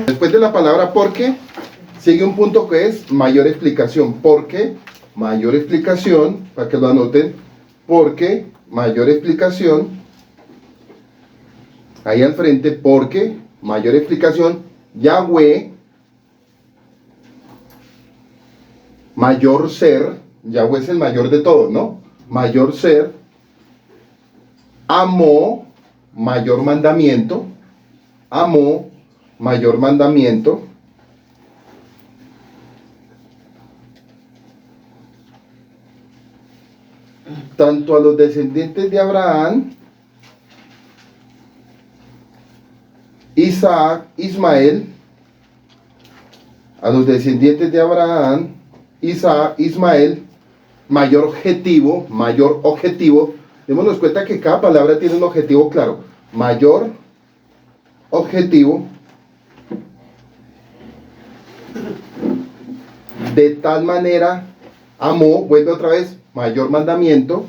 Después de la palabra porque, sigue un punto que es mayor explicación. Porque, mayor explicación, para que lo anoten. Porque, mayor explicación. Ahí al frente, porque, mayor explicación. Yahweh, mayor ser. Yahweh es el mayor de todos, ¿no? Mayor ser. Amó, mayor mandamiento. Amó, mayor mandamiento. Tanto a los descendientes de Abraham, Isaac, Ismael, a los descendientes de Abraham, Isaac, Ismael, mayor objetivo. Démonos cuenta que cada palabra tiene un objetivo claro. Mayor objetivo. De tal manera amó, vuelve otra vez, mayor mandamiento.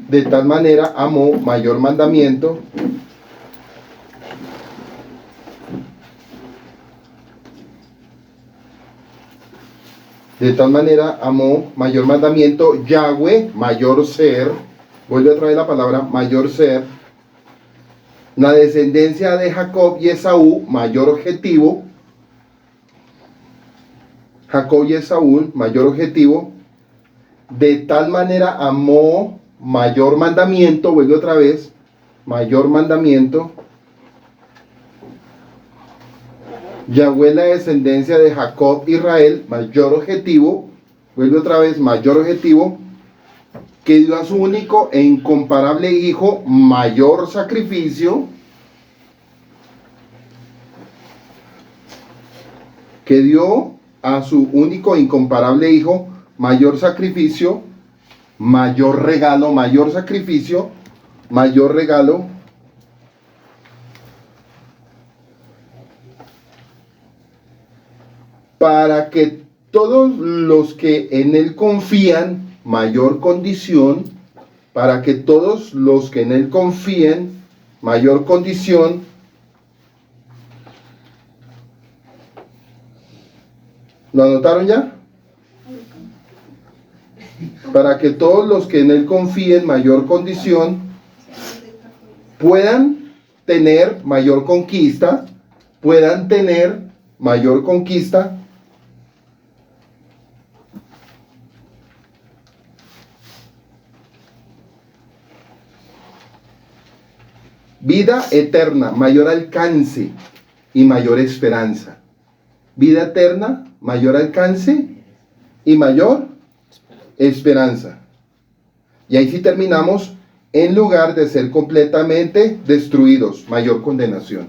De tal manera amó, mayor mandamiento. De tal manera amó, mayor mandamiento. Yahweh, mayor ser. Vuelve otra vez la palabra mayor ser. La descendencia de Jacob y Esaú, mayor objetivo. Jacob y Esaú, mayor objetivo. De tal manera amó, mayor mandamiento. Vuelve otra vez, mayor mandamiento. Yahweh, la descendencia de Jacob, Israel, mayor objetivo. Vuelve otra vez, mayor objetivo. Que dio a su único e incomparable Hijo, mayor sacrificio. Que dio a su único e incomparable Hijo, mayor sacrificio, mayor regalo, mayor sacrificio, mayor regalo. Para que todos los que en Él confían, mayor condición, para que todos los que en Él confíen, mayor condición, ¿lo anotaron ya? Para que todos los que en Él confíen, mayor condición, puedan tener mayor conquista, vida eterna, mayor alcance y mayor esperanza. Vida eterna, mayor alcance y mayor esperanza. Y ahí sí terminamos. En lugar de ser completamente destruidos, mayor condenación.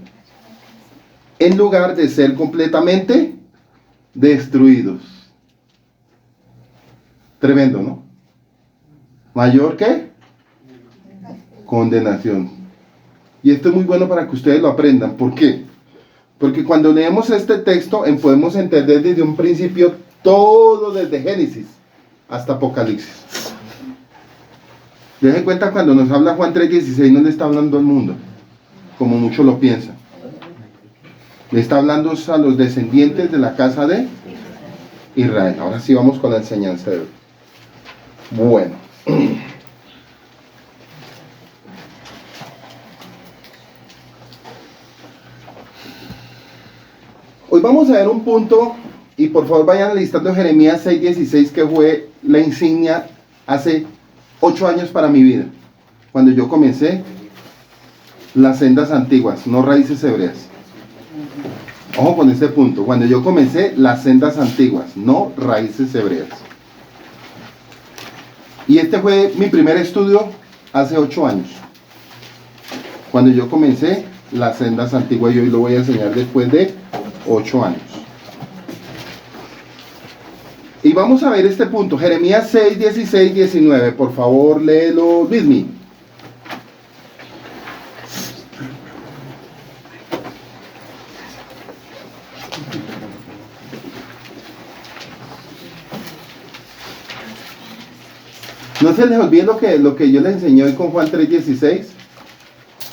En lugar de ser completamente destruidos. Tremendo, ¿no? ¿Mayor qué? Condenación. Y esto es muy bueno para que ustedes lo aprendan. ¿Por qué? Porque cuando leemos este texto podemos entender desde un principio todo desde Génesis hasta Apocalipsis. Dejen cuenta cuando nos habla Juan 3:16 no le está hablando al mundo, como muchos lo piensan. Le está hablando a los descendientes de la casa de Israel. Ahora sí vamos con la enseñanza de hoy. Bueno. Hoy vamos a ver un punto, y por favor vayan listando Jeremías 6:16, que fue la insignia hace 8 años para mi vida, cuando yo comencé las sendas antiguas, no raíces hebreas. Ojo con este punto, cuando yo comencé las sendas antiguas, no raíces hebreas. Y este fue mi primer estudio hace 8 años, cuando yo comencé las sendas antiguas, y hoy lo voy a enseñar después de 8 años. Y vamos a ver este punto, Jeremías 6, 16, 19. Por favor, léelo, Luismi. No se les olvide lo que yo les enseñé hoy con Juan 3:16.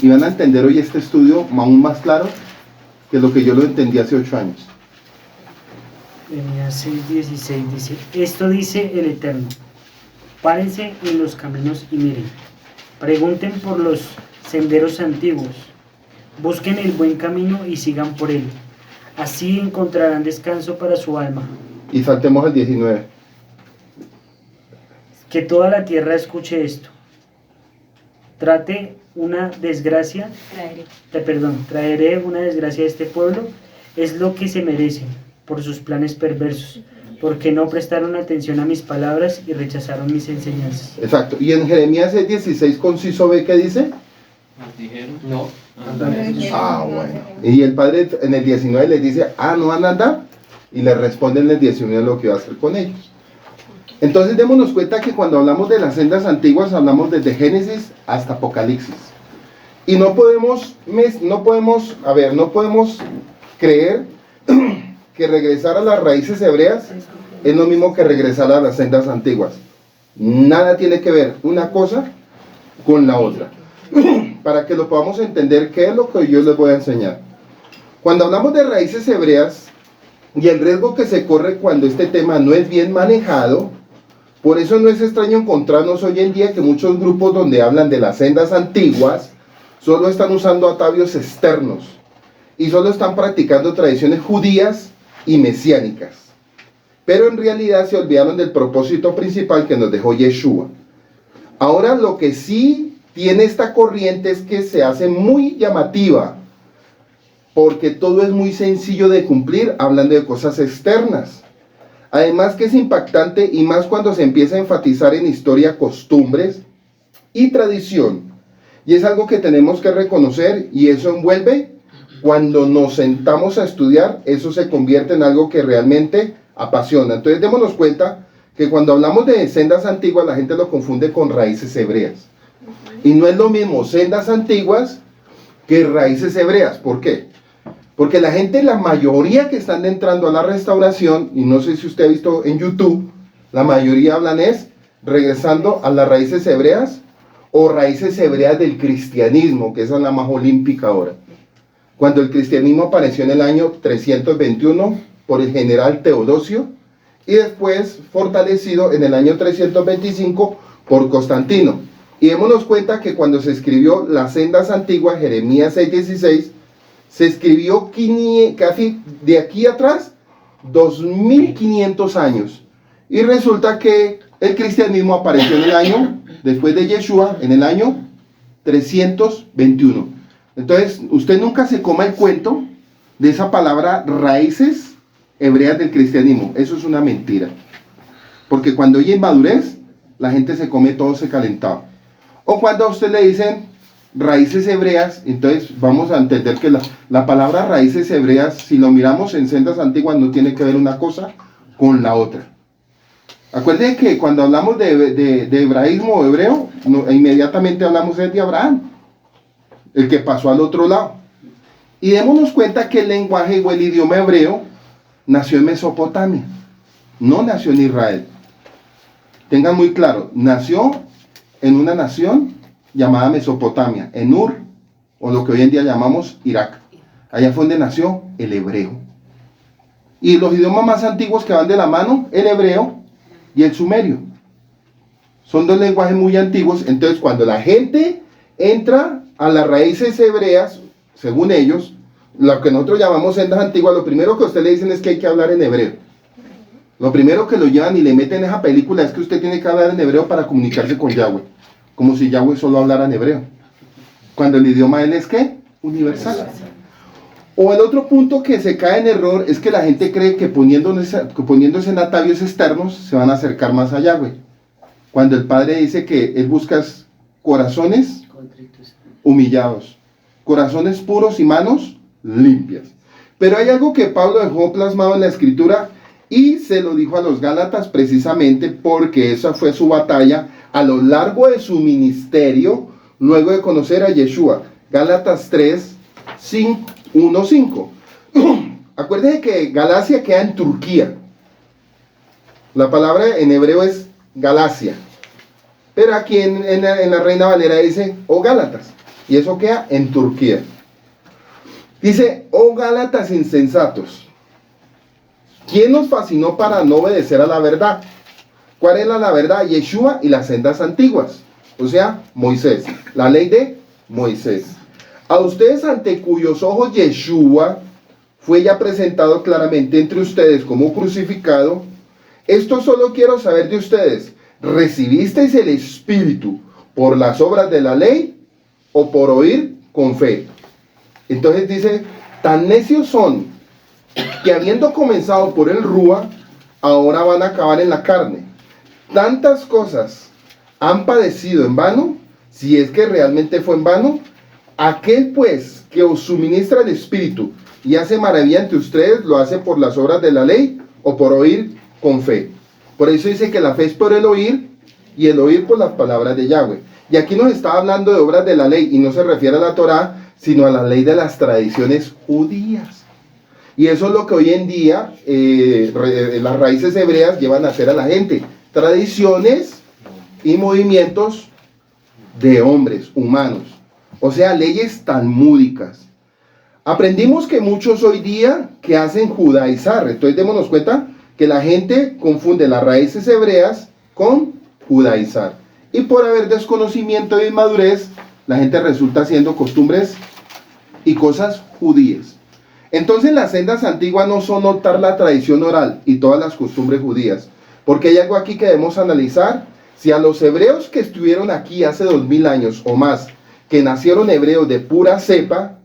Y van a entender hoy este estudio aún más claro. que lo que yo lo entendí hace 8 años. Jeremías 6:16 dice, esto dice el Eterno, párense en los caminos y miren, pregunten por los senderos antiguos, busquen el buen camino y sigan por él, así encontrarán descanso para su alma. Y saltemos al 19. Que toda la tierra escuche esto. Traeré una desgracia a este pueblo, es lo que se merecen por sus planes perversos, porque no prestaron atención a mis palabras y rechazaron mis enseñanzas. Exacto. Y en Jeremías 6:16, conciso B, ¿qué dice? Nos dijeron. No. Bueno. Y el padre en el 19 les dice, no van a andar. Y le responde en el 19 lo que va a hacer con ellos. Entonces démonos cuenta que cuando hablamos de las sendas antiguas, hablamos desde Génesis hasta Apocalipsis. Y no podemos creer que regresar a las raíces hebreas es lo mismo que regresar a las sendas antiguas. Nada tiene que ver una cosa con la otra. Para que lo podamos entender, ¿qué es lo que yo les voy a enseñar? Cuando hablamos de raíces hebreas y el riesgo que se corre cuando este tema no es bien manejado, por eso no es extraño encontrarnos hoy en día que muchos grupos donde hablan de las sendas antiguas solo están usando atavios externos y solo están practicando tradiciones judías y mesiánicas. Pero en realidad se olvidaron del propósito principal que nos dejó Yeshua. Ahora lo que sí tiene esta corriente es que se hace muy llamativa, porque todo es muy sencillo de cumplir hablando de cosas externas. Además que es impactante y más cuando se empieza a enfatizar en historia, costumbres y tradición. Y es algo que tenemos que reconocer y eso envuelve, cuando nos sentamos a estudiar, eso se convierte en algo que realmente apasiona. Entonces démonos cuenta que cuando hablamos de sendas antiguas la gente lo confunde con raíces hebreas. Y no es lo mismo sendas antiguas que raíces hebreas. ¿Por qué? Porque la gente, la mayoría que están entrando a la restauración, y no sé si usted ha visto en YouTube, la mayoría hablan es regresando a las raíces hebreas o raíces hebreas del cristianismo, que esa es la más olímpica ahora. Cuando el cristianismo apareció en el año 321 por el general Teodosio y después fortalecido en el año 325 por Constantino. Y démonos cuenta que cuando se escribió las sendas antiguas, Jeremías 6:16, se escribió casi de aquí atrás 2500 años. Y resulta que el cristianismo apareció en el año, después de Yeshua, en el año 321. Entonces, usted nunca se coma el cuento de esa palabra raíces hebreas del cristianismo. Eso es una mentira. Porque cuando hay inmadurez, la gente se come todo ese calentado. O cuando a usted le dicen raíces hebreas, entonces vamos a entender que la palabra raíces hebreas, si lo miramos en sendas antiguas, no tiene que ver una cosa con la otra. Acuérdense que cuando hablamos de hebraísmo o hebreo, inmediatamente hablamos de Abraham, el que pasó al otro lado. Y démonos cuenta que el lenguaje o el idioma hebreo nació en Mesopotamia, no nació en Israel. Tengan muy claro, nació en una nación llamada Mesopotamia, en Ur, o lo que hoy en día llamamos Irak. Allá fue donde nació el hebreo. Y los idiomas más antiguos que van de la mano, el hebreo y el sumerio. Son dos lenguajes muy antiguos. Entonces, cuando la gente entra a las raíces hebreas, según ellos, lo que nosotros llamamos sendas antiguas, lo primero que a usted le dicen es que hay que hablar en hebreo. Lo primero que lo llevan y le meten en esa película es que usted tiene que hablar en hebreo para comunicarse con Yahweh. Como si Yahweh solo hablara en hebreo. Cuando el idioma de él es ¿qué? Universal. O el otro punto que se cae en error es que la gente cree que poniéndose en atavios externos se van a acercar más a Yahweh. Cuando el Padre dice que Él busca corazones humillados, corazones puros y manos limpias. Pero hay algo que Pablo dejó plasmado en la Escritura y se lo dijo a los Gálatas precisamente porque esa fue su batalla a lo largo de su ministerio, luego de conocer a Yeshua. Gálatas 3, 1, 5. Acuérdense que Galacia queda en Turquía. La palabra en hebreo es Galacia. Pero aquí en la Reina Valera dice, Gálatas. Y eso queda en Turquía. Dice, oh Gálatas insensatos, ¿quién nos fascinó para no obedecer a la verdad? ¿Cuál era la verdad? Yeshua y las sendas antiguas, o sea, Moisés, la ley de Moisés. A ustedes ante cuyos ojos Yeshua fue ya presentado claramente entre ustedes como crucificado, esto solo quiero saber de ustedes, ¿recibisteis el Espíritu por las obras de la ley o por oír con fe? Entonces dice, tan necios son que habiendo comenzado por el Rúa, ahora van a acabar en la carne. Tantas cosas han padecido en vano, si es que realmente fue en vano. Aquel pues que os suministra el Espíritu y hace maravilla ante ustedes, ¿lo hace por las obras de la ley o por oír con fe? Por eso dice que la fe es por el oír y el oír por las palabras de Yahweh. Y aquí nos está hablando de obras de la ley y no se refiere a la Torá, sino a la ley de las tradiciones judías. Y eso es lo que hoy en día las raíces hebreas llevan a hacer a la gente. Tradiciones y movimientos de hombres, humanos. O sea, leyes talmúdicas. Aprendimos que muchos hoy día que hacen judaizar. Entonces démonos cuenta que la gente confunde las raíces hebreas con judaizar. Y por haber desconocimiento y inmadurez, la gente resulta haciendo costumbres y cosas judías. Entonces las sendas antiguas no son notar la tradición oral y todas las costumbres judías. Porque hay algo aquí que debemos analizar. Si a los hebreos que estuvieron aquí hace 2000 años o más, que nacieron hebreos de pura cepa,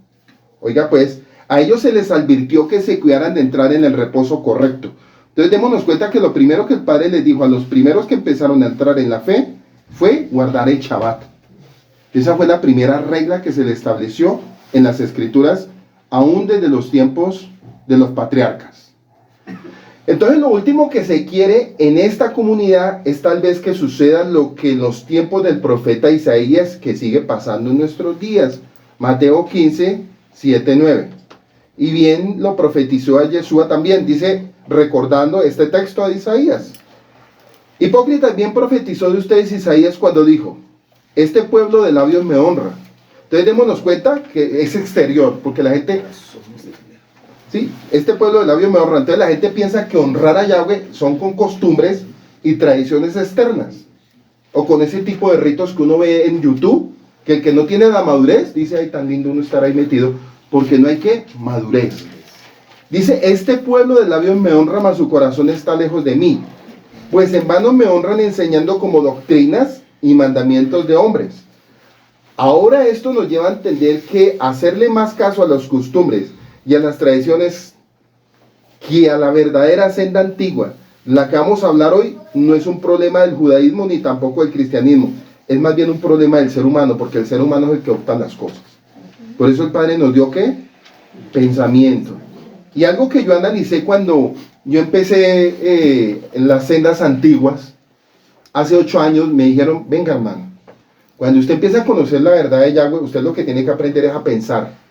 oiga pues, a ellos se les advirtió que se cuidaran de entrar en el reposo correcto. Entonces démonos cuenta que lo primero que el Padre les dijo a los primeros que empezaron a entrar en la fe fue guardar el Shabbat. Esa fue la primera regla que se le estableció en las Escrituras, aún desde los tiempos de los patriarcas. Entonces lo último que se quiere en esta comunidad es tal vez que suceda lo que en los tiempos del profeta Isaías, que sigue pasando en nuestros días. Mateo 15, 7, 9. Y bien lo profetizó a Yeshua también, dice, recordando este texto de Isaías. Hipócritas, bien profetizó de ustedes Isaías cuando dijo, este pueblo de labios me honra. Entonces démonos cuenta que es exterior, porque la gente... ¿sí? Este pueblo de labios me honra. Entonces la gente piensa que honrar a Yahweh son con costumbres y tradiciones externas. O con ese tipo de ritos que uno ve en YouTube, que el que no tiene la madurez, dice, ay, tan lindo uno estar ahí metido, porque no hay que madurez. Dice, este pueblo de labios me honra, mas su corazón está lejos de mí. Pues en vano me honran enseñando como doctrinas y mandamientos de hombres. Ahora esto nos lleva a entender que hacerle más caso a las costumbres y a las tradiciones que a la verdadera senda antigua, la que vamos a hablar hoy, no es un problema del judaísmo ni tampoco del cristianismo, es más bien un problema del ser humano, porque el ser humano es el que opta las cosas. Por eso el Padre nos dio ¿qué? Pensamiento. Y algo que yo analicé cuando yo empecé en las sendas antiguas, hace 8 años me dijeron, venga hermano, cuando usted empieza a conocer la verdad de Yahweh, usted lo que tiene que aprender es a pensar.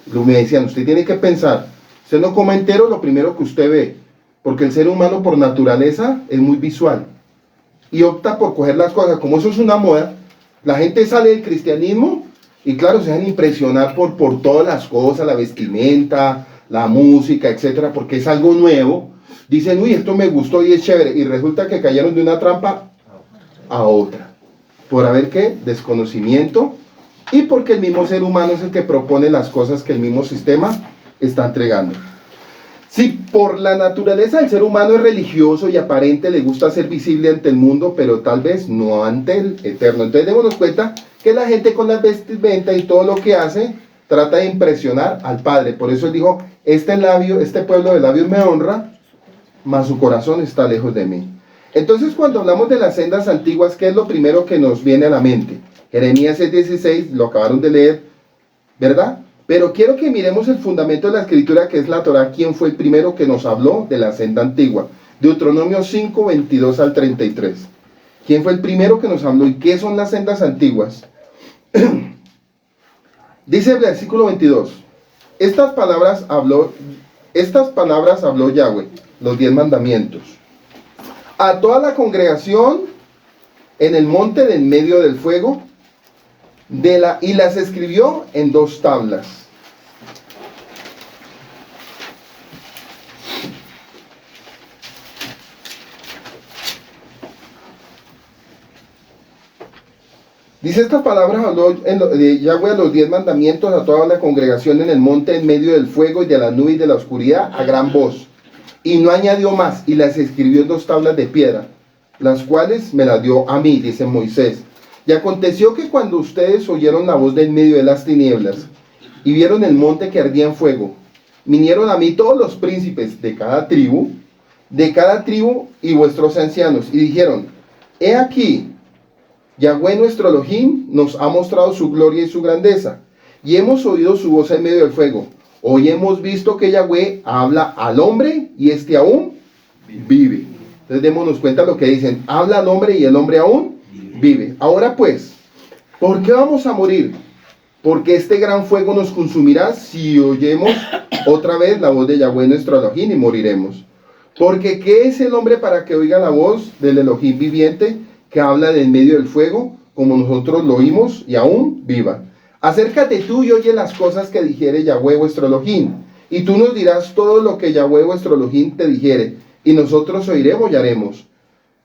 Me decían, usted tiene que pensar, usted no come entero lo primero que usted ve, porque el ser humano por naturaleza es muy visual y opta por coger las cosas, como eso es una moda, la gente sale del cristianismo y claro, se dejan impresionar por todas las cosas, la vestimenta, la música, etcétera, porque es algo nuevo, dicen, uy, esto me gustó y es chévere, y resulta que cayeron de una trampa a otra, por haber ¿qué? Desconocimiento, y porque el mismo ser humano es el que propone las cosas que el mismo sistema está entregando. Si por la naturaleza del ser humano es religioso y aparente, le gusta ser visible ante el mundo, pero tal vez no ante el eterno. Entonces démonos cuenta que la gente con las vestimentas y todo lo que hace, trata de impresionar al Padre. Por eso él dijo, este pueblo de labios me honra, mas su corazón está lejos de mí. Entonces cuando hablamos de las sendas antiguas, ¿qué es lo primero que nos viene a la mente? Jeremías 6:16, lo acabaron de leer, ¿verdad? Pero quiero que miremos el fundamento de la escritura, que es la Torá. ¿Quién fue el primero que nos habló de la senda antigua? Deuteronomio 5, 22 al 33. ¿Quién fue el primero que nos habló? ¿Y qué son las sendas antiguas? Dice el versículo 22. Estas palabras habló Yahweh, los 10 mandamientos, a toda la congregación en el monte del medio del fuego, y las escribió en 2 tablas. Dice estas palabras, habló Yahweh a los 10 mandamientos a toda la congregación en el monte en medio del fuego y de la nube y de la oscuridad a gran voz. Y no añadió más, y las escribió en 2 tablas de piedra, las cuales me las dio a mí, dice Moisés. Y aconteció que cuando ustedes oyeron la voz de en medio de las tinieblas, y vieron el monte que ardía en fuego, vinieron a mí todos los príncipes de cada tribu y vuestros ancianos, y dijeron, he aquí, Yahweh nuestro Elohim nos ha mostrado su gloria y su grandeza, y hemos oído su voz en medio del fuego. Hoy hemos visto que Yahweh habla al hombre, y este aún vive. Entonces démonos cuenta lo que dicen, habla al hombre y el hombre aún vive. Ahora pues, ¿por qué vamos a morir? Porque este gran fuego nos consumirá si oyemos otra vez la voz de Yahweh nuestro Elohim y moriremos. Porque ¿qué es el hombre para que oiga la voz del Elohim viviente que habla de en medio del fuego, como nosotros lo oímos y aún viva? Acércate tú y oye las cosas que dijere Yahweh vuestro Elohim, y tú nos dirás todo lo que Yahweh vuestro Elohim te dijere, y nosotros oiremos y haremos.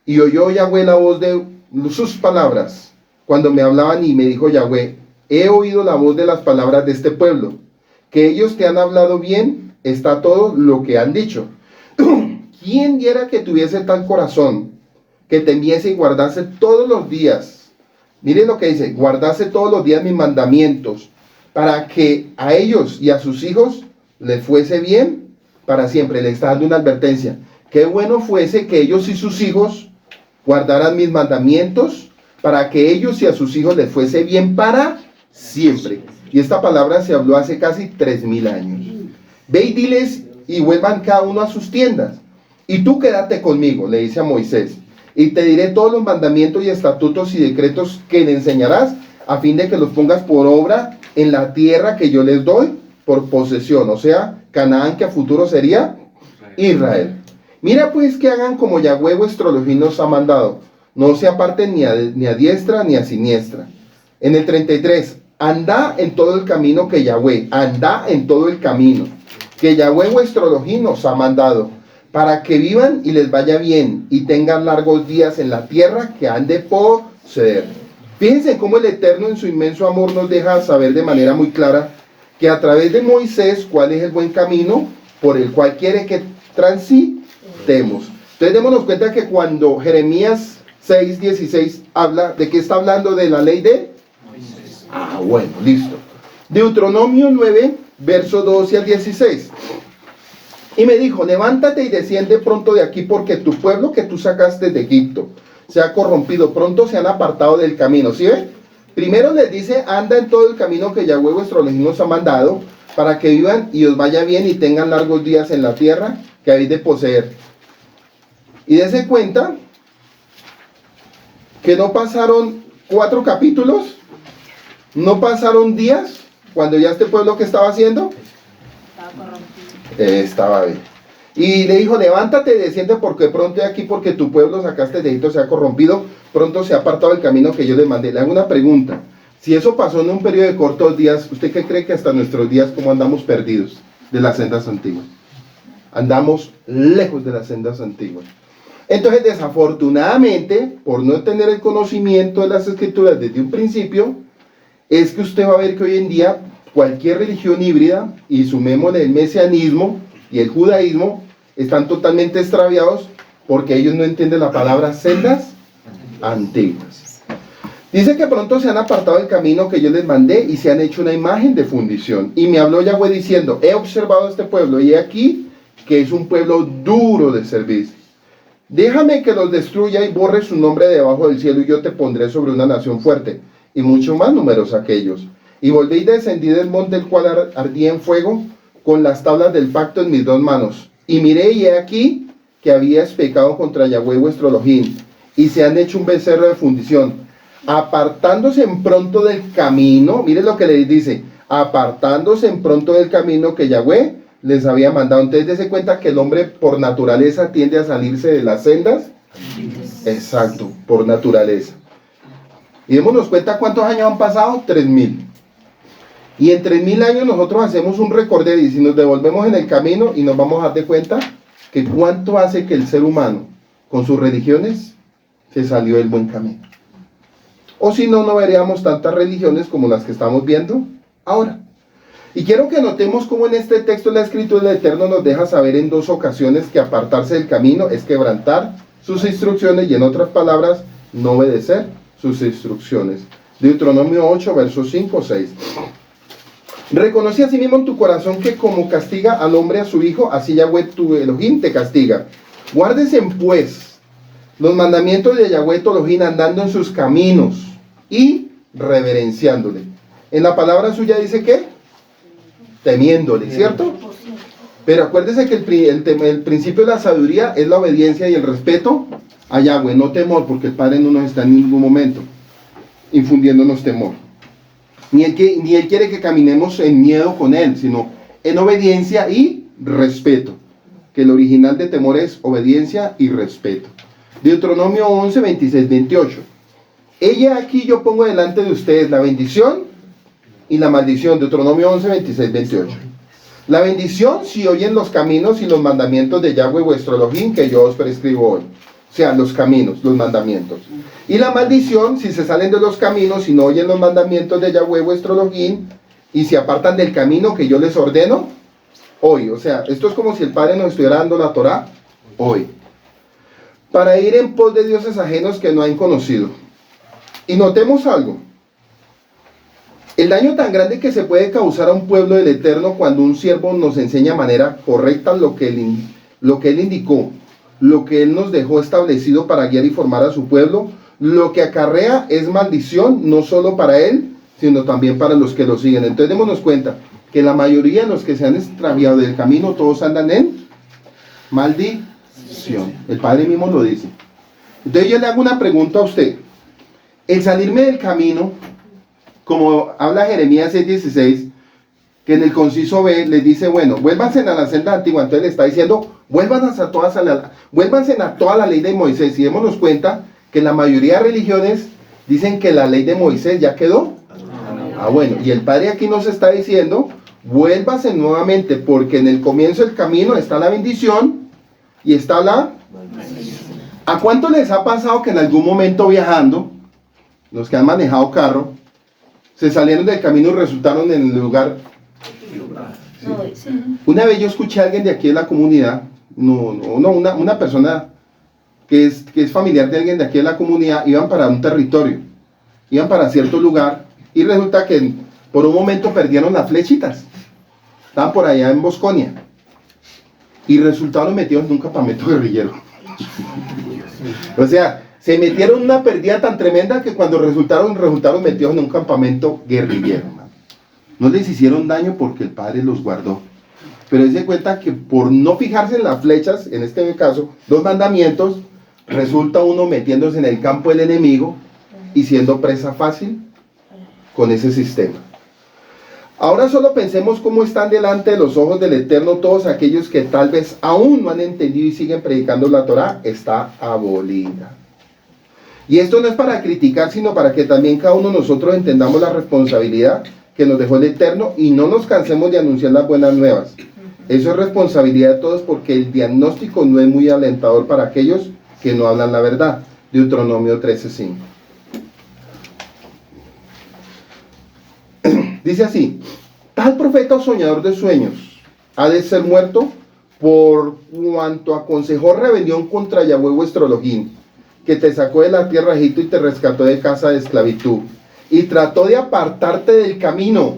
Y oyó Yahweh la voz de sus palabras, cuando me hablaban, y me dijo Yahweh, he oído la voz de las palabras de este pueblo, que ellos te han hablado bien, está todo lo que han dicho. ¿Quién diera que tuviese tal corazón, que temiese y guardase todos los días? Miren lo que dice, guardase todos los días mis mandamientos, para que a ellos y a sus hijos les fuese bien para siempre. Le está dando una advertencia. Qué bueno fuese que ellos y sus hijos guardaran mis mandamientos, para que ellos y a sus hijos les fuese bien para siempre. Y esta palabra se habló hace casi 3000 años. Ve y diles y vuelvan cada uno a sus tiendas. Y tú quédate conmigo, le dice a Moisés, y te diré todos los mandamientos y estatutos y decretos que le enseñarás, a fin de que los pongas por obra en la tierra que yo les doy por posesión, o sea, Canaán, que a futuro sería Israel. Mira pues que hagan como Yahweh vuestro Elohim nos ha mandado, no se aparten ni a diestra ni a siniestra. En el 33, anda en todo el camino que Yahweh, anda en todo el camino que Yahweh vuestro Elohim nos ha mandado, para que vivan y les vaya bien, y tengan largos días en la tierra que han de poseer. Fíjense cómo el Eterno en su inmenso amor nos deja saber de manera muy clara que a través de Moisés cuál es el buen camino por el cual quiere que transitemos. Entonces démonos cuenta que cuando Jeremías 6:16 habla, ¿de qué está hablando? De la ley de Moisés. Ah, bueno, listo. Deuteronomio 9, verso 12 al 16. Y me dijo, levántate y desciende pronto de aquí, porque tu pueblo que tú sacaste de Egipto se ha corrompido, pronto se han apartado del camino. ¿Sí ven? Primero les dice, anda en todo el camino que Yahweh vuestro Elohim nos ha mandado, para que vivan y os vaya bien y tengan largos días en la tierra que habéis de poseer. Y dése cuenta que no pasaron 4 capítulos, no pasaron días, cuando ya este pueblo que estaba haciendo, estaba bien. Y le dijo, levántate y desciende, porque pronto de aquí, porque tu pueblo sacaste de Egipto se ha corrompido, pronto se ha apartado del camino que yo le mandé. Le hago una pregunta, si eso pasó en un periodo de cortos días, ¿usted qué cree que hasta nuestros días cómo andamos perdidos de las sendas antiguas? Andamos lejos de las sendas antiguas. Entonces, desafortunadamente, por no tener el conocimiento de las escrituras desde un principio, es que usted va a ver que hoy en día cualquier religión híbrida, y sumémosle el mesianismo y el judaísmo, están totalmente extraviados porque ellos no entienden la palabra sendas antiguas. Dice que pronto se han apartado del camino que yo les mandé y se han hecho una imagen de fundición. Y me habló Yahweh diciendo, he observado este pueblo y he aquí que es un pueblo duro de servir. Déjame que los destruya y borre su nombre debajo del cielo, y yo te pondré sobre una nación fuerte y mucho más numerosa que ellos. Y volví y descendí del monte, el cual ardía en fuego, con las tablas del pacto en mis 2 manos. Y miré y he aquí que habías pecado contra Yahweh vuestro Elohim, y se han hecho un becerro de fundición, apartándose en pronto del camino. Miren lo que les dice, apartándose en pronto del camino que Yahweh les había mandado. Entonces dése cuenta que el hombre por naturaleza tiende a salirse de las sendas. Exacto, por naturaleza. Y démonos cuenta cuántos años han pasado, 3000. Y en 3000 años nosotros hacemos un recorrido, y si nos devolvemos en el camino y nos vamos a dar de cuenta que cuánto hace que el ser humano con sus religiones se salió del buen camino. O si no, no veríamos tantas religiones como las que estamos viendo ahora. Y quiero que notemos cómo en este texto la Escritura del Eterno nos deja saber en 2 ocasiones que apartarse del camino es quebrantar sus instrucciones y, en otras palabras, no obedecer sus instrucciones. Deuteronomio 8, versos 5, 6. Reconoce a sí mismo en tu corazón que como castiga al hombre a su hijo, así Yahweh tu Elohim te castiga. Guárdese pues los mandamientos de Yahweh tu Elohim andando en sus caminos y reverenciándole. En la palabra suya dice que temiéndole, ¿cierto? Pero acuérdese que el principio de la sabiduría es la obediencia y el respeto a Yahweh, no temor, porque el Padre no nos está en ningún momento infundiéndonos temor. Ni él quiere que caminemos en miedo con Él, sino en obediencia y respeto. Que el original de temor es obediencia y respeto. Deuteronomio 11, 26, 28. Ella aquí yo pongo delante de ustedes la bendición y la maldición. Deuteronomio 11, 26, 28. La bendición si oyen los caminos y los mandamientos de Yahweh vuestro Elohim que yo os prescribo hoy. O sea, los caminos, los mandamientos. Y la maldición si se salen de los caminos y no oyen los mandamientos de Yahweh vuestro Elohim y se apartan del camino que yo les ordeno hoy. O sea, esto es como si el Padre nos estuviera dando la Torá hoy. Para ir en pos de dioses ajenos que no han conocido. Y notemos algo. El daño tan grande que se puede causar a un pueblo del Eterno cuando un siervo nos enseña de manera correcta lo que él indicó, lo que él nos dejó establecido para guiar y formar a su pueblo, lo que acarrea es maldición, no solo para él, sino también para los que lo siguen. Entonces démonos cuenta que la mayoría de los que se han extraviado del camino, todos andan en maldición. El Padre mismo lo dice. Entonces yo le hago una pregunta a usted. El salirme del camino, como habla Jeremías 6:16, que en el conciso B les dice, bueno, vuélvanse a la senda antigua. Entonces le está diciendo, vuélvanse a toda la ley de Moisés. Y démonos cuenta que la mayoría de religiones dicen que la ley de Moisés ya quedó. Bueno, y el Padre aquí nos está diciendo, vuélvase nuevamente, porque en el comienzo del camino está la bendición y está la... ¿A cuánto les ha pasado que en algún momento viajando, los que han manejado carro, se salieron del camino y resultaron en el lugar? Sí. Una vez yo escuché a alguien de aquí de la comunidad, una persona que es familiar de alguien de aquí de la comunidad, iban para un territorio, iban para cierto lugar, y resulta que por un momento perdieron las flechitas, estaban por allá en Bosconia, y resultaron metidos en un campamento guerrillero. O sea, se metieron en una pérdida tan tremenda que cuando resultaron metidos en un campamento guerrillero. No les hicieron daño porque el Padre los guardó. Pero se cuenta que por no fijarse en las flechas, en este caso, los mandamientos, resulta uno metiéndose en el campo del enemigo y siendo presa fácil con ese sistema. Ahora solo pensemos cómo están delante de los ojos del Eterno todos aquellos que tal vez aún no han entendido y siguen predicando la Torá. Está abolida. Y esto no es para criticar, sino para que también cada uno de nosotros entendamos la responsabilidad que nos dejó el Eterno y no nos cansemos de anunciar las buenas nuevas. Eso es responsabilidad de todos, porque el diagnóstico no es muy alentador para aquellos que no hablan la verdad. Deuteronomio 13:5. Dice así: tal profeta o soñador de sueños ha de ser muerto por cuanto aconsejó rebelión contra Yahweh vuestro Elohim, que te sacó de la tierra de Egipto y te rescató de casa de esclavitud, y trató de apartarte del camino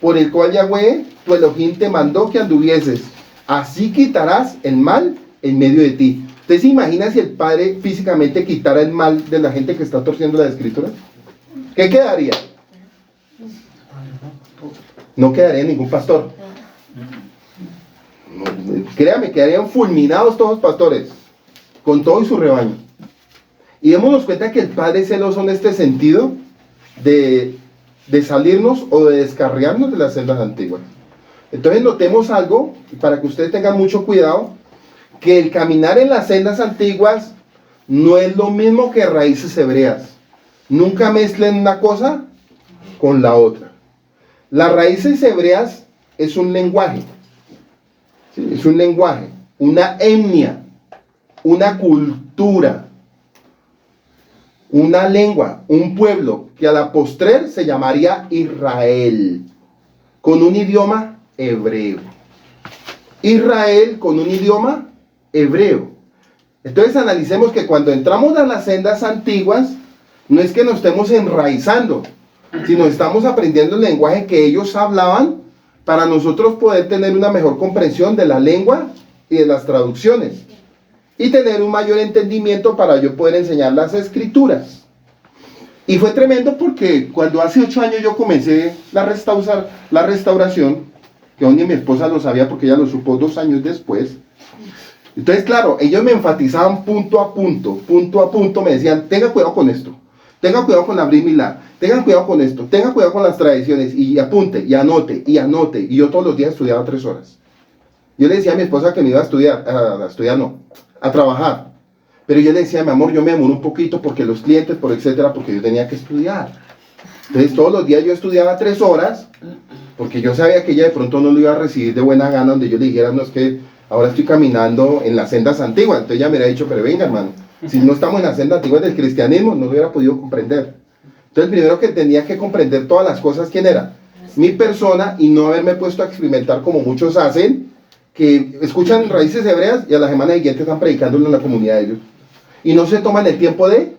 por el cual Yahweh tu Elohim te mandó que anduvieses. Así quitarás el mal en medio de ti. ¿Usted se imagina si el Padre físicamente quitara el mal de la gente que está torciendo la Escritura? ¿Qué quedaría? No quedaría ningún pastor. No, créame, quedarían fulminados todos los pastores, con todo y su rebaño. Y démonos cuenta que el Padre es celoso en este sentido de salirnos o de descarriarnos de las sendas antiguas. Entonces notemos algo, para que ustedes tengan mucho cuidado, que el caminar en las sendas antiguas no es lo mismo que raíces hebreas. Nunca mezclen una cosa con la otra. Las raíces hebreas es un lenguaje, ¿sí? Es un lenguaje, una etnia, una cultura. una lengua, un pueblo que a la postrer se llamaría Israel, con un idioma hebreo. Israel con un idioma hebreo. Entonces analicemos que cuando entramos a las sendas antiguas, no es que nos estemos enraizando, sino estamos aprendiendo el lenguaje que ellos hablaban para nosotros poder tener una mejor comprensión de la lengua y de las traducciones y tener un mayor entendimiento para yo poder enseñar las escrituras. Y fue tremendo porque cuando hace 8 años yo comencé la restauración, que aún ni mi esposa lo sabía porque ella lo supo 2 años después. Entonces, claro, ellos me enfatizaban punto a punto, me decían, tenga cuidado con esto, tenga cuidado con la Brit Milá, tenga cuidado con esto, tenga cuidado con las tradiciones, y apunte, y anote, y yo todos los días estudiaba 3 horas. Yo le decía a mi esposa que me iba a estudiar, a trabajar, pero yo le decía, mi amor, yo me demoro un poquito porque los clientes, por etcétera, porque yo tenía que estudiar. Entonces, todos los días yo estudiaba 3 horas, porque yo sabía que ella de pronto no lo iba a recibir de buena gana, donde yo le dijera, no, es que ahora estoy caminando en las sendas antiguas. Entonces ella me hubiera dicho, pero venga, hermano, si no estamos en las sendas antiguas del cristianismo, no lo hubiera podido comprender. Entonces, primero que tenía que comprender todas las cosas, ¿quién era? Mi persona, y no haberme puesto a experimentar como muchos hacen, que escuchan raíces hebreas y a la semana siguiente están predicándolo en la comunidad de ellos. Y no se toman el tiempo de...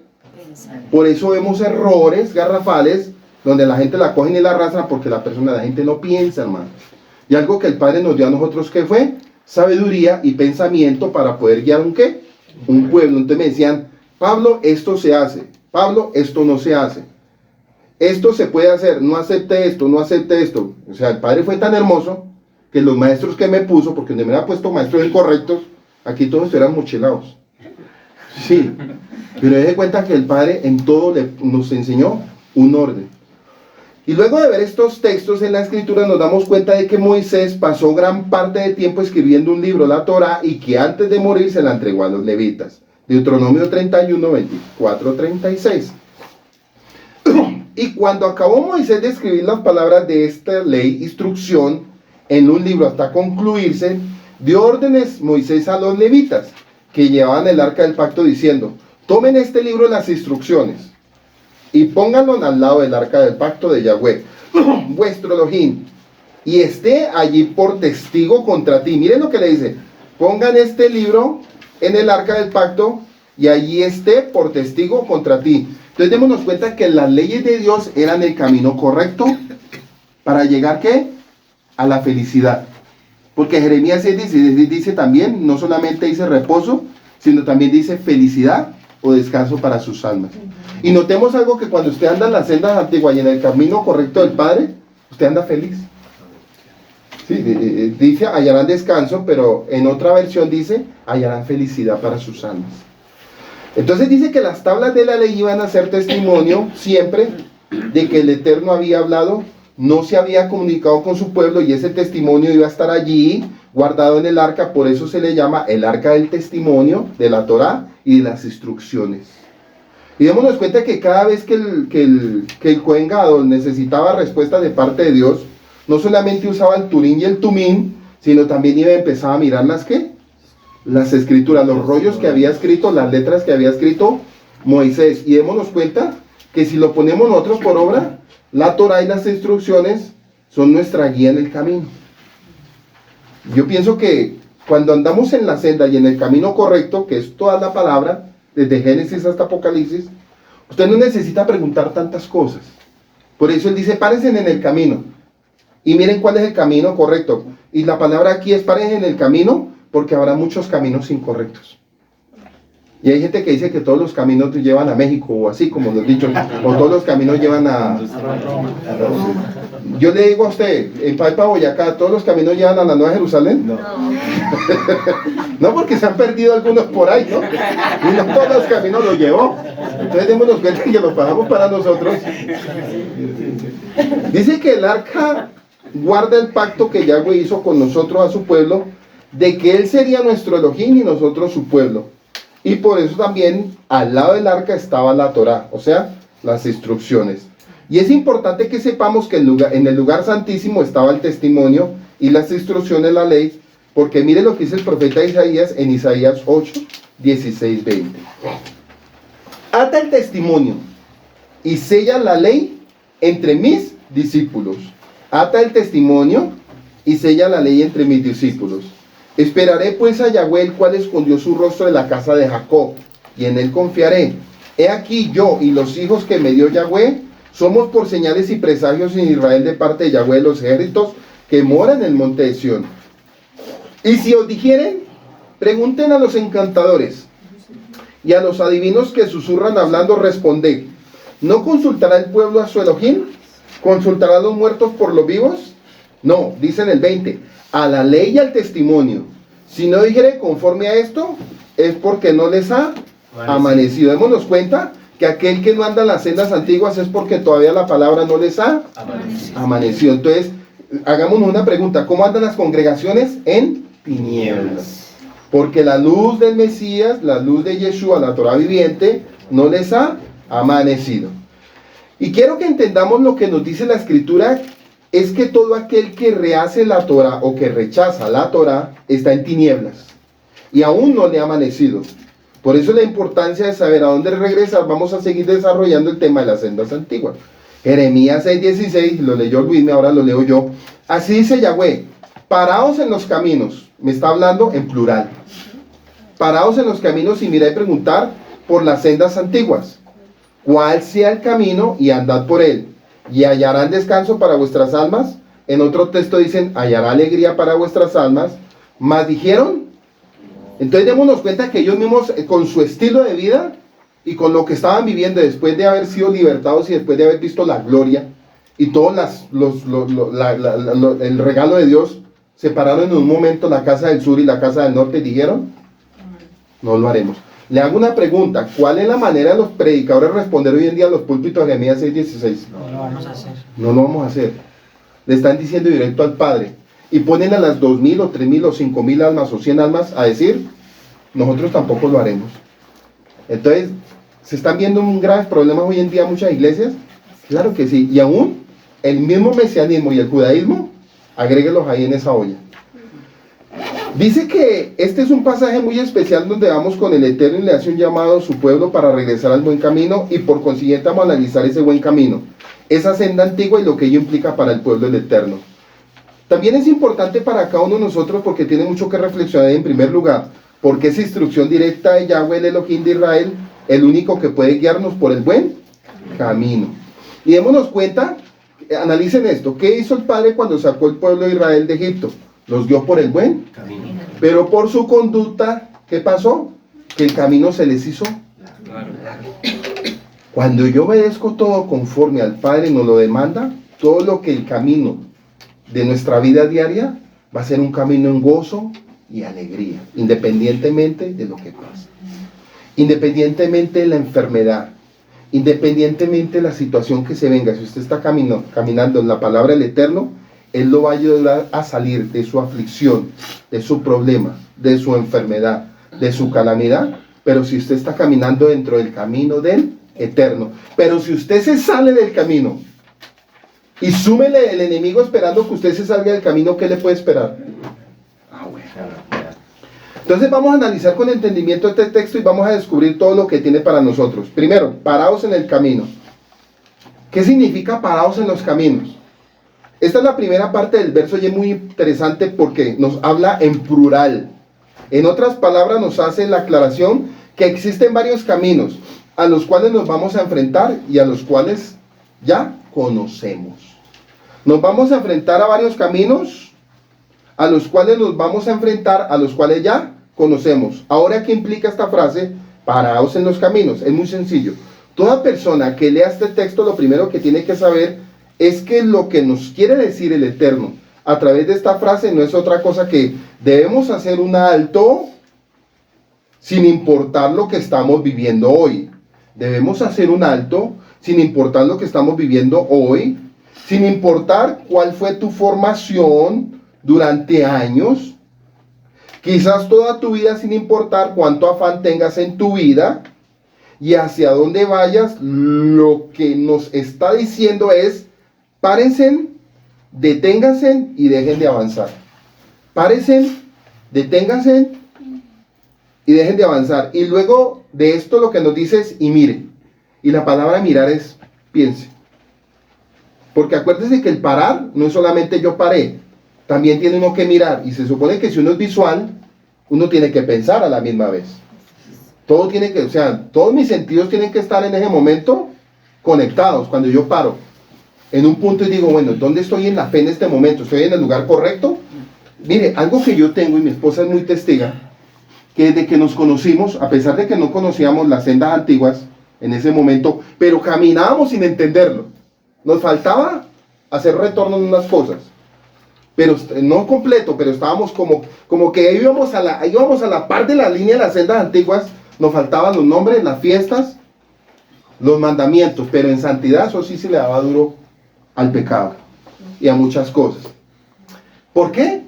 Por eso vemos errores garrafales donde la gente la cogen y la arrastran porque la gente no piensa, hermano. Y algo que el Padre nos dio a nosotros, ¿qué fue? Sabiduría y pensamiento para poder guiar un ¿qué? Un pueblo. Entonces me decían, Pablo, esto se hace. Pablo, esto no se hace. Esto se puede hacer, no acepte esto, no acepte esto. O sea, el Padre fue tan hermoso que los maestros que me puso, porque donde me había puesto maestros incorrectos, aquí todos eran mochilados. Sí, pero déjese cuenta que el Padre en todo nos enseñó un orden. Y luego de ver estos textos en la Escritura nos damos cuenta de que Moisés pasó gran parte de tiempo escribiendo un libro, la Torá, y que antes de morir se la entregó a los levitas. Deuteronomio 31, 24, 36. Y cuando acabó Moisés de escribir las palabras de esta ley, instrucción, en un libro hasta concluirse, dio órdenes Moisés a los levitas, que llevaban el arca del pacto, diciendo, tomen este libro de las instrucciones, y pónganlo al lado del arca del pacto de Yahweh, vuestro Elohim, y esté allí por testigo contra ti. Miren lo que le dice, pongan este libro en el arca del pacto, y allí esté por testigo contra ti. Entonces démonos cuenta que las leyes de Dios eran el camino correcto para llegar, ¿qué? A la felicidad. Porque Jeremías 6:16 dice también, no solamente dice reposo, sino también dice felicidad o descanso para sus almas. Y notemos algo, que cuando usted anda en las sendas antiguas y en el camino correcto del Padre, usted anda feliz. Sí, dice hallarán descanso, pero en otra versión dice hallarán felicidad para sus almas. Entonces dice que las tablas de la ley iban a ser testimonio siempre de que el Eterno había hablado, no se había comunicado con su pueblo, y ese testimonio iba a estar allí guardado en el arca. Por eso se le llama el arca del testimonio de la Torá y de las instrucciones. Y démonos cuenta que cada vez que el Cohen Gadol necesitaba respuesta de parte de Dios, no solamente usaba el Turín y el Tumín, sino también iba a empezar a mirar las escrituras, los rollos que había escrito, las letras que había escrito Moisés. Y démonos cuenta que si lo ponemos nosotros por obra, la Torá y las instrucciones son nuestra guía en el camino. Yo pienso que cuando andamos en la senda y en el camino correcto, que es toda la palabra, desde Génesis hasta Apocalipsis, usted no necesita preguntar tantas cosas. Por eso él dice, párense en el camino y miren cuál es el camino correcto. Y la palabra aquí es párense en el camino, porque habrá muchos caminos incorrectos. Y hay gente que dice que todos los caminos llevan a México, o así como los dichos, o todos los caminos llevan a Yo le digo a usted, en Paipa, Boyacá, ¿todos los caminos llevan a la Nueva Jerusalén? No. No, porque se han perdido algunos por ahí, ¿no? Y no todos los caminos los llevó. Entonces démonos cuenta que los pagamos para nosotros. Dice que el arca guarda el pacto que Yahweh hizo con nosotros, a su pueblo, de que Él sería nuestro Elohim y nosotros su pueblo. Y por eso también al lado del arca estaba la Torá, o sea, las instrucciones. Y es importante que sepamos que en el lugar santísimo estaba el testimonio y las instrucciones, la ley, porque mire lo que dice el profeta Isaías en Isaías 8, 16, 20. ata el testimonio y sella la ley entre mis discípulos. Ata el testimonio y sella la ley entre mis discípulos. Esperaré pues a Yahweh, el cual escondió su rostro de la casa de Jacob, y en él confiaré. He aquí yo y los hijos que me dio Yahweh, somos por señales y presagios en Israel de parte de Yahweh de los ejércitos, que mora en el monte de Sión. Y si os dijeren, pregunten a los encantadores y a los adivinos que susurran hablando, responded. ¿No consultará el pueblo a su Elohim? ¿Consultará a los muertos por los vivos? No, dice en el 20, a la ley y al testimonio. Si no dijere conforme a esto, es porque no les ha amanecido. Démonos cuenta que aquel que no anda en las sendas antiguas es porque todavía la palabra no les ha amanecido. Entonces, hagámonos una pregunta: ¿cómo andan las congregaciones? En tinieblas. Porque la luz del Mesías, la luz de Yeshua, la Torah viviente, no les ha amanecido. Y quiero que entendamos lo que nos dice la Escritura, es que todo aquel que rehace la Torah o que rechaza la Torah está en tinieblas y aún no le ha amanecido. Por eso la importancia de saber a dónde regresar. Vamos a seguir desarrollando el tema de las sendas antiguas. Jeremías 6:16, lo leyó Luis, ahora lo leo yo. Así dice Yahweh: paraos en los caminos. Me está hablando en plural. Paraos en los caminos y mirad y preguntar por las sendas antiguas, cuál sea el camino, y andad por él, y hallarán descanso para vuestras almas. En otro texto dicen, hallará alegría para vuestras almas. Mas dijeron. Entonces démonos cuenta que ellos mismos, con su estilo de vida y con lo que estaban viviendo después de haber sido libertados y después de haber visto la gloria y todo el regalo de Dios, separaron en un momento la casa del sur y la casa del norte y dijeron, no lo haremos. Le hago una pregunta: ¿cuál es la manera de los predicadores responder hoy en día a los púlpitos de Jeremías 6:16? No lo vamos a hacer. No lo vamos a hacer. Le están diciendo directo al Padre. Y ponen a las 2,000 o 3,000 o 5,000 almas o 100 almas a decir, nosotros tampoco lo haremos. Entonces, ¿se están viendo un graves problemas hoy en día muchas iglesias? Claro que sí. Y aún el mismo mesianismo y el judaísmo, agréguelos ahí en esa olla. Dice que este es un pasaje muy especial donde vamos con el Eterno y le hace un llamado a su pueblo para regresar al buen camino, y por consiguiente vamos a analizar ese buen camino, esa senda antigua y lo que ello implica para el pueblo del Eterno. También es importante para cada uno de nosotros porque tiene mucho que reflexionar. En primer lugar, porque esa instrucción directa de Yahweh, el Elohim de Israel, el único que puede guiarnos por el buen camino. Y démonos cuenta, analicen esto: ¿qué hizo el Padre cuando sacó el pueblo de Israel de Egipto? Los guió por el buen camino. Pero por su conducta, ¿qué pasó? Que el camino se les hizo largo. Cuando yo obedezco todo conforme al Padre nos lo demanda, todo lo que el camino de nuestra vida diaria va a ser un camino en gozo y alegría, independientemente de lo que pase, independientemente de la enfermedad, independientemente de la situación que se venga. Si usted está caminando en la palabra del Eterno, Él lo va a ayudar a salir de su aflicción, de su problema, de su enfermedad, de su calamidad. Pero si usted está caminando dentro del camino del Eterno, pero si usted se sale del camino y súmele el enemigo esperando que usted se salga del camino, ¿qué le puede esperar? Bueno. Entonces vamos a analizar con entendimiento este texto y vamos a descubrir todo lo que tiene para nosotros. Primero, paraos en el camino. ¿Qué significa paraos en los caminos? Esta es la primera parte del verso y es muy interesante porque nos habla en plural. En otras palabras, nos hace la aclaración que existen varios caminos a los cuales nos vamos a enfrentar y a los cuales ya conocemos. Nos vamos a enfrentar a varios caminos a los cuales nos vamos a enfrentar, a los cuales ya conocemos. Ahora, ¿qué implica esta frase? Paraos en los caminos. Es muy sencillo. Toda persona que lea este texto, lo primero que tiene que saber es que lo que nos quiere decir el Eterno a través de esta frase no es otra cosa que debemos hacer un alto sin importar lo que estamos viviendo hoy. Debemos hacer un alto sin importar lo que estamos viviendo hoy, sin importar cuál fue tu formación durante años, quizás toda tu vida, sin importar cuánto afán tengas en tu vida y hacia dónde vayas. Lo que nos está diciendo es: párense, deténganse y dejen de avanzar. Párense, deténganse y dejen de avanzar. Y luego de esto lo que nos dice es: y miren. Y la palabra mirar es piense. Porque acuérdese que el parar no es solamente yo paré, también tiene uno que mirar. Y se supone que si uno es visual, uno tiene que pensar a la misma vez. Todo tiene que, o sea, todos mis sentidos tienen que estar en ese momento conectados. Cuando yo paro en un punto y digo, bueno, ¿dónde estoy en la fe en este momento? ¿Estoy en el lugar correcto? Mire, algo que yo tengo, y mi esposa es muy testiga, que desde que nos conocimos, a pesar de que no conocíamos las sendas antiguas en ese momento, pero caminábamos sin entenderlo. Nos faltaba hacer retorno en unas cosas, pero no completo, pero estábamos como que íbamos a la par de la línea de las sendas antiguas. Nos faltaban los nombres, las fiestas, los mandamientos, pero en santidad eso sí se le daba duro al pecado y a muchas cosas. ¿Por qué?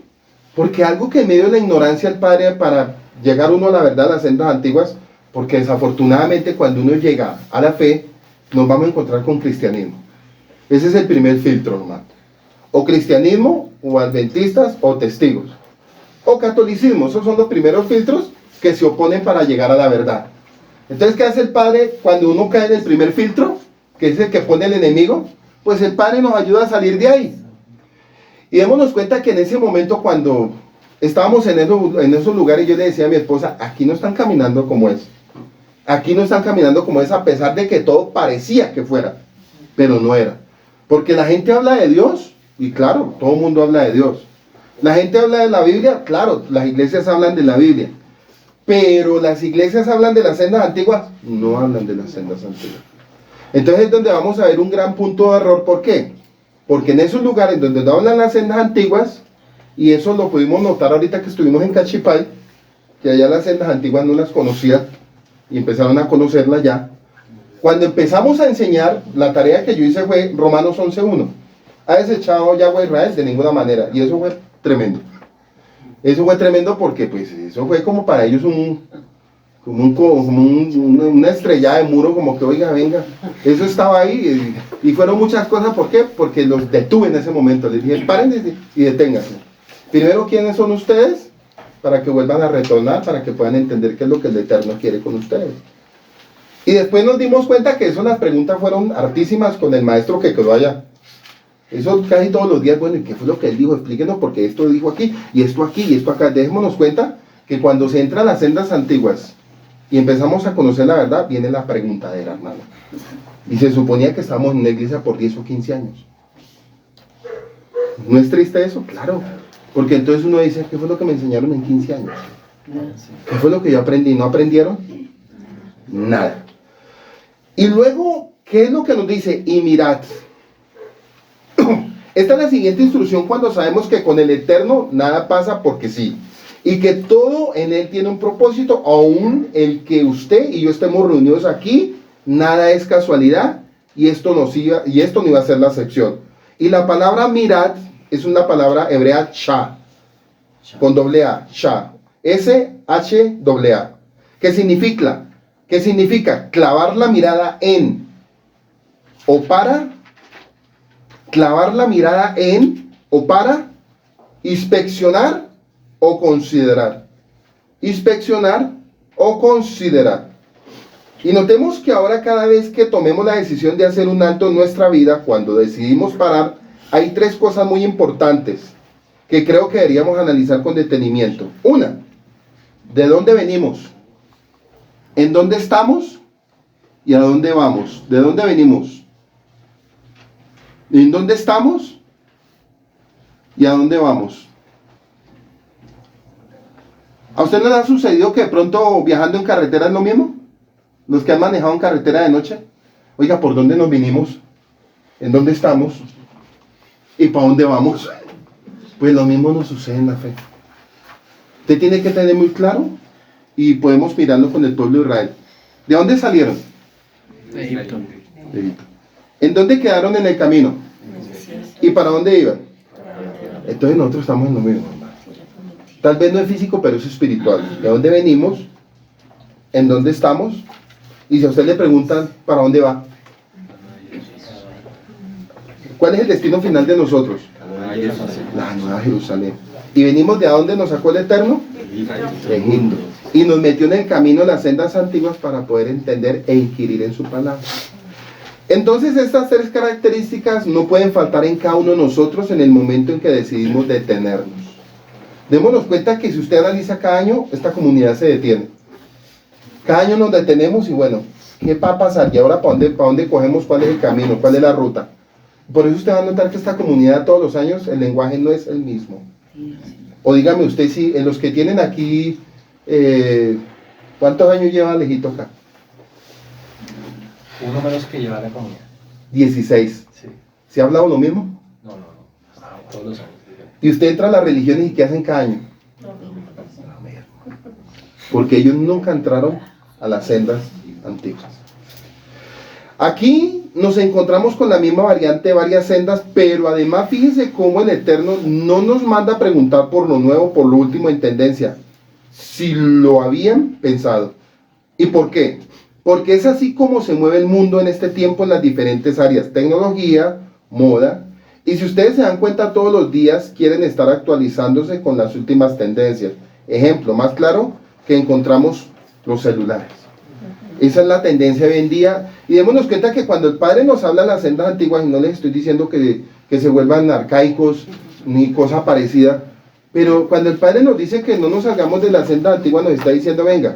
Porque algo que en medio de la ignorancia del Padre para llegar uno a la verdad, a las sendas antiguas, porque desafortunadamente cuando uno llega a la fe, nos vamos a encontrar con cristianismo. Ese es el primer filtro, hermano. O cristianismo, o adventistas, o testigos. O catolicismo, esos son los primeros filtros que se oponen para llegar a la verdad. Entonces, ¿qué hace el Padre cuando uno cae en el primer filtro? Que es el que pone el enemigo. Pues el Padre nos ayuda a salir de ahí. Y démonos cuenta que en ese momento cuando estábamos en esos lugares, yo le decía a mi esposa, aquí no están caminando como es. Aquí no están caminando como es, a pesar de que todo parecía que fuera, pero no era. Porque la gente habla de Dios, y claro, todo el mundo habla de Dios. La gente habla de la Biblia, claro, las iglesias hablan de la Biblia. Pero las iglesias hablan de las sendas antiguas, no hablan de las sendas antiguas. Entonces es donde vamos a ver un gran punto de error. ¿Por qué? Porque en esos lugares donde no hablan las sendas antiguas, y eso lo pudimos notar ahorita que estuvimos en Cachipay, que allá las sendas antiguas no las conocían, y empezaron a conocerlas ya. Cuando empezamos a enseñar, la tarea que yo hice fue Romanos 11:1. Ha desechado Yahweh Israel de ninguna manera, y eso fue tremendo. Eso fue tremendo porque pues eso fue como para ellos una estrellada de muro, como que oiga, venga, eso estaba ahí, y fueron muchas cosas. ¿Por qué? Porque los detuve en ese momento, les dije, paren y deténganse. Primero, ¿quiénes son ustedes? Para que vuelvan a retornar, para que puedan entender qué es lo que el Eterno quiere con ustedes. Y después nos dimos cuenta que las preguntas fueron hartísimas con el maestro que quedó allá. Eso casi todos los días, bueno, ¿y qué fue lo que él dijo? Explíquenos porque esto dijo aquí, y esto acá. Dejémonos cuenta que cuando se entra a las sendas antiguas y empezamos a conocer la verdad, viene la preguntadera, hermano. Y se suponía que estábamos en una iglesia por 10 o 15 años. ¿No es triste eso? Claro. Porque entonces uno dice, ¿qué fue lo que me enseñaron en 15 años? ¿Qué fue lo que yo aprendí? ¿No aprendieron? Nada. Y luego, ¿qué es lo que nos dice? Y mirad. Esta es la siguiente instrucción cuando sabemos que con el Eterno nada pasa porque sí. Y que todo en Él tiene un propósito, aún el que usted y yo estemos reunidos aquí, nada es casualidad, y esto no iba a ser la excepción. Y la palabra mirad es una palabra hebrea sha, con doble A, sha, S-H-A-A. ¿Qué significa? ¿Qué significa? Clavar la mirada en, o para, clavar la mirada en, o para, inspeccionar o considerar. Inspeccionar o considerar. Y notemos que ahora cada vez que tomemos la decisión de hacer un alto en nuestra vida, cuando decidimos parar, hay tres cosas muy importantes que creo que deberíamos analizar con detenimiento. Una, ¿de dónde venimos? ¿En dónde estamos? ¿Y a dónde vamos? ¿De dónde venimos? ¿En dónde estamos? ¿Y a dónde vamos? ¿A usted no le ha sucedido que de pronto viajando en carretera es lo mismo? Los que han manejado en carretera de noche. Oiga, ¿por dónde nos vinimos? ¿En dónde estamos? ¿Y para dónde vamos? Pues lo mismo nos sucede en la fe. Usted tiene que tener muy claro, y podemos mirarlo con el pueblo de Israel. ¿De dónde salieron? De Egipto. De Egipto. ¿En dónde quedaron en el camino? ¿Y para dónde iban? Entonces nosotros estamos en lo mismo. Tal vez no es físico, pero es espiritual. ¿De dónde venimos? ¿En dónde estamos? Y si a usted le preguntan, ¿para dónde va? ¿Cuál es el destino final de nosotros? La Nueva Jerusalén. ¿Y venimos de a dónde nos sacó el Eterno? De Egipto. y nos metió en el camino de las sendas antiguas para poder entender e inquirir en su palabra. Entonces estas tres características no pueden faltar en cada uno de nosotros en el momento en que decidimos detenernos. Démonos cuenta que si usted analiza cada año, esta comunidad se detiene. Cada año nos detenemos y bueno, ¿qué va a pasar? ¿Y ahora para dónde cogemos? ¿Cuál es el camino? ¿Cuál es la ruta? Por eso usted va a notar que esta comunidad todos los años el lenguaje no es el mismo. O dígame usted si en los que tienen aquí, ¿cuántos años lleva Alejito acá? Uno menos que lleva la comunidad. 16. Sí. ¿Se ha hablado lo mismo? No. Todos los años. Y usted entra a las religiones y ¿qué hacen cada año? Porque ellos nunca entraron a las sendas antiguas. Aquí nos encontramos con la misma variante de varias sendas, pero además fíjense cómo el Eterno no nos manda a preguntar por lo nuevo, por lo último en tendencia, si lo habían pensado. ¿Y por qué? Porque es así como se mueve el mundo en este tiempo en las diferentes áreas, tecnología, moda, y si ustedes se dan cuenta todos los días quieren estar actualizándose con las últimas tendencias. Ejemplo más claro que encontramos los celulares. Esa es la tendencia hoy en día, y démonos cuenta que cuando el Padre nos habla de las sendas antiguas, y no les estoy diciendo que se vuelvan arcaicos ni cosa parecida, pero cuando el Padre nos dice que no nos salgamos de las sendas antiguas, nos está diciendo, venga,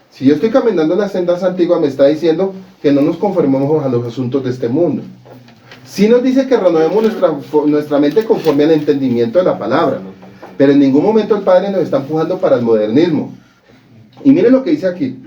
si yo estoy caminando en las sendas antiguas, me está diciendo que no nos conformemos a los asuntos de este mundo. Sí nos dice que renovemos nuestra mente conforme al entendimiento de la palabra, pero en ningún momento el Padre nos está empujando para el modernismo. Y miren lo que dice aquí.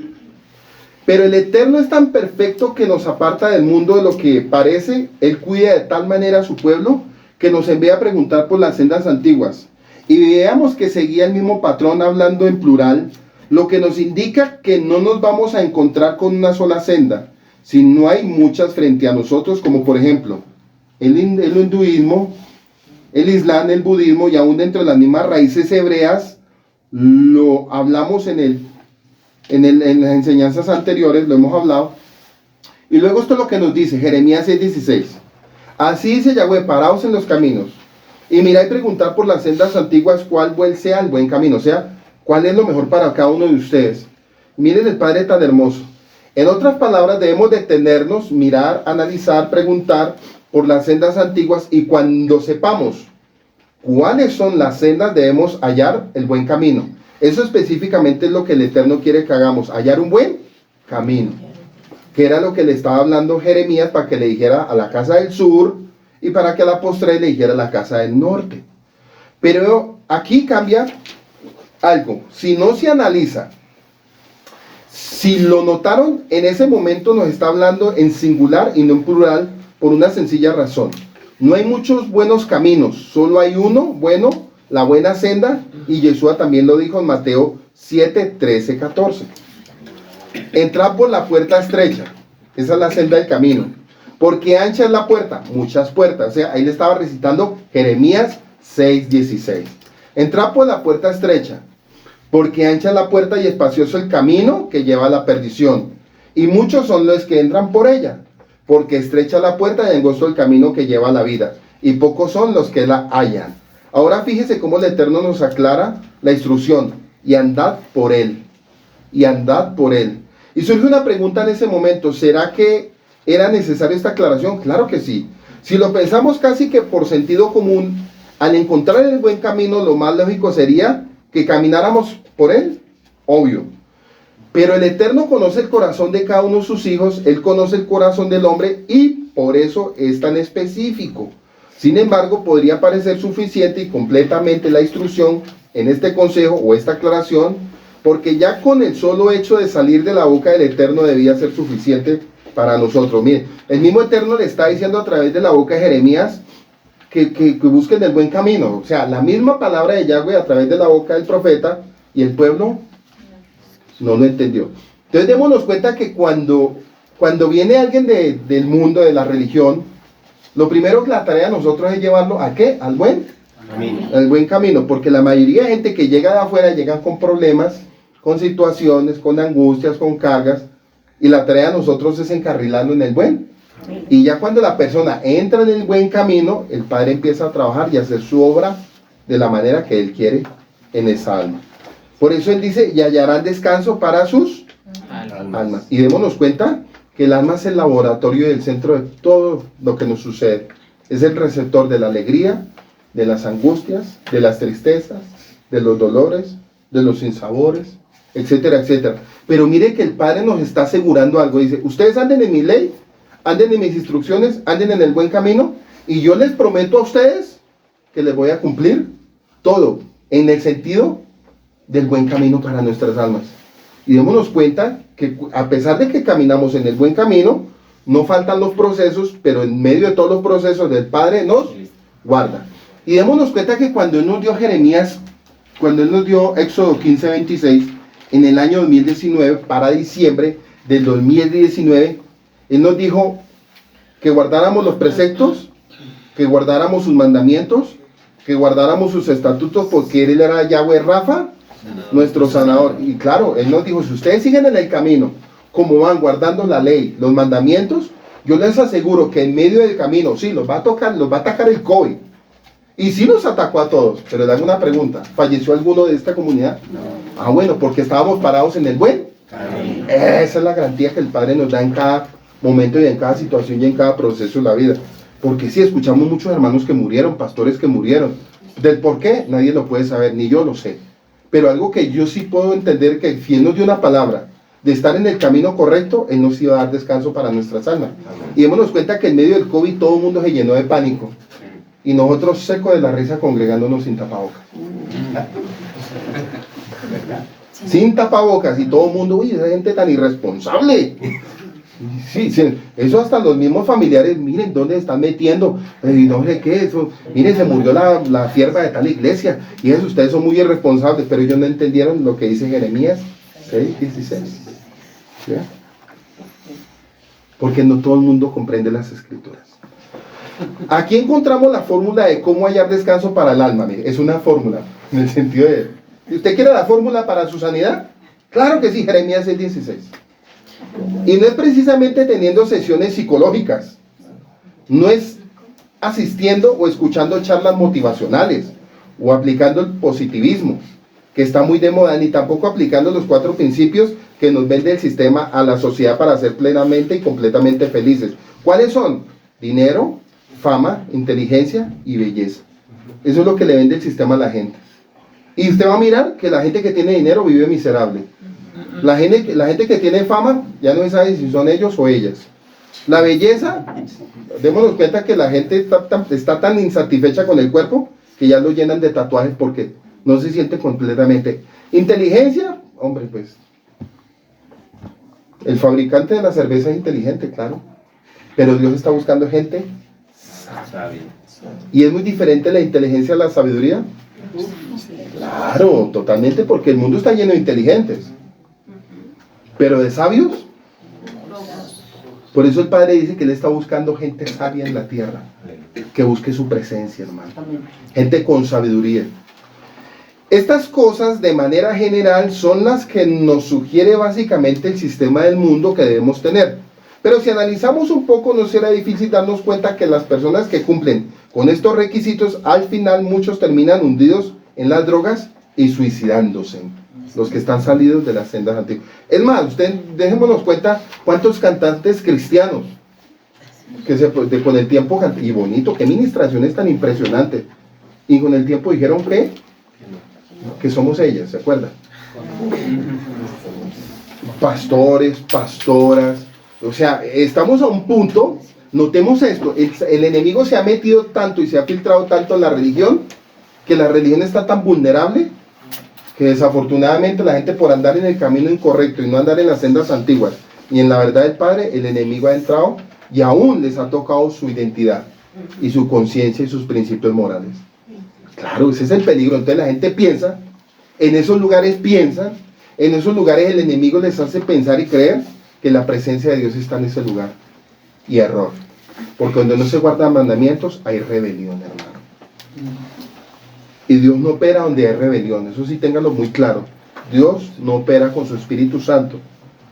Pero el Eterno es tan perfecto que nos aparta del mundo de lo que parece. Él cuida de tal manera a su pueblo que nos envía a preguntar por las sendas antiguas. Y veamos que seguía el mismo patrón hablando en plural, lo que nos indica que no nos vamos a encontrar con una sola senda, sino hay muchas frente a nosotros, como por ejemplo el hinduismo, el islam, el budismo, y aún dentro de las mismas raíces hebreas, lo hablamos en las enseñanzas anteriores, lo hemos hablado. Y luego esto es lo que nos dice Jeremías 6:16. Así dice Yahweh, paraos en los caminos y mirad y preguntad por las sendas antiguas cuál sea el buen camino, o sea, cuál es lo mejor para cada uno de ustedes. Miren el Padre tan hermoso. En otras palabras, debemos detenernos, mirar, analizar, preguntar por las sendas antiguas, y cuando sepamos cuáles son las sendas, debemos hallar el buen camino. Eso específicamente es lo que el Eterno quiere que hagamos, hallar un buen camino, que era lo que le estaba hablando Jeremías para que le dijera a la casa del sur y para que a la postre le dijera a la casa del norte. Pero aquí cambia algo. Si no se analiza, si lo notaron, en ese momento nos está hablando en singular y no en plural, por una sencilla razón. No hay muchos buenos caminos, solo hay uno bueno, la buena senda, y Yeshua también lo dijo en Mateo 7, 13, 14. Entrad por la puerta estrecha, esa es la senda del camino, porque ancha es la puerta, muchas puertas, o sea, ahí le estaba recitando Jeremías 6, 16. Entrad por la puerta estrecha, porque ancha es la puerta y espacioso el camino que lleva a la perdición, y muchos son los que entran por ella, porque estrecha la puerta y angosto el camino que lleva a la vida, y pocos son los que la hallan. Ahora fíjese cómo el Eterno nos aclara la instrucción, y andad por él, y andad por él. Y surge una pregunta en ese momento, ¿será que era necesaria esta aclaración? Claro que sí. Si lo pensamos casi que por sentido común, al encontrar el buen camino, lo más lógico sería que camináramos por él, obvio. Pero el Eterno conoce el corazón de cada uno de sus hijos, Él conoce el corazón del hombre y por eso es tan específico. Sin embargo, podría parecer suficiente y completamente la instrucción en este consejo o esta aclaración, porque ya con el solo hecho de salir de la boca del Eterno debía ser suficiente para nosotros. Miren, el mismo Eterno le está diciendo a través de la boca de Jeremías que busquen el buen camino. O sea, la misma palabra de Yahweh a través de la boca del profeta, y el pueblo no lo entendió. Entonces démonos cuenta que cuando viene alguien del mundo, de la religión, lo primero que la tarea de nosotros es llevarlo ¿a qué? Al buen camino. Al buen camino, porque la mayoría de gente que llega de afuera llegan con problemas, con situaciones, con angustias, con cargas, y la tarea de nosotros es encarrilarlo en el buen. Y ya cuando la persona entra en el buen camino, el Padre empieza a trabajar y a hacer su obra de la manera que Él quiere en esa alma. Por eso él dice, y hallarán descanso para sus almas. Y démonos cuenta que el alma es el laboratorio y el centro de todo lo que nos sucede. Es el receptor de la alegría, de las angustias, de las tristezas, de los dolores, de los sinsabores, etcétera, etcétera. Pero mire que el Padre nos está asegurando algo. Dice, ustedes anden en mi ley, anden en mis instrucciones, anden en el buen camino, y yo les prometo a ustedes que les voy a cumplir todo, en el sentido del buen camino para nuestras almas. Y démonos cuenta que a pesar de que caminamos en el buen camino, no faltan los procesos, pero en medio de todos los procesos del Padre nos guarda. Y démonos cuenta que cuando Él nos dio Jeremías, cuando Él nos dio Éxodo 15:26, en el año 2019, para diciembre del 2019, Él nos dijo que guardáramos los preceptos, que guardáramos sus mandamientos, que guardáramos sus estatutos, porque Él era Yahweh Rafa, nuestro sanador. Y claro, Él nos dijo, si ustedes siguen en el camino, como van guardando la ley, los mandamientos, yo les aseguro que en medio del camino, sí, los va a atacar el COVID. Y sí los atacó a todos, pero le hago una pregunta, ¿falleció alguno de esta comunidad? No. Ah, bueno, porque estábamos parados en el buen. Esa es la garantía que el Padre nos da en cada momento y en cada situación y en cada proceso de la vida. Porque sí, escuchamos muchos hermanos que murieron, pastores que murieron. Del por qué, nadie lo puede saber, ni yo lo sé. Pero algo que yo sí puedo entender, que si Él nos dio una palabra de estar en el camino correcto, Él nos iba a dar descanso para nuestras almas. Y démonos cuenta que en medio del COVID todo el mundo se llenó de pánico. Y nosotros secos de la risa congregándonos sin tapabocas. Sin tapabocas, y todo el mundo, uy, esa gente tan irresponsable. Sí, sí, eso hasta los mismos familiares, miren dónde están metiendo, no sé qué, eso, miren, se murió la sierva de tal iglesia, y eso, ustedes son muy irresponsables, pero ellos no entendieron lo que dice Jeremías 6:16. ¿Sí? Porque no todo el mundo comprende las escrituras. Aquí encontramos la fórmula de cómo hallar descanso para el alma. Mire, es una fórmula, en el sentido de, ¿usted quiere la fórmula para su sanidad? Claro que sí, Jeremías 6:16. Y no es precisamente teniendo sesiones psicológicas, no es asistiendo o escuchando charlas motivacionales o aplicando el positivismo, que está muy de moda, ni tampoco aplicando los 4 principios que nos vende el sistema a la sociedad para ser plenamente y completamente felices. ¿Cuáles son? Dinero, fama, inteligencia y belleza. Eso es lo que le vende el sistema a la gente. Y usted va a mirar que la gente que tiene dinero vive miserable. La gente que tiene fama ya no sabe si son ellos o ellas. La belleza, démonos cuenta que la gente está tan insatisfecha con el cuerpo que ya lo llenan de tatuajes porque no se siente completamente. Inteligencia, hombre, pues el fabricante de la cerveza es inteligente, claro, pero Dios está buscando gente sabia. Y es muy diferente la inteligencia a la sabiduría. Claro, totalmente, porque el mundo está lleno de inteligentes. Pero de sabios, por eso el Padre dice que Él está buscando gente sabia en la tierra, que busque su presencia, hermano. Gente con sabiduría. Estas cosas, de manera general, son las que nos sugiere básicamente el sistema del mundo que debemos tener. Pero si analizamos un poco, no será difícil darnos cuenta que las personas que cumplen con estos requisitos, al final muchos terminan hundidos en las drogas y suicidándose. Los que están salidos de las sendas antiguas. Es más, dejémonos cuenta cuántos cantantes cristianos que con el tiempo, y bonito, qué ministraciones tan impresionantes, y con el tiempo dijeron que somos ellas, ¿se acuerdan? Pastores, pastoras, o sea, estamos a un punto, notemos esto, el enemigo se ha metido tanto y se ha filtrado tanto en la religión, que la religión está tan vulnerable, que desafortunadamente la gente, por andar en el camino incorrecto y no andar en las sendas antiguas y en la verdad del Padre, el enemigo ha entrado y aún les ha tocado su identidad y su conciencia y sus principios morales. Claro, ese es el peligro. Entonces la gente piensa, en esos lugares el enemigo les hace pensar y creer que la presencia de Dios está en ese lugar. Y error, porque donde no se guardan mandamientos hay rebelión, hermano. Y Dios no opera donde hay rebelión, eso sí ténganlo muy claro. Dios no opera con su Espíritu Santo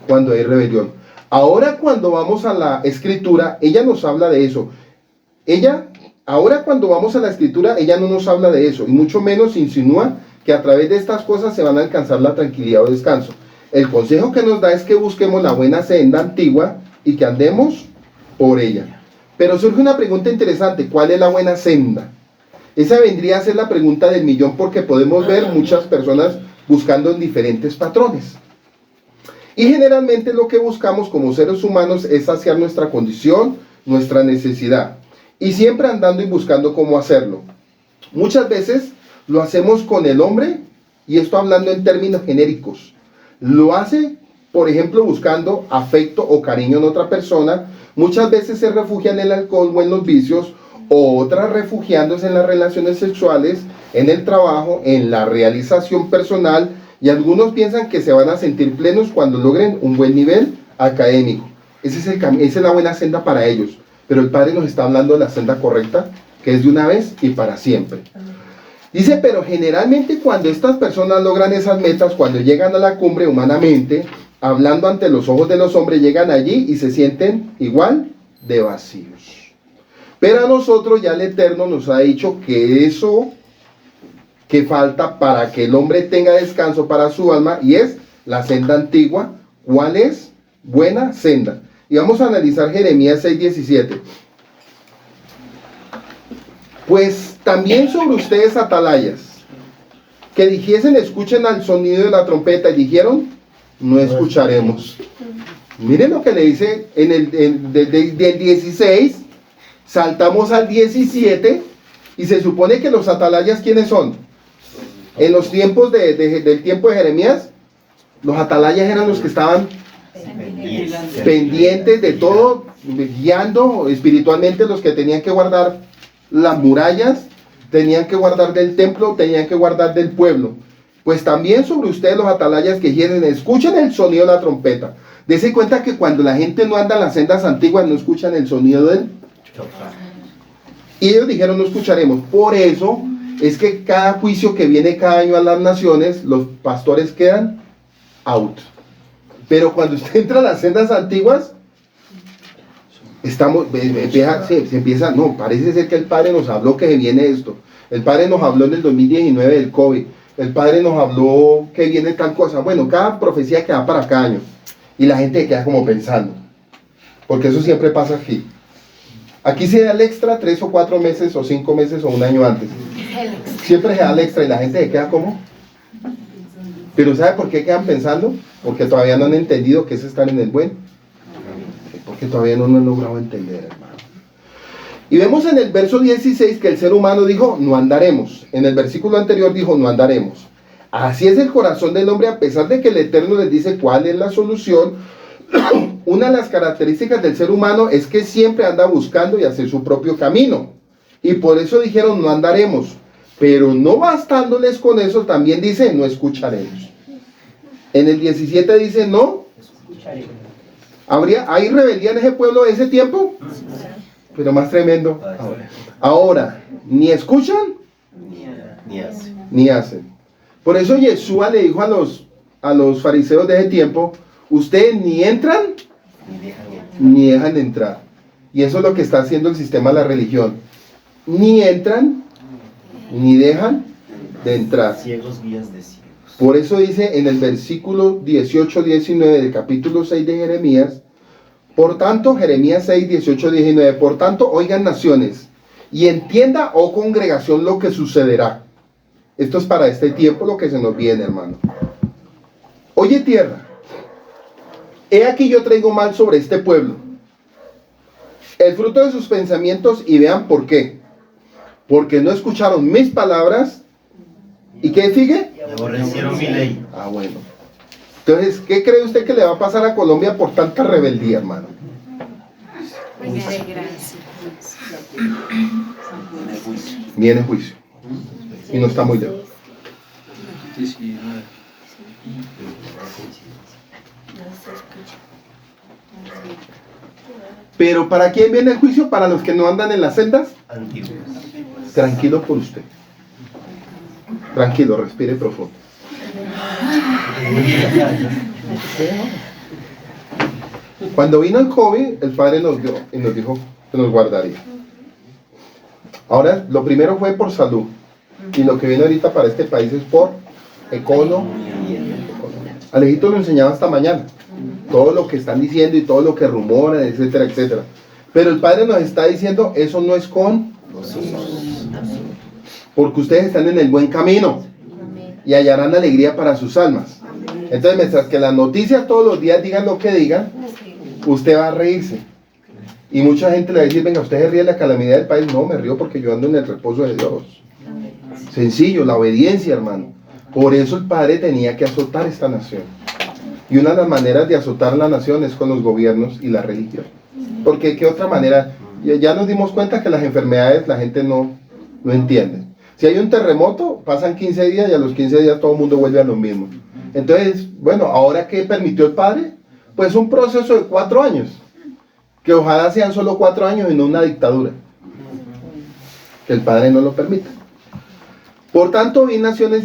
cuando hay rebelión. Ahora cuando vamos a la Escritura, ella nos habla de eso. Ahora cuando vamos a la Escritura, ella no nos habla de eso, y mucho menos insinúa que a través de estas cosas se van a alcanzar la tranquilidad o descanso. El consejo que nos da es que busquemos la buena senda antigua y que andemos por ella. Pero surge una pregunta interesante: ¿cuál es la buena senda? Esa vendría a ser la pregunta del millón, porque podemos ver muchas personas buscando en diferentes patrones. Y generalmente lo que buscamos como seres humanos es saciar nuestra condición, nuestra necesidad. Y siempre andando y buscando cómo hacerlo. Muchas veces lo hacemos con el hombre, y esto hablando en términos genéricos. Lo hace, por ejemplo, buscando afecto o cariño en otra persona. Muchas veces se refugia en el alcohol o en los vicios, o otras refugiándose en las relaciones sexuales, en el trabajo, en la realización personal, y algunos piensan que se van a sentir plenos cuando logren un buen nivel académico. Esa es la buena senda para ellos. Pero el Padre nos está hablando de la senda correcta, que es de una vez y para siempre. Dice, pero generalmente cuando estas personas logran esas metas, cuando llegan a la cumbre humanamente, hablando ante los ojos de los hombres, llegan allí y se sienten igual de vacíos. Pero a nosotros ya el Eterno nos ha dicho que eso que falta para que el hombre tenga descanso para su alma, y es la senda antigua. ¿Cuál es? Buena senda. Y vamos a analizar Jeremías 6:17. Pues también sobre ustedes, atalayas, que dijesen, escuchen al sonido de la trompeta, y dijeron, no escucharemos. Miren lo que le dice del 16, saltamos al 17, y se supone que los atalayas, ¿quiénes son? En los tiempos del tiempo de Jeremías, los atalayas eran los que estaban pendientes de todo, guiando espiritualmente, los que tenían que guardar las murallas, tenían que guardar del templo, tenían que guardar del pueblo. Pues también sobre ustedes, los atalayas, que quieren, escuchen el sonido de la trompeta. Dense cuenta que cuando la gente no anda en las sendas antiguas, no escuchan el sonido del... Y ellos dijeron, no escucharemos. Por eso es que cada juicio que viene cada año a las naciones, los pastores quedan out. Pero cuando usted entra a las sendas antiguas, se empieza, no, parece ser que el Padre nos habló que viene esto. El Padre nos habló en el 2019 del COVID. El Padre nos habló que viene tal cosa. Bueno, cada profecía que da para cada año. Y la gente queda como pensando. Porque eso siempre pasa aquí. Aquí se da el extra 3 o 4 meses o 5 meses o un año antes. Siempre se da el extra y la gente se queda como... Pero ¿sabe por qué quedan pensando? Porque todavía no han entendido que es estar en el buen. Porque todavía no lo han logrado entender, hermano. Y vemos en el verso 16 que el ser humano dijo, no andaremos. En el versículo anterior dijo, no andaremos. Así es el corazón del hombre, a pesar de que el Eterno les dice cuál es la solución. Una de las características del ser humano es que siempre anda buscando y hace su propio camino. Y por eso dijeron, no andaremos. Pero no bastándoles con eso, también dice, no escucharemos. En el 17 dice, no. ¿Hay rebeldía en ese pueblo de ese tiempo? Pero más tremendo. Ahora, ni escuchan, ni hacen. Por eso Yeshua le dijo a los fariseos de ese tiempo, ustedes ni entran, ni dejan de entrar. Y eso es lo que está haciendo el sistema de la religión. Ni entran, ni dejan de entrar. Ciegos guías de ciegos. Por eso dice en el versículo 18-19 del capítulo 6 de Jeremías, por tanto, Jeremías 6, 18, 19, por tanto, oigan naciones, y entienda, oh congregación, lo que sucederá. Esto es para este tiempo lo que se nos viene, hermano. Oye tierra, he aquí yo traigo mal sobre este pueblo, el fruto de sus pensamientos, y vean por qué. Porque no escucharon mis palabras, ¿y qué sigue? Aborrecieron mi ley. Ah, bueno. Entonces, ¿qué cree usted que le va a pasar a Colombia por tanta rebeldía, hermano? Viene juicio. Y no está muy lejos. Pero ¿para quién viene el juicio? Para los que no andan en las sendas Antiguos. Tranquilo por usted. Tranquilo, respire profundo. Cuando vino el COVID, el Padre nos dio y nos dijo que nos guardaría. Ahora, lo primero fue por salud. Y lo que viene ahorita para este país es por economía. Alejito lo enseñaba esta mañana. Todo lo que están diciendo y todo lo que rumoran, etcétera, etcétera. Pero el Padre nos está diciendo, eso no es con vosotros. Porque ustedes están en el buen camino y hallarán alegría para sus almas. Entonces, mientras que las noticias todos los días digan lo que digan, usted va a reírse. Y mucha gente le va a decir, venga, ¿usted se ríe de la calamidad del país? No, me río porque yo ando en el reposo de Dios. Sencillo, la obediencia, hermano. Por eso el Padre tenía que azotar esta nación. Y una de las maneras de azotar la nación es con los gobiernos y la religión. Porque ¿qué otra manera? Ya nos dimos cuenta que las enfermedades la gente no entiende. Si hay un terremoto, pasan 15 días y a los 15 días todo el mundo vuelve a lo mismo. Entonces, bueno, ¿ahora qué permitió el Padre? Pues un proceso de 4 años. Que ojalá sean solo 4 años y no una dictadura. Que el Padre no lo permita. Por tanto, vi naciones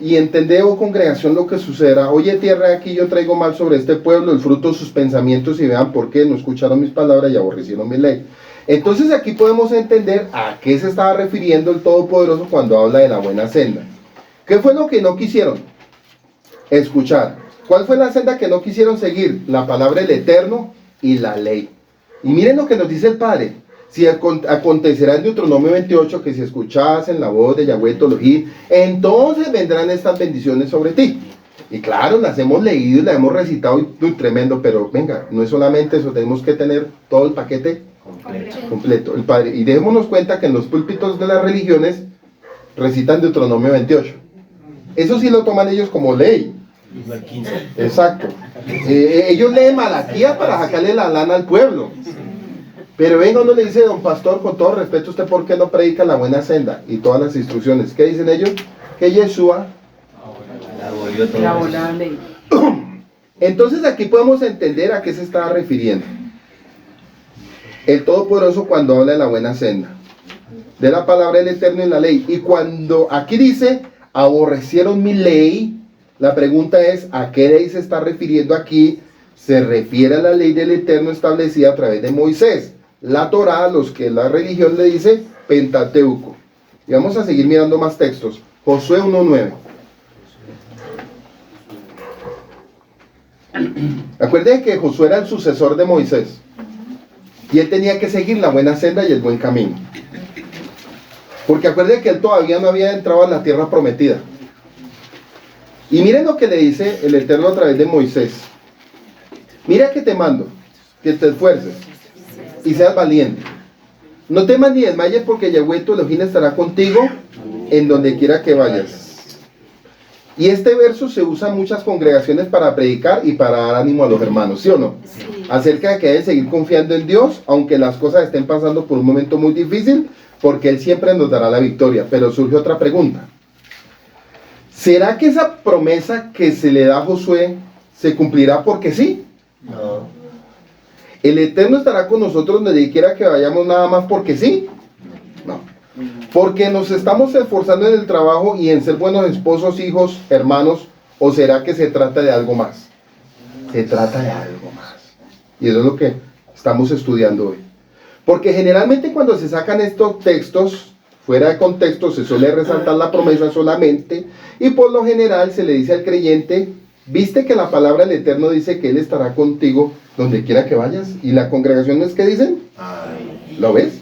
y entendé, oh congregación, lo que sucederá. Oye, tierra, aquí yo traigo mal sobre este pueblo, el fruto de sus pensamientos, y vean por qué no escucharon mis palabras y aborrecieron mi ley. Entonces aquí podemos entender a qué se estaba refiriendo el Todopoderoso cuando habla de la buena senda. ¿Qué fue lo que no quisieron escuchar? ¿Cuál fue la senda que no quisieron seguir? La palabra del Eterno y la ley. Y miren lo que nos dice el Padre. Si acontecerá en Deuteronomio 28 que si escuchasen la voz de Yahweh tu Elohim, entonces vendrán estas bendiciones sobre ti. Y claro, las hemos leído y las hemos recitado y tremendo, pero venga, no es solamente eso, tenemos que tener todo el paquete completo. El Padre, y démonos cuenta que en los púlpitos de las religiones recitan Deuteronomio 28. Eso sí lo toman ellos como ley. Exacto. Ellos leen Malaquía para sacarle la lana al pueblo. Pero venga, uno le dice, don pastor, con todo respeto, ¿usted por qué no predica la buena senda? Y todas las instrucciones. ¿Qué dicen ellos? Que Yeshua la ley. Entonces aquí podemos entender a qué se estaba refiriendo el Todopoderoso cuando habla de la buena senda, de la palabra del Eterno y la ley. Y cuando aquí dice, aborrecieron mi ley, la pregunta es, ¿a qué ley se está refiriendo aquí? Se refiere a la ley del Eterno establecida a través de Moisés. La Torá, los que la religión le dice Pentateuco. Y vamos a seguir mirando más textos. Josué 1:9. Acuérdense que Josué era el sucesor de Moisés. Y él tenía que seguir la buena senda y el buen camino. Porque acuérdense que él todavía no había entrado a la tierra prometida. Y miren lo que le dice el Eterno a través de Moisés. Mira que te mando, que te esfuerces y seas valiente. No temas ni desmayes, porque Yahweh tu Elohim estará contigo en donde quiera que vayas. Y este verso se usa en muchas congregaciones para predicar y para dar ánimo a los hermanos, ¿sí o no? Sí. Acerca de que deben seguir confiando en Dios, aunque las cosas estén pasando por un momento muy difícil, porque Él siempre nos dará la victoria. Pero surge otra pregunta. ¿Será que esa promesa que se le da a Josué se cumplirá porque sí? No. ¿El Eterno estará con nosotros donde quiera que vayamos nada más porque sí? No. Porque nos estamos esforzando en el trabajo y en ser buenos esposos, hijos, hermanos, ¿o será que se trata de algo más? Se trata de algo más. Y eso es lo que estamos estudiando hoy. Porque generalmente cuando se sacan estos textos fuera de contexto se suele resaltar la promesa solamente y por lo general se le dice al creyente, ¿viste que la palabra del Eterno dice que Él estará contigo donde quiera que vayas? ¿Y la congregación es que dicen? ¿Lo ves?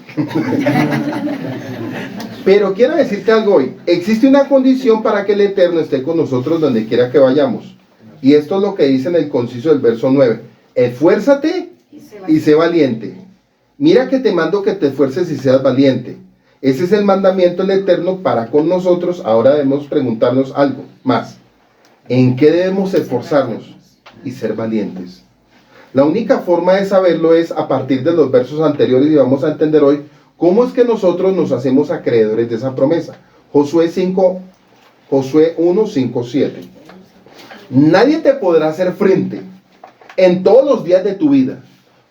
Pero quiero decirte algo hoy. Existe una condición para que el Eterno esté con nosotros donde quiera que vayamos. Y esto es lo que dice en el conciso del verso 9. Esfuérzate y sé valiente. Mira que te mando que te esfuerces y seas valiente. Ese es el mandamiento del Eterno para con nosotros. Ahora debemos preguntarnos algo más. ¿En qué debemos esforzarnos y ser valientes? La única forma de saberlo es a partir de los versos anteriores y vamos a entender hoy cómo es que nosotros nos hacemos acreedores de esa promesa. Josué 1, 5, 7. Nadie te podrá hacer frente en todos los días de tu vida.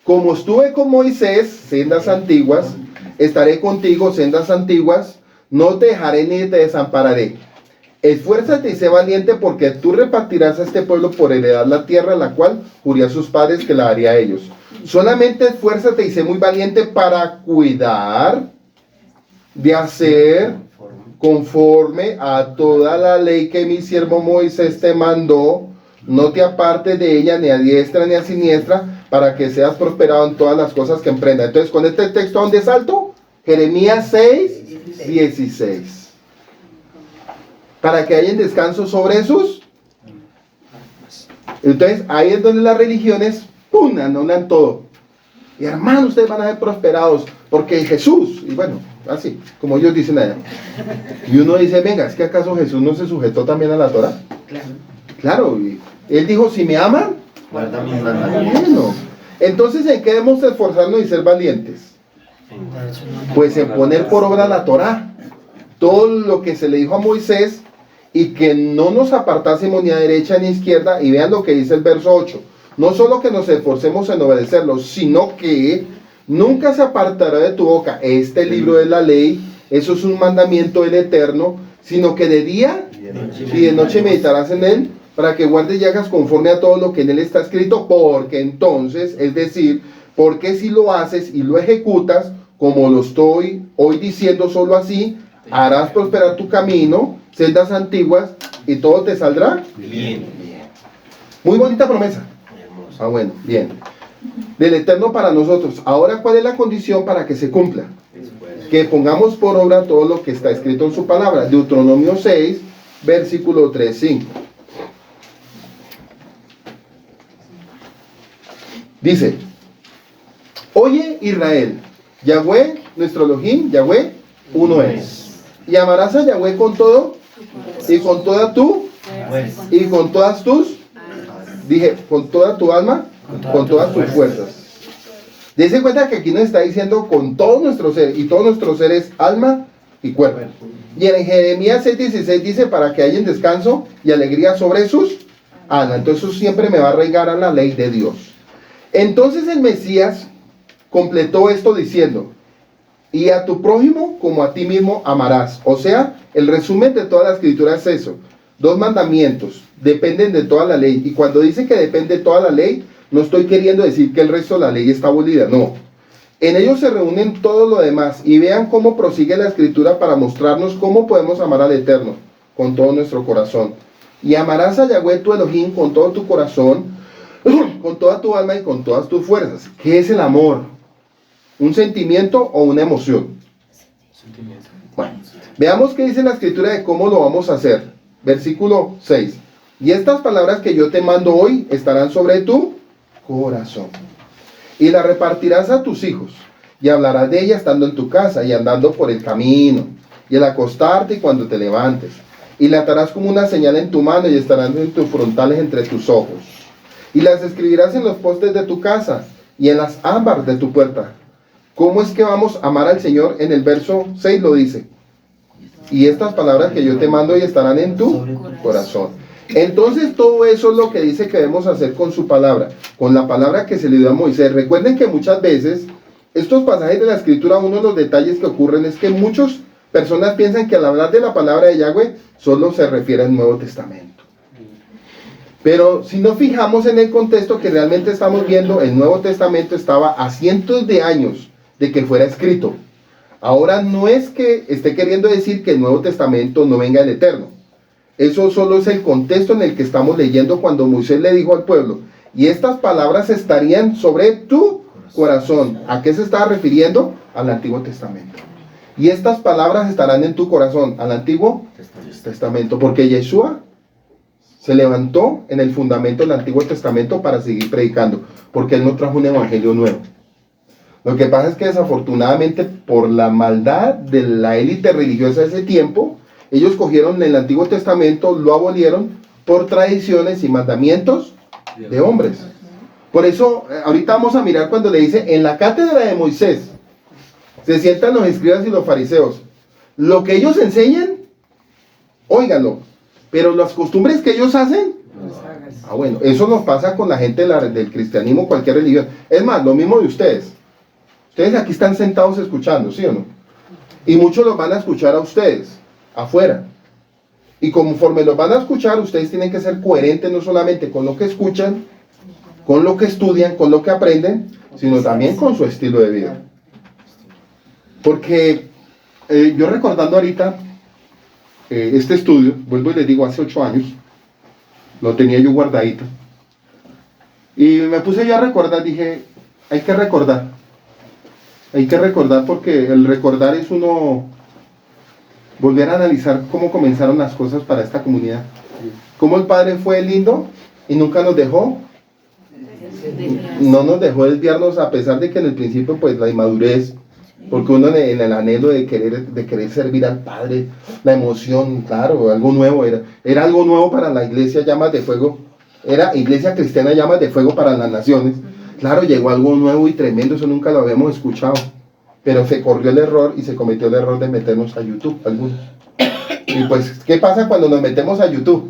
Como estuve con Moisés, sendas antiguas, estaré contigo, sendas antiguas, no te dejaré ni te desampararé. Esfuérzate y sé valiente, porque tú repartirás a este pueblo por heredad la tierra, la cual juré a sus padres que la daría a ellos. Solamente esfuérzate y sé muy valiente para cuidar de hacer conforme a toda la ley que mi siervo Moisés te mandó, no te apartes de ella ni a diestra ni a siniestra, para que seas prosperado en todas las cosas que emprendas. Entonces, con este texto, ¿a dónde salto? Jeremías 6, 16. Para que haya descanso sobre sus. Entonces, ahí es donde las religiones, ¡pum!, anulan todo. Y hermanos, ustedes van a ser prosperados, porque Jesús, y bueno, así, como ellos dicen allá. Y uno dice, venga, ¿es que acaso Jesús no se sujetó también a la Torah? Claro. Claro, y él dijo, si me aman, Guarda mis mandamientos. bueno. Entonces, ¿en qué debemos esforzarnos y ser valientes? Pues en poner por obra la Torah. Todo lo que se le dijo a Moisés, y que no nos apartásemos ni a derecha ni a izquierda. Y vean lo que dice el verso 8. No solo que nos esforcemos en obedecerlo, sino que nunca se apartará de tu boca este libro de la ley. Eso es un mandamiento del Eterno, sino que de día y de noche meditarás en él, para que guardes y hagas conforme a todo lo que en él está escrito, porque entonces, es decir, porque si lo haces y lo ejecutas, como lo estoy hoy diciendo, solo así harás prosperar tu camino, sendas antiguas, y todo te saldrá Bien. muy bonita promesa. Hermoso. Ah, bueno, bien. Del Eterno para nosotros. Ahora, ¿cuál es la condición para que se cumpla? Que pongamos por obra todo lo que está escrito en su palabra. Deuteronomio 6, versículo 3, 5. Dice, oye Israel, Yahweh, nuestro Elohim, Yahweh, uno es. Y amarás a Yahweh con todo, y con toda tu, y con todas tus, dije, con toda tu alma, con todas tus fuerzas. Dense cuenta que aquí nos está diciendo con todo nuestro ser, y todo nuestro ser es alma y cuerpo. Y en Jeremías 6:16 dice, para que haya descanso y alegría sobre sus almas. Entonces eso siempre me va a arraigar a la ley de Dios. Entonces el Mesías completó esto diciendo, y a tu prójimo como a ti mismo amarás. O sea, el resumen de toda la escritura es eso. 2 mandamientos dependen de toda la ley. Y cuando dice que depende de toda la ley, no estoy queriendo decir que el resto de la ley está abolida, no. En ellos se reúnen todo lo demás. Y vean cómo prosigue la escritura para mostrarnos cómo podemos amar al Eterno con todo nuestro corazón. Y amarás a Yahweh tu Elohim con todo tu corazón, con toda tu alma y con todas tus fuerzas. ¿Qué es el amor? ¿Un sentimiento o una emoción? Bueno, veamos qué dice la escritura de cómo lo vamos a hacer. Versículo 6. Y estas palabras que yo te mando hoy estarán sobre tu corazón. Y las repartirás a tus hijos. Y hablarás de ellas estando en tu casa y andando por el camino. Y al acostarte y cuando te levantes. Y la atarás como una señal en tu mano y estarán en tus frontales entre tus ojos. Y las escribirás en los postes de tu casa y en las ámbar de tu puerta. ¿Cómo es que vamos a amar al Señor? En el verso 6 lo dice. Y estas palabras que yo te mando hoy estarán en tu corazón. Entonces todo eso es lo que dice que debemos hacer con su palabra, con la palabra que se le dio a Moisés. Recuerden que muchas veces estos pasajes de la escritura, uno de los detalles que ocurren es que muchas personas piensan que al hablar de la palabra de Yahweh solo se refiere al Nuevo Testamento. Pero si nos fijamos en el contexto que realmente estamos viendo, el Nuevo Testamento estaba a cientos de años de que fuera escrito. Ahora no es que esté queriendo decir que el Nuevo Testamento no venga del Eterno. Eso solo es el contexto en el que estamos leyendo cuando Moisés le dijo al pueblo, y estas palabras estarían sobre tu corazón. ¿A qué se estaba refiriendo? Al Antiguo Testamento. Y estas palabras estarán en tu corazón, al Antiguo Testamento, porque Yeshua se levantó en el fundamento del Antiguo Testamento para seguir predicando, porque él no trajo un evangelio nuevo. Lo que pasa es que desafortunadamente por la maldad de la élite religiosa de ese tiempo, ellos cogieron el Antiguo Testamento, lo abolieron por tradiciones y mandamientos de hombres. Por eso, ahorita vamos a mirar cuando le dice, en la cátedra de Moisés, se sientan los escribas y los fariseos. Lo que ellos enseñan, óiganlo, pero las costumbres que ellos hacen, bueno, eso nos pasa con la gente del cristianismo, cualquier religión. Es más, lo mismo de ustedes. Ustedes aquí están sentados escuchando, ¿sí o no? Y muchos los van a escuchar a ustedes, afuera. Y conforme los van a escuchar, ustedes tienen que ser coherentes no solamente con lo que escuchan, con lo que estudian, con lo que aprenden, sino también con su estilo de vida. Porque yo recordando ahorita, este estudio, vuelvo y les digo, hace 8 años, lo tenía yo guardadito. Y me puse yo a recordar, dije, hay que recordar porque el recordar es uno volver a analizar cómo comenzaron las cosas para esta comunidad. Cómo el Padre fue lindo y nunca nos dejó. No nos dejó desviarnos a pesar de que en el principio pues la inmadurez, porque uno en el anhelo de querer servir al Padre, la emoción, claro, algo nuevo, era algo nuevo para la iglesia Llamas de Fuego, era Iglesia Cristiana Llamas de Fuego para las Naciones. Claro, llegó algo nuevo y tremendo, eso nunca lo habíamos escuchado, pero se corrió el error y se cometió el error de meternos a YouTube, algunos. Y pues, ¿qué pasa cuando nos metemos a YouTube?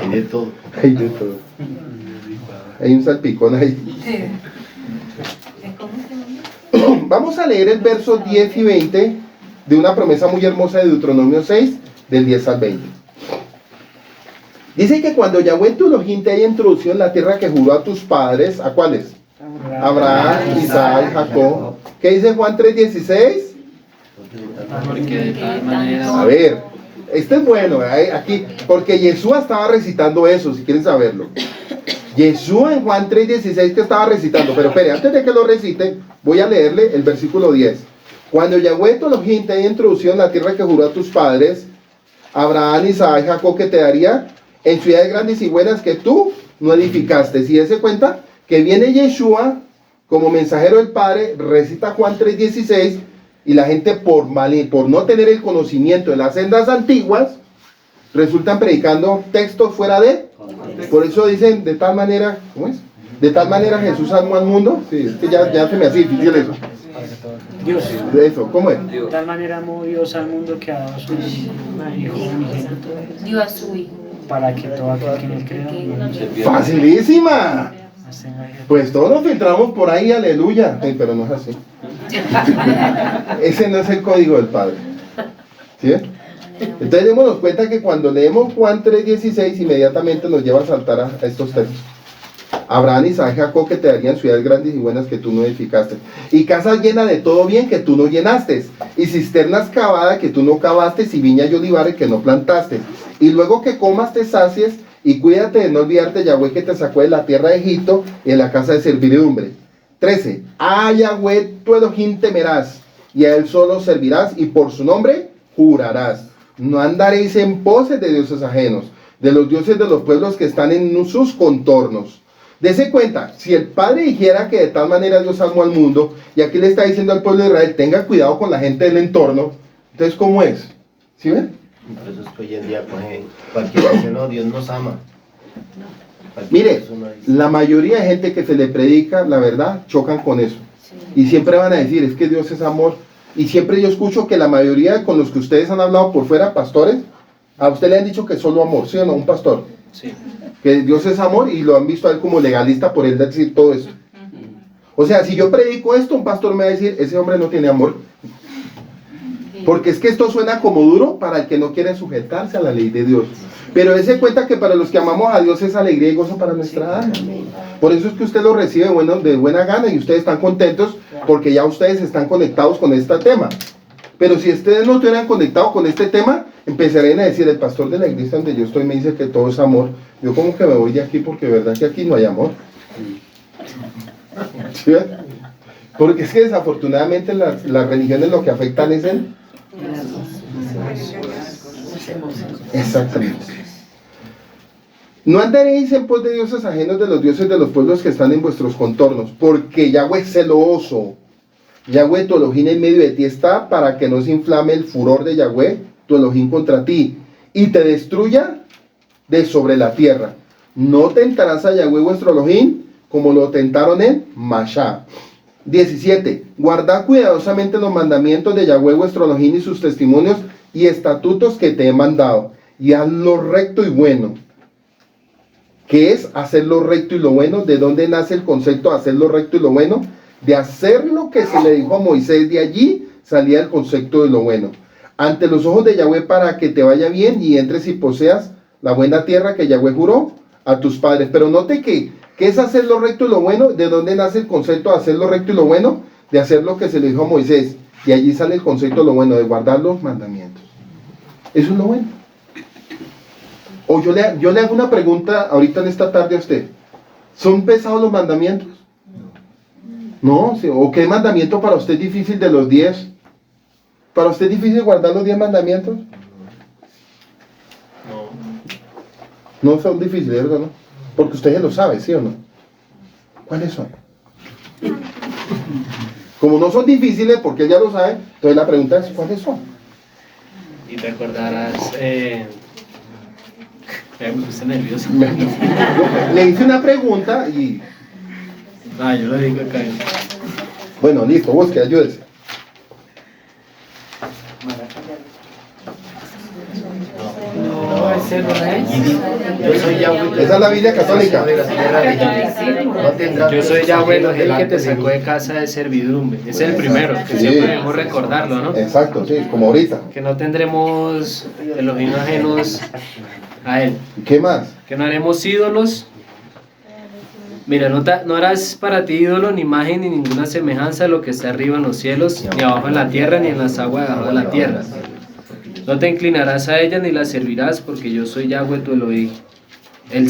Hay de todo. Hay de todo. Hay un salpicón ahí. Vamos a leer el verso 10 y 20 de una promesa muy hermosa de Deuteronomio 6, del 10 al 20. Dice que cuando Yahweh tu Elohim te haya introducido en la tierra que juró a tus padres, ¿a cuáles? Abraham, Isaac, Jacob. ¿Qué dice Juan 3:16? Porque de tal manera. A ver, este es bueno, aquí, porque Yeshua estaba recitando eso, si quieren saberlo. Yeshua en Juan 3:16 que estaba recitando, pero espere, antes de que lo recite, voy a leerle el versículo 10. Cuando Yahweh tu Elohim te haya introducido en la tierra que juró a tus padres, Abraham, Isaac, Jacob, que te daría en ciudades grandes y buenas que tú no edificaste. Si se cuenta que viene Yeshua como mensajero del Padre, recita Juan 3:16, y la gente por no tener el conocimiento de las sendas antiguas, resultan predicando textos fuera de. Por eso dicen, de tal manera, ¿cómo es? De tal manera Jesús amó al mundo. Sí, es que ya se me hace difícil eso. Dios. De eso, ¿cómo es? De tal manera amó Dios al mundo que ha dado a su Hijo unigénito, Dio a su hijo. para que todo aquel que en él crea no se pierda, ¡Facilísima! mas tenga vida. Pues todos nos filtramos por ahí, aleluya. Pero no es así. Ese no es el código del Padre. ¿Sí? Entonces démonos cuenta que cuando leemos Juan 3:16 inmediatamente nos lleva a saltar a estos textos. Abraham, Isaac, Jacob que te darían ciudades grandes y buenas que tú no edificaste, y casas llenas de todo bien que tú no llenaste, y cisternas cavadas que tú no cavaste, y viñas y olivares que no plantaste, y luego que comas te sacies, y cuídate de no olvidarte de Yahweh que te sacó de la tierra de Egipto y de la casa de servidumbre. 13. A Yahweh tu Elohim temerás, y a él solo servirás, y por su nombre jurarás. No andaréis en poses de dioses ajenos, de los dioses de los pueblos que están en sus contornos. Dese cuenta, si el Padre dijera que de tal manera Dios amó al mundo, y aquí le está diciendo al pueblo de Israel, tenga cuidado con la gente del entorno, entonces ¿cómo es? ¿Sí ven? Por eso es que hoy en día cualquiera dice, no, Dios nos ama. Mire, la mayoría de gente que se le predica la verdad chocan con eso. Y siempre van a decir, es que Dios es amor. Y siempre yo escucho que la mayoría con los que ustedes han hablado por fuera, pastores, a usted le han dicho que es solo amor, ¿sí o no? Un pastor. Sí. Que Dios es amor y lo han visto a él como legalista por él decir todo esto. O sea, si yo predico esto, un pastor me va a decir, ese hombre no tiene amor. Porque es que esto suena como duro para el que no quiere sujetarse a la ley de Dios. Pero dése cuenta que para los que amamos a Dios es alegría y gozo para nuestra alma. Por eso es que usted lo recibe de buena gana y ustedes están contentos porque ya ustedes están conectados con este tema. Pero si ustedes no estuvieran conectados con este tema, empezarían a decir, el pastor de la iglesia donde yo estoy me dice que todo es amor. Yo como que me voy de aquí porque verdad que aquí no hay amor. ¿Sí? Porque es que desafortunadamente las religiones lo que afectan es el... Exactamente. No andaréis en pos de dioses ajenos de los dioses de los pueblos que están en vuestros contornos, porque Yahweh es celoso. Yahweh tu Elohim en medio de ti está, para que no se inflame el furor de Yahweh tu Elohim contra ti y te destruya de sobre la tierra. No tentarás a Yahweh vuestro Elohim como lo tentaron en Mashá. 17. Guardad cuidadosamente los mandamientos de Yahweh vuestro Elohim y sus testimonios y estatutos que te he mandado, y haz lo recto y bueno. ¿Qué es hacer lo recto y lo bueno? ¿De dónde nace el concepto de hacer lo recto y lo bueno? De hacer lo que se le dijo a Moisés, de allí salía el concepto de lo bueno. Ante los ojos de Yahweh, para que te vaya bien y entres y poseas la buena tierra que Yahweh juró a tus padres. Pero note que, ¿qué es hacer lo recto y lo bueno? ¿De dónde nace el concepto de hacer lo recto y lo bueno? De hacer lo que se le dijo a Moisés. Y allí sale el concepto de lo bueno, de guardar los mandamientos. Eso es lo bueno. O yo le hago una pregunta ahorita en esta tarde a usted. ¿Son pesados los mandamientos? No, sí. ¿O qué mandamiento para usted es difícil de los 10? ¿Para usted es difícil guardar los 10 mandamientos? No son difíciles, ¿verdad? ¿No? Porque usted ya lo sabe, ¿sí o no? ¿Cuáles son? Como no son difíciles, porque él ya lo sabe, entonces la pregunta es, ¿cuáles son? Y recordarás, me puse nervioso. Le hice una pregunta y... Yo lo digo acá. Bueno, listo, busque, ayúdese. No, ese no es. Yo soy Yahweh. Esa es la Biblia católica. Yo soy Yahweh Elohim que te sacó de casa de servidumbre. Es el primero, que Sí. siempre debemos recordarlo, ¿no? Exacto, sí, como ahorita. Que no tendremos Elohim ajenos a él. ¿Qué más? Que no haremos ídolos. Mira, no harás para ti ídolo, ni imagen, ni ninguna semejanza de lo que está arriba en los cielos, ni abajo en la tierra, ni en las aguas debajo de la tierra. No te inclinarás a ella ni la servirás, porque yo soy Yahweh tu Elohim, el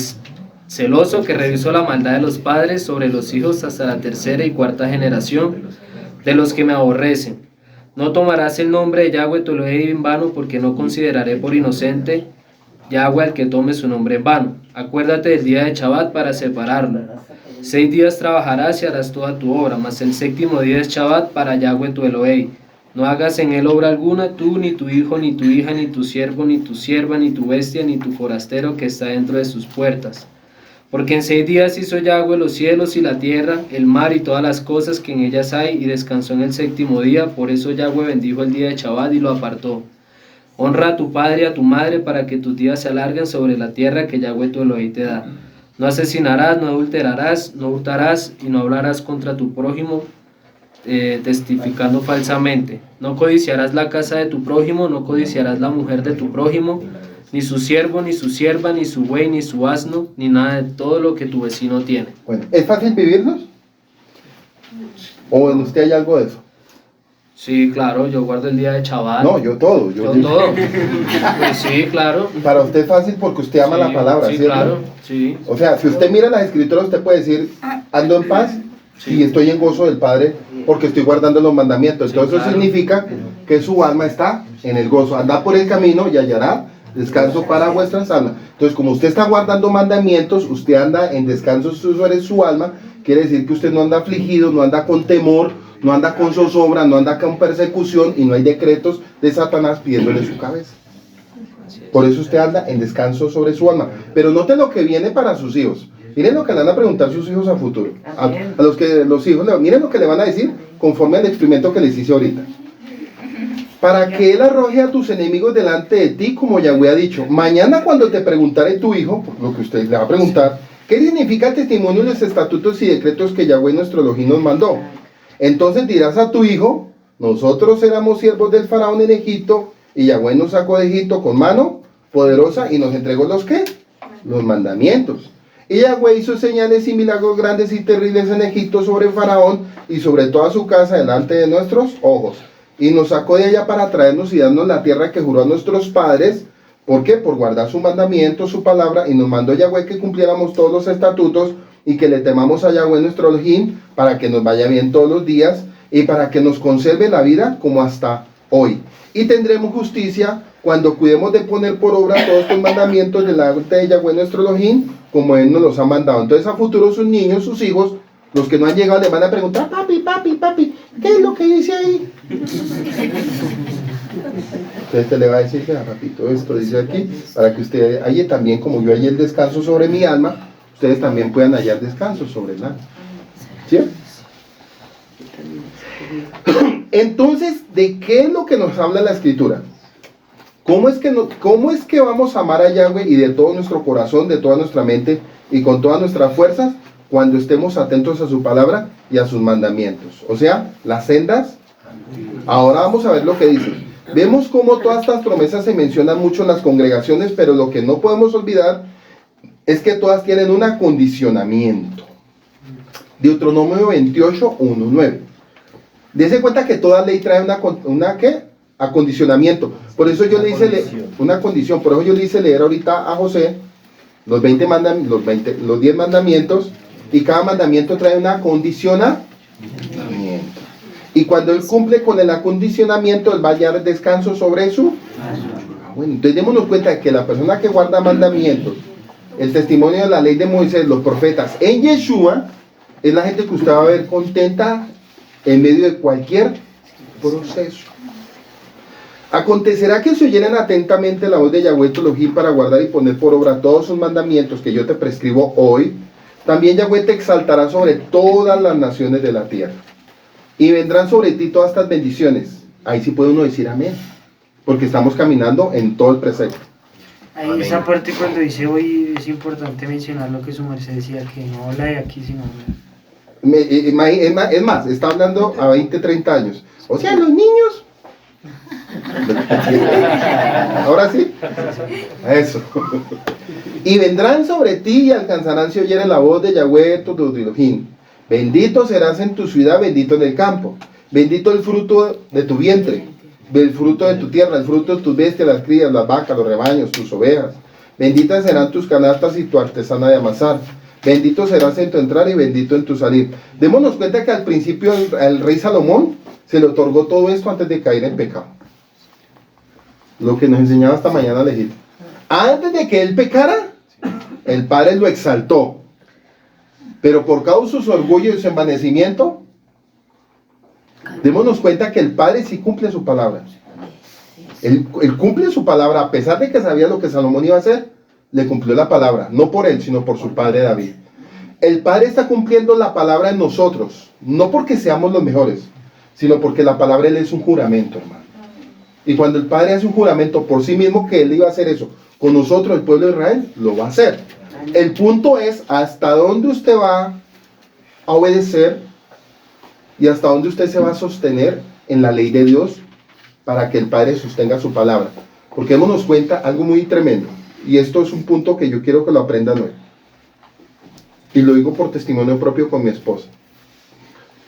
celoso que revisó la maldad de los padres sobre los hijos hasta la tercera y cuarta generación de los que me aborrecen. No tomarás el nombre de Yahweh tu Elohim en vano, porque no consideraré por inocente Yahweh al que tome su nombre en vano. Acuérdate del día de Shabbat para separarlo. 6 días trabajarás y harás toda tu obra, mas el séptimo día es Shabbat para Yahweh tu Elohim. No hagas en él obra alguna, tú, ni tu hijo, ni tu hija, ni tu siervo, ni tu sierva, ni tu bestia, ni tu forastero que está dentro de sus puertas. Porque en 6 días hizo Yahweh los cielos y la tierra, el mar y todas las cosas que en ellas hay, y descansó en el séptimo día. Por eso Yahweh bendijo el día de Shabbat y lo apartó. Honra a tu padre y a tu madre para que tus días se alarguen sobre la tierra que Yahweh tu Elohim te da. No asesinarás, no adulterarás, no hurtarás y no hablarás contra tu prójimo testificando falsamente. No codiciarás la casa de tu prójimo, no codiciarás la mujer de tu prójimo, ni su siervo, ni su sierva, ni su buey, ni su asno, ni nada de todo lo que tu vecino tiene. Bueno, ¿es fácil vivirlos? ¿O en usted hay algo de eso? Sí, claro, yo guardo el día de Shabbat. No, yo todo. Yo todo. Pues sí, claro. Para usted es fácil porque usted ama la palabra, sí, ¿cierto? claro, sí. O sea, si usted mira las escrituras, usted puede decir, ando en paz y estoy en gozo del Padre porque estoy guardando los mandamientos. Entonces Sí, claro. eso significa que su alma está en el gozo. Anda por el camino y hallará descanso para vuestras almas. Entonces, como usted está guardando mandamientos, usted anda en descanso sobre su alma. Quiere decir que usted no anda afligido, no anda con temor, no anda con zozobra, no anda con persecución y no hay decretos de Satanás pidiéndole su cabeza. Por eso usted anda en descanso sobre su alma. Pero note lo que viene para sus hijos. Miren lo que le van a preguntar sus hijos a futuro. A los hijos, miren lo que le van a decir conforme al experimento que les hice ahorita. Para que él arroje a tus enemigos delante de ti, como Yahweh ha dicho. Mañana cuando te preguntare tu hijo, por lo que usted le va a preguntar, ¿qué significa el testimonio de los estatutos y decretos que Yahweh nuestro Elohim nos mandó? Entonces dirás a tu hijo, nosotros éramos siervos del faraón en Egipto, y Yahweh nos sacó de Egipto con mano poderosa y nos entregó los ¿qué? Los mandamientos. Y Yahweh hizo señales y milagros grandes y terribles en Egipto sobre faraón y sobre toda su casa delante de nuestros ojos. Y nos sacó de allá para traernos y darnos la tierra que juró a nuestros padres. ¿Por qué? Por guardar su mandamiento, su palabra, y nos mandó Yahweh que cumpliéramos todos los estatutos y que le temamos a Yahweh nuestro Elohim para que nos vaya bien todos los días y para que nos conserve la vida como hasta hoy. Y tendremos justicia cuando cuidemos de poner por obra todos estos mandamientos delante de Yahweh nuestro Elohim, como Él nos los ha mandado. Entonces a futuro sus niños, sus hijos, los que no han llegado, le van a preguntar, papi, ¿qué es lo que dice ahí? Entonces te le va a decir, mira, papito, esto dice aquí, para que usted halle también, como yo hallé el descanso sobre mi alma, ustedes también puedan hallar descanso sobre el alma. ¿Sí? Entonces, ¿de qué es lo que nos habla la Escritura? ¿Cómo es que vamos a amar a Yahweh y de todo nuestro corazón, de toda nuestra mente y con todas nuestras fuerzas cuando estemos atentos a su palabra y a sus mandamientos? O sea, las sendas. Ahora vamos a ver lo que dice. Vemos cómo todas estas promesas se mencionan mucho en las congregaciones, pero lo que no podemos olvidar es que todas tienen un acondicionamiento. Deuteronomio 28, 1, 9. Dese cuenta que toda ley trae una ¿qué? acondicionamiento. Por eso yo le hice una condición, por eso yo le hice leer ahorita a José los 10 mandamientos, y cada mandamiento trae un acondicionamiento. Y cuando él cumple con el acondicionamiento, él va a hallar descanso sobre su. Bueno, entonces démonos cuenta de que la persona que guarda mandamientos, el testimonio de la ley de Moisés, los profetas, en Yeshua, es la gente que usted va a ver contenta en medio de cualquier proceso. Acontecerá que si oyeren atentamente la voz de Yahweh tu Elohim para guardar y poner por obra todos sus mandamientos que yo te prescribo hoy, también Yahweh te exaltará sobre todas las naciones de la tierra. Y vendrán sobre ti todas estas bendiciones. Ahí sí puede uno decir amén, porque estamos caminando en todo el precepto. Ahí Amén. esa parte cuando dice hoy es importante mencionar lo que su merced decía, que no habla de aquí sino Es más, está hablando a 20, 30 años. O sea, los niños. Ahora sí. Eso. Y vendrán sobre ti y alcanzarán si oyeren la voz de Yahweh tu Elohim. Bendito serás en tu ciudad, bendito en el campo. Bendito el fruto de tu vientre, el fruto de tu tierra, el fruto de tus bestias, las crías, las vacas, los rebaños, tus ovejas. Benditas serán tus canastas y tu artesana de amasar. Bendito serás en tu entrar y bendito en tu salir. Démonos cuenta que al principio el rey Salomón se le otorgó todo esto antes de caer en pecado. Lo que nos enseñaba esta mañana Legito. Antes de que él pecara, el Padre lo exaltó. Pero por causa de su orgullo y su envanecimiento, démonos cuenta que el Padre sí cumple su palabra. Él cumple su palabra, a pesar de que sabía lo que Salomón iba a hacer, le cumplió la palabra, no por él, sino por su padre David. El Padre está cumpliendo la palabra en nosotros, no porque seamos los mejores, sino porque la palabra Él es un juramento, hermano. Y cuando el Padre hace un juramento por sí mismo que Él iba a hacer eso con nosotros, el pueblo de Israel, lo va a hacer. El punto es hasta dónde usted va a obedecer y hasta dónde usted se va a sostener en la ley de Dios para que el Padre sostenga su palabra. Porque démonos cuenta algo muy tremendo, y esto es un punto que yo quiero que lo aprendan hoy. Y lo digo por testimonio propio con mi esposa.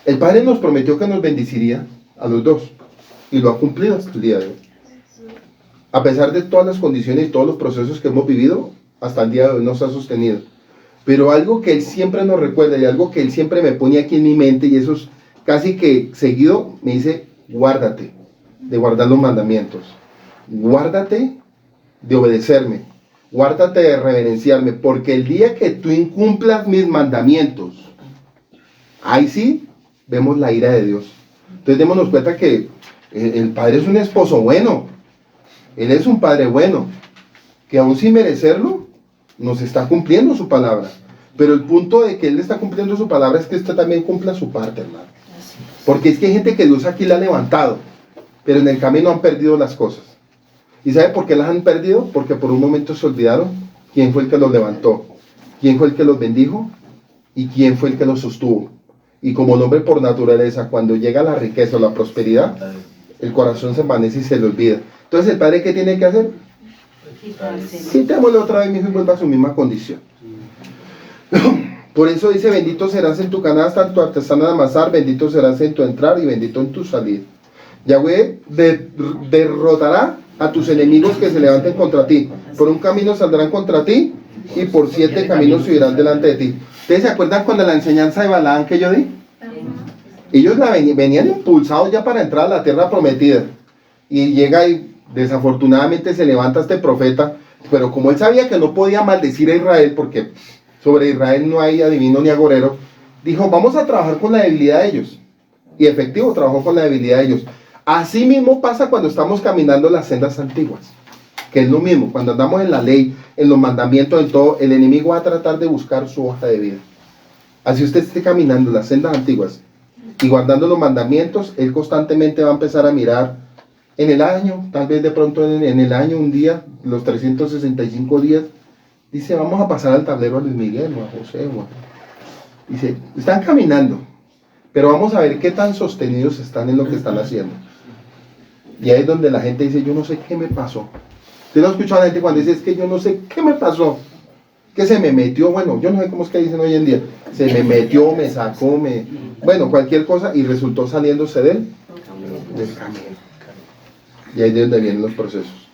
El Padre nos prometió que nos bendeciría a los dos, y lo ha cumplido hasta el día de hoy. A pesar de todas las condiciones y todos los procesos que hemos vivido, hasta el día de hoy nos ha sostenido. Pero algo que Él siempre nos recuerda y algo que Él siempre me pone aquí en mi mente, y eso es casi que seguido, me dice: guárdate de guardar los mandamientos, guárdate de obedecerme, guárdate de reverenciarme, porque el día que tú incumplas mis mandamientos, ahí sí vemos la ira de Dios. Entonces démonos cuenta que el Padre es un esposo bueno, Él es un Padre bueno, que aún sin merecerlo, nos está cumpliendo su palabra. Pero el punto de que Él está cumpliendo su palabra es que usted también cumpla su parte, hermano. Porque es que hay gente que Dios aquí la ha levantado, pero en el camino han perdido las cosas. ¿Y sabe por qué las han perdido? Porque por un momento se olvidaron quién fue el que los levantó, quién fue el que los bendijo y quién fue el que los sostuvo. Y como el hombre por naturaleza, cuando llega la riqueza o la prosperidad, el corazón se envanece y se le olvida. Entonces, ¿el Padre qué tiene que hacer? Quitémosle otra vez, mi hijo, y vuelva a su misma condición. Por eso dice: bendito serás en tu canasta, en tu artesana de amasar, bendito serás en tu entrar y bendito en tu salir. Yahweh derrotará a tus enemigos que se levanten contra ti. Por un camino saldrán contra ti y por 7 caminos subirán delante de ti. ¿Ustedes se acuerdan cuando la enseñanza de Balaam que yo di? Ellos venían impulsados ya para entrar a la tierra prometida. Y llega y desafortunadamente se levanta este profeta, pero como él sabía que no podía maldecir a Israel, porque sobre Israel no hay adivino ni agorero, dijo: vamos a trabajar con la debilidad de ellos. Y efectivo, trabajó con la debilidad de ellos. Así mismo pasa cuando estamos caminando las sendas antiguas, que es lo mismo, cuando andamos en la ley, en los mandamientos, en todo, el enemigo va a tratar de buscar su hoja de vida. Así usted esté caminando las sendas antiguas y guardando los mandamientos, él constantemente va a empezar a mirar en el año, tal vez de pronto en el año, un día, los 365 días, dice: vamos a pasar al tablero a Luis Miguel o a José. Dice: están caminando, pero vamos a ver qué tan sostenidos están en lo que están haciendo. Y ahí es donde la gente dice: yo no sé qué me pasó. ¿Usted no ha escuchado a la gente cuando dice: es que yo no sé qué me pasó? Que se me metió, bueno, yo no sé cómo es que dicen hoy en día, se me metió, me sacó, bueno, cualquier cosa, y resultó saliéndose del camino. Y ahí es de donde vienen los procesos.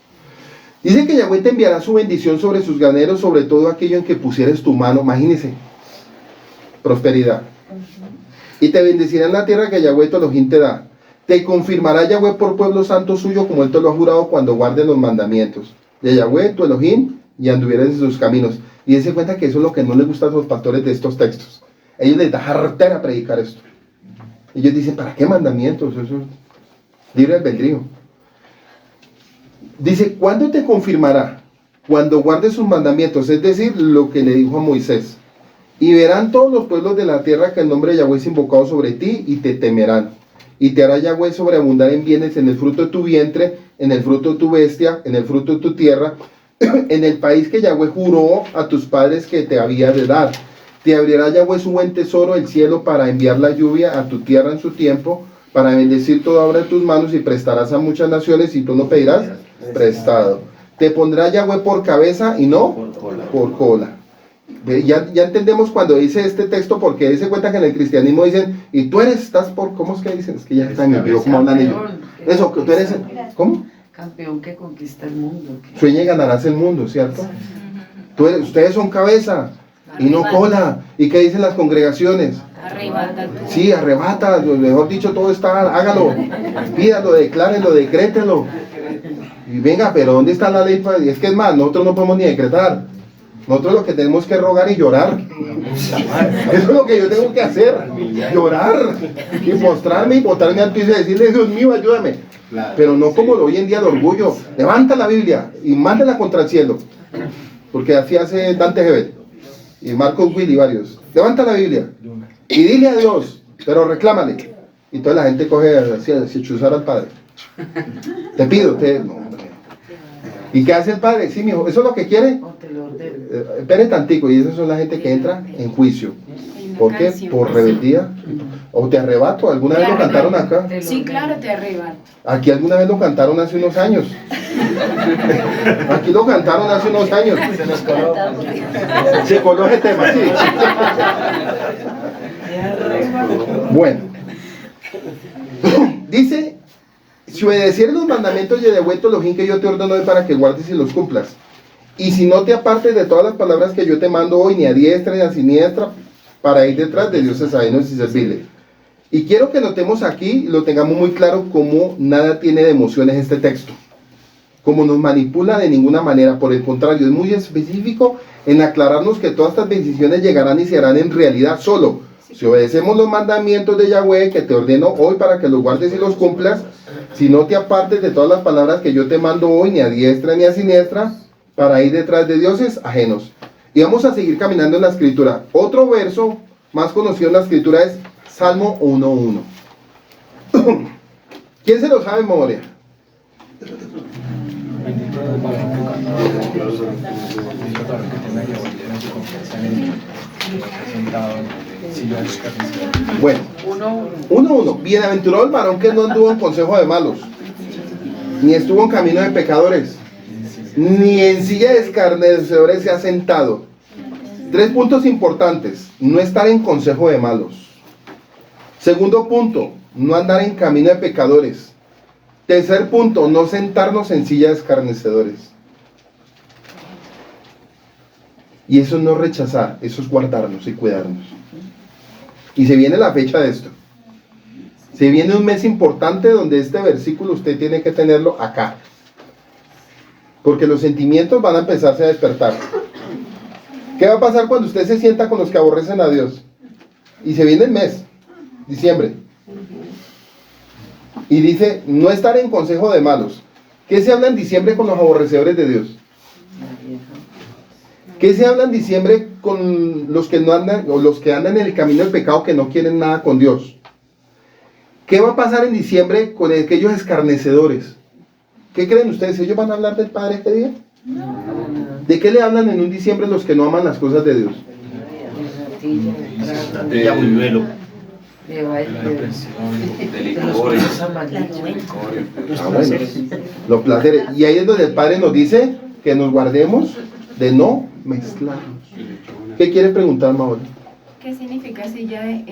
Dice que Yahweh te enviará su bendición sobre sus graneros, sobre todo aquello en que pusieres tu mano. Imagínese, prosperidad. Y te bendecirá en la tierra que Yahweh tu Elohim te da. Te confirmará Yahweh por pueblo santo suyo, como él te lo ha jurado, cuando guardes los mandamientos de Yahweh tu Elohim y anduvieras en sus caminos. Y dense cuenta que eso es lo que no les gusta a los pastores de estos textos. Ellos les da jartera predicar esto. Ellos dicen, ¿para qué mandamientos? Eso es libre albedrío. Dice, ¿cuándo te confirmará? Cuando guardes sus mandamientos, es decir, lo que le dijo a Moisés. Y verán todos los pueblos de la tierra que el nombre de Yahweh es invocado sobre ti y te temerán. Y te hará Yahweh sobreabundar en bienes en el fruto de tu vientre, en el fruto de tu bestia, en el fruto de tu tierra, en el país que Yahweh juró a tus padres que te había de dar. Te abrirá Yahweh su buen tesoro, el cielo, para enviar la lluvia a tu tierra en su tiempo, para bendecir toda obra de tus manos, y prestarás a muchas naciones y tú no pedirás prestado. Te pondrá Yahweh por cabeza y no por cola. Ya entendemos cuando dice este texto, porque se cuenta que en el cristianismo dicen, y tú estás por, ¿cómo es que dicen? Es que ya está, me olvidó cómo hablan ellos. Eso, que tú eres, ¿cómo? Campeón que conquista el mundo. Sueña y ganarás el mundo, ¿cierto? Ustedes son cabeza y no cola. ¿Y qué dicen las congregaciones? Arrebata tú. Sí, arrebata, mejor dicho, todo está, hágalo, pídalo, declárenlo, decrételo. Y venga, pero ¿dónde está la ley? Y es que es más, nosotros no podemos ni decretar. Nosotros lo que tenemos que rogar y llorar. Eso es lo que yo tengo que hacer. Llorar. Y postrarme y botarme al piso y decirle, Dios mío, ayúdame. Pero no como hoy en día el orgullo. Levanta la Biblia y mándela contra el cielo. Porque así hace Dante Gebel y Marcos Will y varios. Levanta la Biblia y dile a Dios, pero reclámale. Y toda la gente coge así chuzar al Padre. Te pido, no, hombre. ¿Y qué hace el Padre? Sí, mijo, ¿eso es lo que quiere? Espere tantico, y esas son la gente que entra en juicio. ¿Por qué? Por rebeldía. O te arrebato, ¿alguna vez lo cantaron acá? Sí, claro, te arrebato. Aquí alguna vez lo cantaron hace unos años. Aquí lo cantaron hace unos años. Se coló ese tema, sí. Bueno. Dice, si obedecieres los mandamientos de Yahweh tu Elohim que yo te ordeno hoy para que guardes y los cumplas. Y si no te apartes de todas las palabras que yo te mando hoy, ni a diestra ni a siniestra, para ir detrás de dioses ajenos y servirle. Y quiero que notemos aquí, lo tengamos muy claro, cómo nada tiene de emociones este texto. Como nos manipula de ninguna manera, por el contrario, es muy específico en aclararnos que todas estas bendiciones llegarán y se harán en realidad solo si obedecemos los mandamientos de Yahweh que te ordeno hoy para que los guardes y los cumplas, si no te apartes de todas las palabras que yo te mando hoy, ni a diestra ni a siniestra, para ir detrás de dioses ajenos. Y vamos a seguir caminando en la escritura. Otro verso más conocido en la escritura es Salmo 1:1. ¿Quién se lo sabe en memoria? Bueno, 1:1. Bienaventurado el varón que no anduvo en consejo de malos, ni estuvo en camino de pecadores, ni en silla de escarnecedores se ha sentado. 3 puntos importantes: no estar en consejo de malos. Segundo punto, no andar en camino de pecadores. Tercer punto, no sentarnos en silla de escarnecedores. Y eso no rechazar, eso es guardarnos y cuidarnos. Y se viene la fecha de esto. Se viene un mes importante donde este versículo usted tiene que tenerlo acá. Porque los sentimientos van a empezarse a despertar. ¿Qué va a pasar cuando usted se sienta con los que aborrecen a Dios? Y se viene el mes, diciembre. Y dice, no estar en consejo de malos. ¿Qué se habla en diciembre con los aborrecedores de Dios? ¿Qué se habla en diciembre con los que no andan, o los que andan en el camino del pecado, que no quieren nada con Dios? ¿Qué va a pasar en diciembre con aquellos escarnecedores? ¿Qué creen ustedes? ¿Ellos van a hablar del Padre este día? ¿De qué le hablan en un diciembre los que no aman las cosas de Dios? Los placeres. Y ahí es donde el Padre nos dice que nos guardemos de no mezclarnos. ¿Qué quiere preguntar, Mauro? ¿Qué significa silla de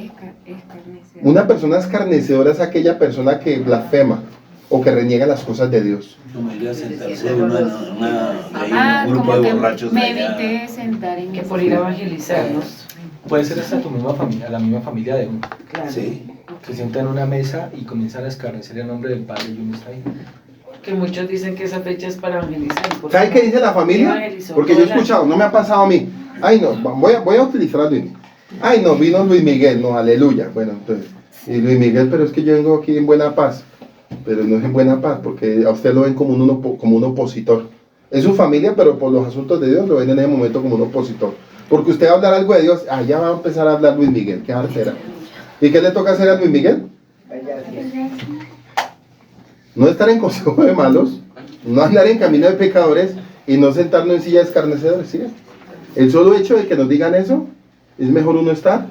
escarnecedor? Una persona escarnecedora es aquella persona que blasfema, o que reniega las cosas de Dios. Como ir a sentarse uno en Ah, un grupo como de que borrachos me allá. evité sentar en Que por ir a evangelizarnos. Puede ser hasta tu misma familia, la misma familia de uno. Claro. Sí. Se sienta en una mesa y comienzan a escarnecer el nombre del Padre y uno está ahí. Que muchos dicen que esa fecha es para evangelizar. ¿Por ¿Saben qué dice la familia? Evangelizó Porque yo he toda la- escuchado, no me ha pasado a mí. Ay, no, voy a utilizar a Luis Miguel. Ay, no, vino Luis Miguel, no, aleluya. Bueno, entonces, y Luis Miguel, pero es que yo vengo aquí en buena paz. Pero no es en buena paz, porque a usted lo ven como como un opositor. Es su familia, pero por los asuntos de Dios lo ven en ese momento como un opositor. Porque usted va a hablar algo de Dios, allá va a empezar a hablar Luis Miguel, qué artera. ¿Y qué le toca hacer a Luis Miguel? No estar en consejo de malos, no andar en camino de pecadores y no sentarnos en silla de escarnecedores, ¿sí? El solo hecho de que nos digan eso, es mejor uno estar.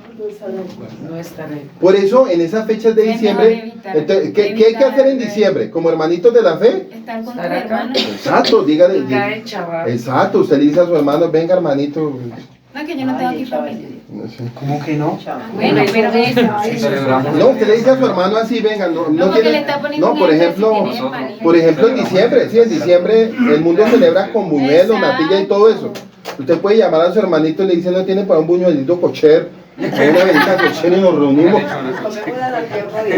No estar ahí. Por eso, en esas fechas de Es diciembre, mejor evitar- entonces, ¿qué hay que hacer en diciembre? Como hermanitos de la fe. Estar con tus Estar acá. hermanos. Exacto, dígale. Y cae chaval. Exacto, usted le dice a su hermano, venga hermanito. No, que yo no tengo aquí familia. No sé. ¿Cómo que no? Bueno, pero eso. No, usted le dice a su hermano así, venga, No, porque le está poniendo no, un por ejemplo, ejemplo, si tiene manija. por ejemplo en diciembre, sí, en diciembre el mundo celebra con buñuelos, natilla y todo eso. Usted puede llamar a su hermanito y le dice, no tiene para un buñuelito cocher, hay una velita cocher y nos reunimos.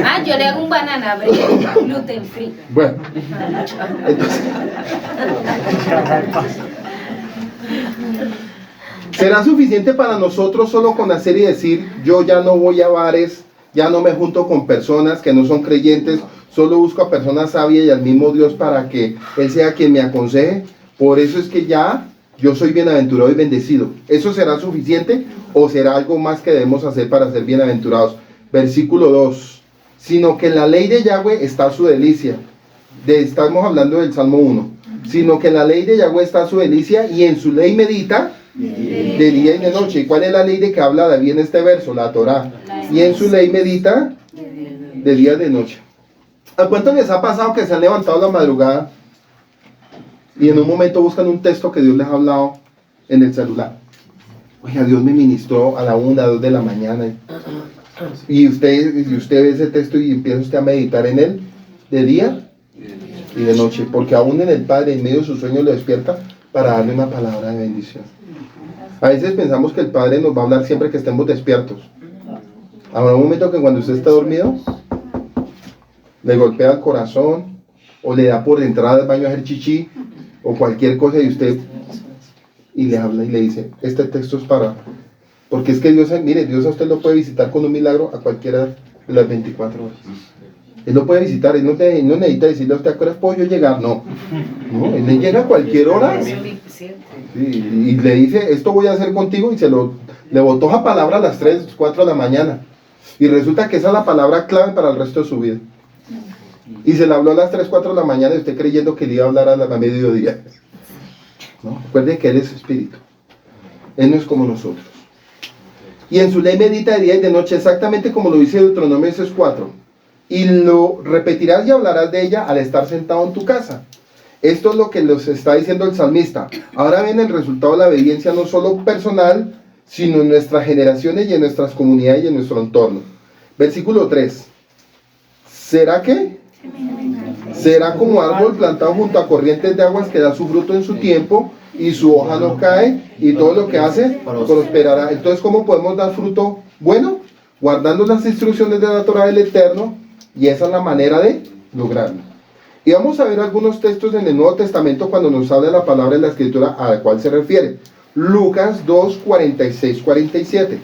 Ah, yo le hago un banana bread, gluten free. Bueno, entonces, ¿será suficiente para nosotros solo con hacer y decir, yo ya no voy a bares, ya no me junto con personas que no son creyentes, solo busco a personas sabias y al mismo Dios para que Él sea quien me aconseje? Por eso es que ya yo soy bienaventurado y bendecido. ¿Eso será suficiente o será algo más que debemos hacer para ser bienaventurados? Versículo 2. Sino que en la ley de Yahweh está su delicia. Estamos hablando del Salmo 1. Sino que en la ley de Yahweh está su delicia y en su ley medita de día y de noche. ¿Y cuál es la ley de que habla David en este verso? La Torá. Y en su ley medita de día y de noche. ¿A cuánto les ha pasado que se han levantado a la madrugada y en un momento buscan un texto que Dios les ha hablado en el celular? Oiga, Dios me ministró a la 1, a 2 de la mañana. Y usted ve ese texto y empieza usted a meditar en él de día y de noche. Porque aún en el Padre, en medio de su sueño, lo despierta para darle una palabra de bendición. A veces pensamos que el Padre nos va a hablar siempre que estemos despiertos. Habrá un momento que cuando usted está dormido, le golpea el corazón, o le da por entrar al baño a hacer chichi, o cualquier cosa, y usted y le habla y le dice, este texto es para... Porque es que Dios, mire, Dios a usted lo puede visitar con un milagro a cualquiera de las 24 horas. Él lo puede visitar, él no necesita decirle a usted a qué horas puedo yo llegar, no. No, él le llega a cualquier hora. Es omnisciente. Sí, y le dice, esto voy a hacer contigo, y le botó esa palabra a las 3, 4 de la mañana. Y resulta que esa es la palabra clave para el resto de su vida. Y se le habló a las 3, 4 de la mañana y usted creyendo que le iba a hablar a mediodía. ¿No? Recuerde que Él es espíritu. Él no es como nosotros. Y en su ley medita de día y de noche, exactamente como lo dice Deuteronomio 6:4. Y lo repetirás y hablarás de ella al estar sentado en tu casa. Esto es lo que nos está diciendo el salmista. Ahora viene el resultado de la obediencia no solo personal, sino en nuestras generaciones y en nuestras comunidades y en nuestro entorno. Versículo 3. ¿Será qué? Será como árbol plantado junto a corrientes de aguas que da su fruto en su tiempo y su hoja no cae y todo lo que hace prosperará. Entonces, ¿cómo podemos dar fruto bueno? Guardando las instrucciones de la Torá del Eterno, y esa es la manera de lograrlo. Y vamos a ver algunos textos en el Nuevo Testamento cuando nos habla de la palabra de la Escritura a la cual se refiere. Lucas 2, 46, 47.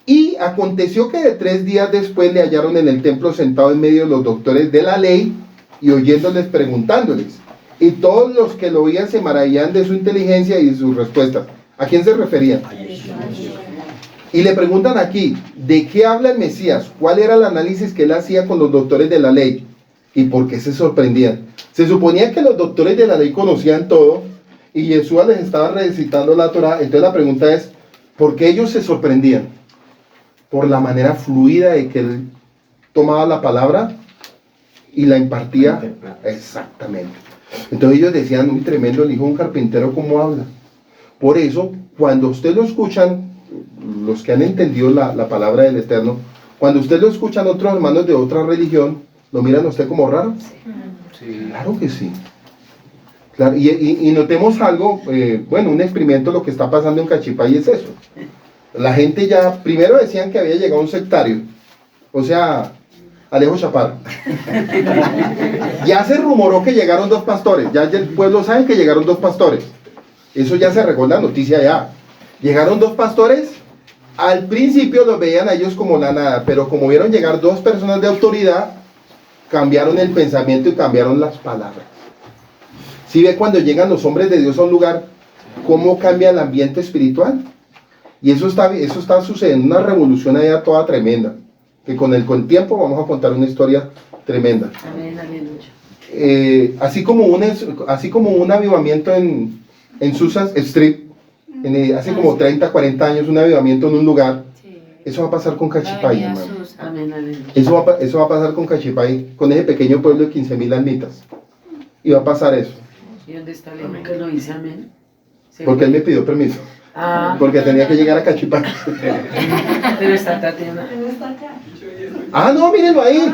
Y aconteció que de 3 días después le hallaron en el templo sentado en medio de los doctores de la ley y oyéndoles preguntándoles. Y todos los que lo oían se maravillaban de su inteligencia y de sus respuestas. ¿A quién se referían? Y le preguntan aquí, ¿de qué habla el Mesías? ¿Cuál era el análisis que él hacía con los doctores de la ley? ¿Y por qué se sorprendían? Se suponía que los doctores de la ley conocían todo y Jesús les estaba recitando la Torá. Entonces la pregunta es, ¿por qué ellos se sorprendían? Por la manera fluida de que él tomaba la palabra y la impartía exactamente. Entonces ellos decían, muy tremendo el hijo de un carpintero, ¿cómo habla? Por eso, cuando usted lo escuchan, los que han entendido la palabra del Eterno, cuando usted lo escuchan otros hermanos de otra religión, ¿Lo miran a usted como raro? Sí. Claro que sí. Claro, y notemos algo, bueno, un experimento, lo que está pasando en Cachipay es eso. La gente ya, primero decían que había llegado un sectario, o sea, Alejo Chaparro. Ya se rumoró que llegaron 2 pastores, ya el pueblo sabe que llegaron 2 pastores. Eso ya se regó en la noticia ya. Llegaron 2 pastores, al principio los veían a ellos como la nada, pero como vieron llegar 2 personas de autoridad, cambiaron el pensamiento y cambiaron las palabras. ¿Sí ve cuando llegan los hombres de Dios a un lugar, cómo cambia el ambiente espiritual? Y eso está sucediendo, una revolución allá toda tremenda, que con el tiempo vamos a contar una historia tremenda. Amén, aleluya. Así como un avivamiento en Susa Street, hace como 30, 40 años, un avivamiento en un lugar, eso va a pasar con Cachipay, hermano. Amén, aleluya. Eso va a pasar con Cachipay, con ese pequeño pueblo de 15.000 almitas. Y va a pasar eso. ¿Y dónde está el hijo que lo dice amén? Porque él me pidió permiso. Ah, Porque tenía que llegar a Cachipay. pero está Tatiana. Ah, no, mírenlo ahí.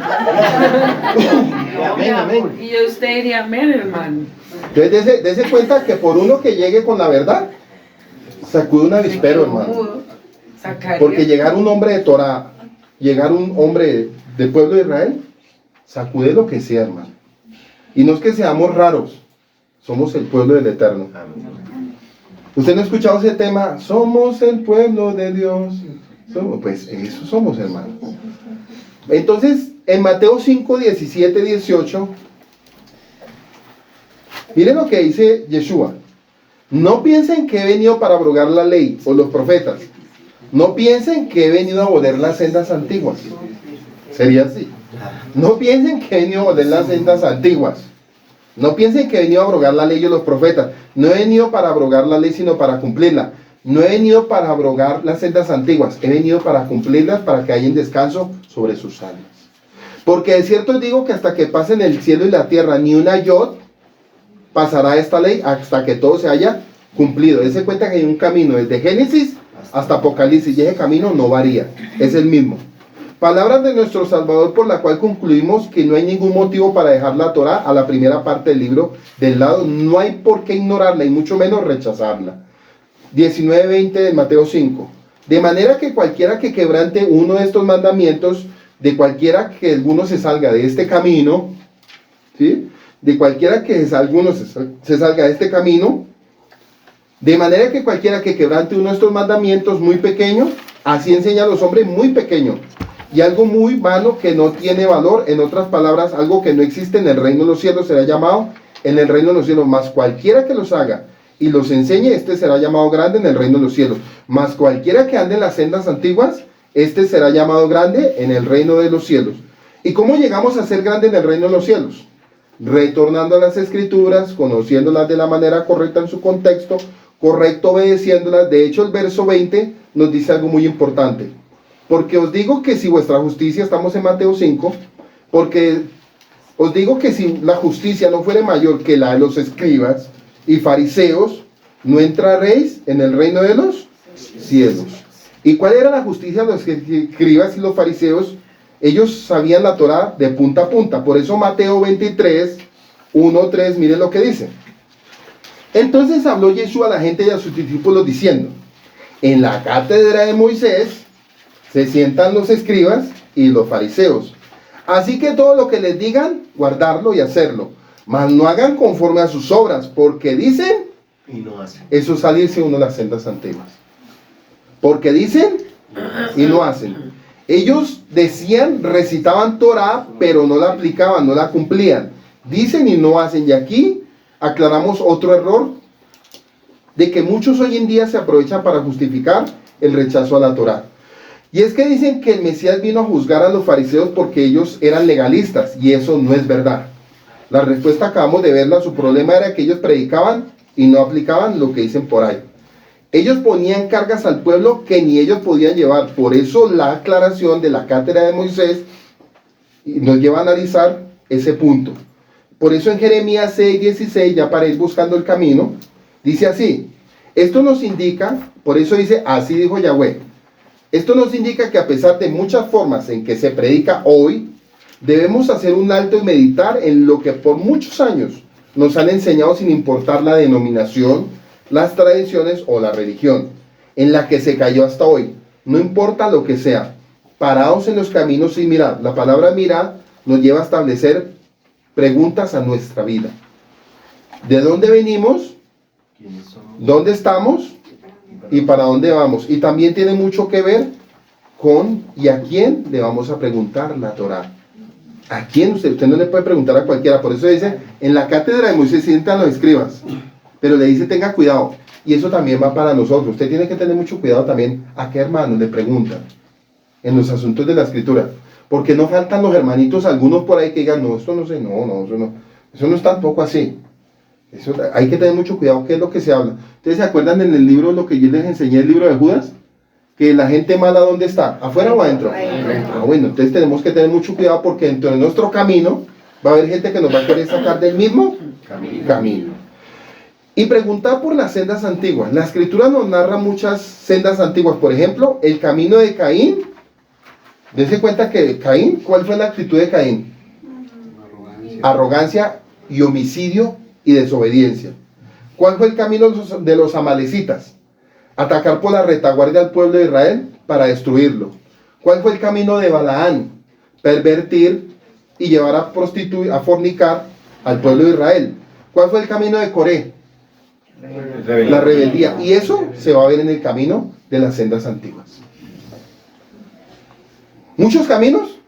Amén, amén. Y yo usted diría amén, hermano. Entonces, dese cuenta que por uno que llegue con la verdad, sacude un avispero, hermano. Porque llegar un hombre de Torah, llegar un hombre del pueblo de Israel, sacude lo que sea, hermano. Y no es que seamos raros, somos el pueblo del Eterno. ¿Usted no ha escuchado ese tema? Somos el pueblo de Dios. Pues eso somos, hermano. Entonces, en Mateo 5, 17, 18, miren lo que dice Yeshua. No piensen que he venido para abrogar la ley o los profetas. No piensen que he venido a abolir las sendas antiguas. Sería así. No piensen que he venido a abolir las sendas antiguas. No piensen que he venido a abrogar la ley o los profetas. No he venido para abrogar la ley, sino para cumplirla. No he venido para abrogar las sendas antiguas. He venido para cumplirlas, para que haya descanso sobre sus almas. Porque de cierto os digo que hasta que pasen el cielo y la tierra, ni una yod pasará esta ley hasta que todo se haya cumplido. Dese cuenta que hay un camino desde Génesis hasta Apocalipsis, y ese camino no varía, es el mismo. Palabras de nuestro Salvador, por la cual concluimos que no hay ningún motivo para dejar la Torá a la primera parte del libro del lado. No hay por qué ignorarla y mucho menos rechazarla. 19:20 de Mateo 5. De manera que cualquiera que quebrante uno de estos mandamientos, de cualquiera que alguno se salga de este camino, ¿sí? De cualquiera que alguno se salga de este camino, de manera que cualquiera que quebrante uno de estos mandamientos muy pequeños, así enseña a los hombres muy pequeños, y algo muy vano que no tiene valor, en otras palabras, algo que no existe en el reino de los cielos será llamado en el reino de los cielos, mas cualquiera que los haga y los enseñe, este será llamado grande en el reino de los cielos, mas cualquiera que ande en las sendas antiguas, este será llamado grande en el reino de los cielos. ¿Y cómo llegamos a ser grande en el reino de los cielos? Retornando a las escrituras, conociéndolas de la manera correcta en su contexto, correcto obedeciéndolas. De hecho, el verso 20 nos dice algo muy importante. Porque os digo que si vuestra justicia, estamos en Mateo 5, porque os digo que si la justicia no fuere mayor que la de los escribas y fariseos, no entraréis en el reino de los cielos. ¿Y cuál era la justicia de los escribas y los fariseos? Ellos sabían la Torá de punta a punta. Por eso Mateo 23, 1, 3, miren lo que dice. Entonces habló Jesús a la gente y a sus discípulos diciendo: en la cátedra de Moisés se sientan los escribas y los fariseos. Así que todo lo que les digan, guardarlo y hacerlo. Mas no hagan conforme a sus obras, porque dicen, Y no hacen. eso es salirse uno de las sendas antiguas. Porque dicen y no hacen. Ellos decían, recitaban Torah, pero no la aplicaban, no la cumplían. Dicen y no hacen. Y aquí aclaramos otro error, de que muchos hoy en día se aprovechan para justificar el rechazo a la Torah. Y es que dicen que el Mesías vino a juzgar a los fariseos porque ellos eran legalistas, y eso no es verdad. La respuesta acabamos de verla. Su problema era que ellos predicaban y no aplicaban lo que dicen por ahí. Ellos ponían cargas al pueblo que ni ellos podían llevar. Por eso la aclaración de la cátedra de Moisés nos lleva a analizar ese punto. Por eso en Jeremías 6:16, ya para ir buscando el camino, dice así: esto nos indica, por eso dice, así dijo Yahweh, esto nos indica que a pesar de muchas formas en que se predica hoy, Debemos hacer un alto y meditar en lo que por muchos años nos han enseñado sin importar la denominación, las tradiciones o la religión en la que se cayó hasta hoy. No importa lo que sea, paraos en los caminos y mirad. La palabra mirad nos lleva a establecer preguntas a nuestra vida. ¿De dónde venimos? ¿Dónde estamos? ¿Y para dónde vamos? Y también tiene mucho que ver con ¿y a quién le vamos a preguntar la Torá? ¿A quién? Usted no le puede preguntar a cualquiera. Por eso dice, en la cátedra de Moisés sientan los escribas. Pero le dice, tenga cuidado. Y eso también va para nosotros. Usted tiene que tener mucho cuidado también a qué hermanos le preguntan en los asuntos de la escritura. Porque no faltan los hermanitos, algunos por ahí que digan, no, esto no sé, eso no es tampoco así. Eso, hay que tener mucho cuidado qué es lo que se habla. ¿Ustedes se acuerdan en el libro, lo que yo les enseñé, el libro de Judas? Que la gente mala, ¿dónde está? ¿Afuera o adentro? Bueno, entonces tenemos que tener mucho cuidado porque dentro de nuestro camino va a haber gente que nos va a querer sacar del mismo camino. Y preguntar por las sendas antiguas. La escritura nos narra muchas sendas antiguas. Por ejemplo, el camino de Caín. Dense cuenta que Caín, ¿cuál fue la actitud de Caín? Arrogancia y homicidio y desobediencia. ¿Cuál fue el camino de los amalecitas? Atacar por la retaguardia al pueblo de Israel para destruirlo. ¿Cuál fue el camino de Balaán? Pervertir y llevar a prostituir, a fornicar al pueblo de Israel. ¿Cuál fue el camino de Coré? La rebeldía. Y eso se va a ver en el camino de las sendas antiguas. ¿Muchos caminos?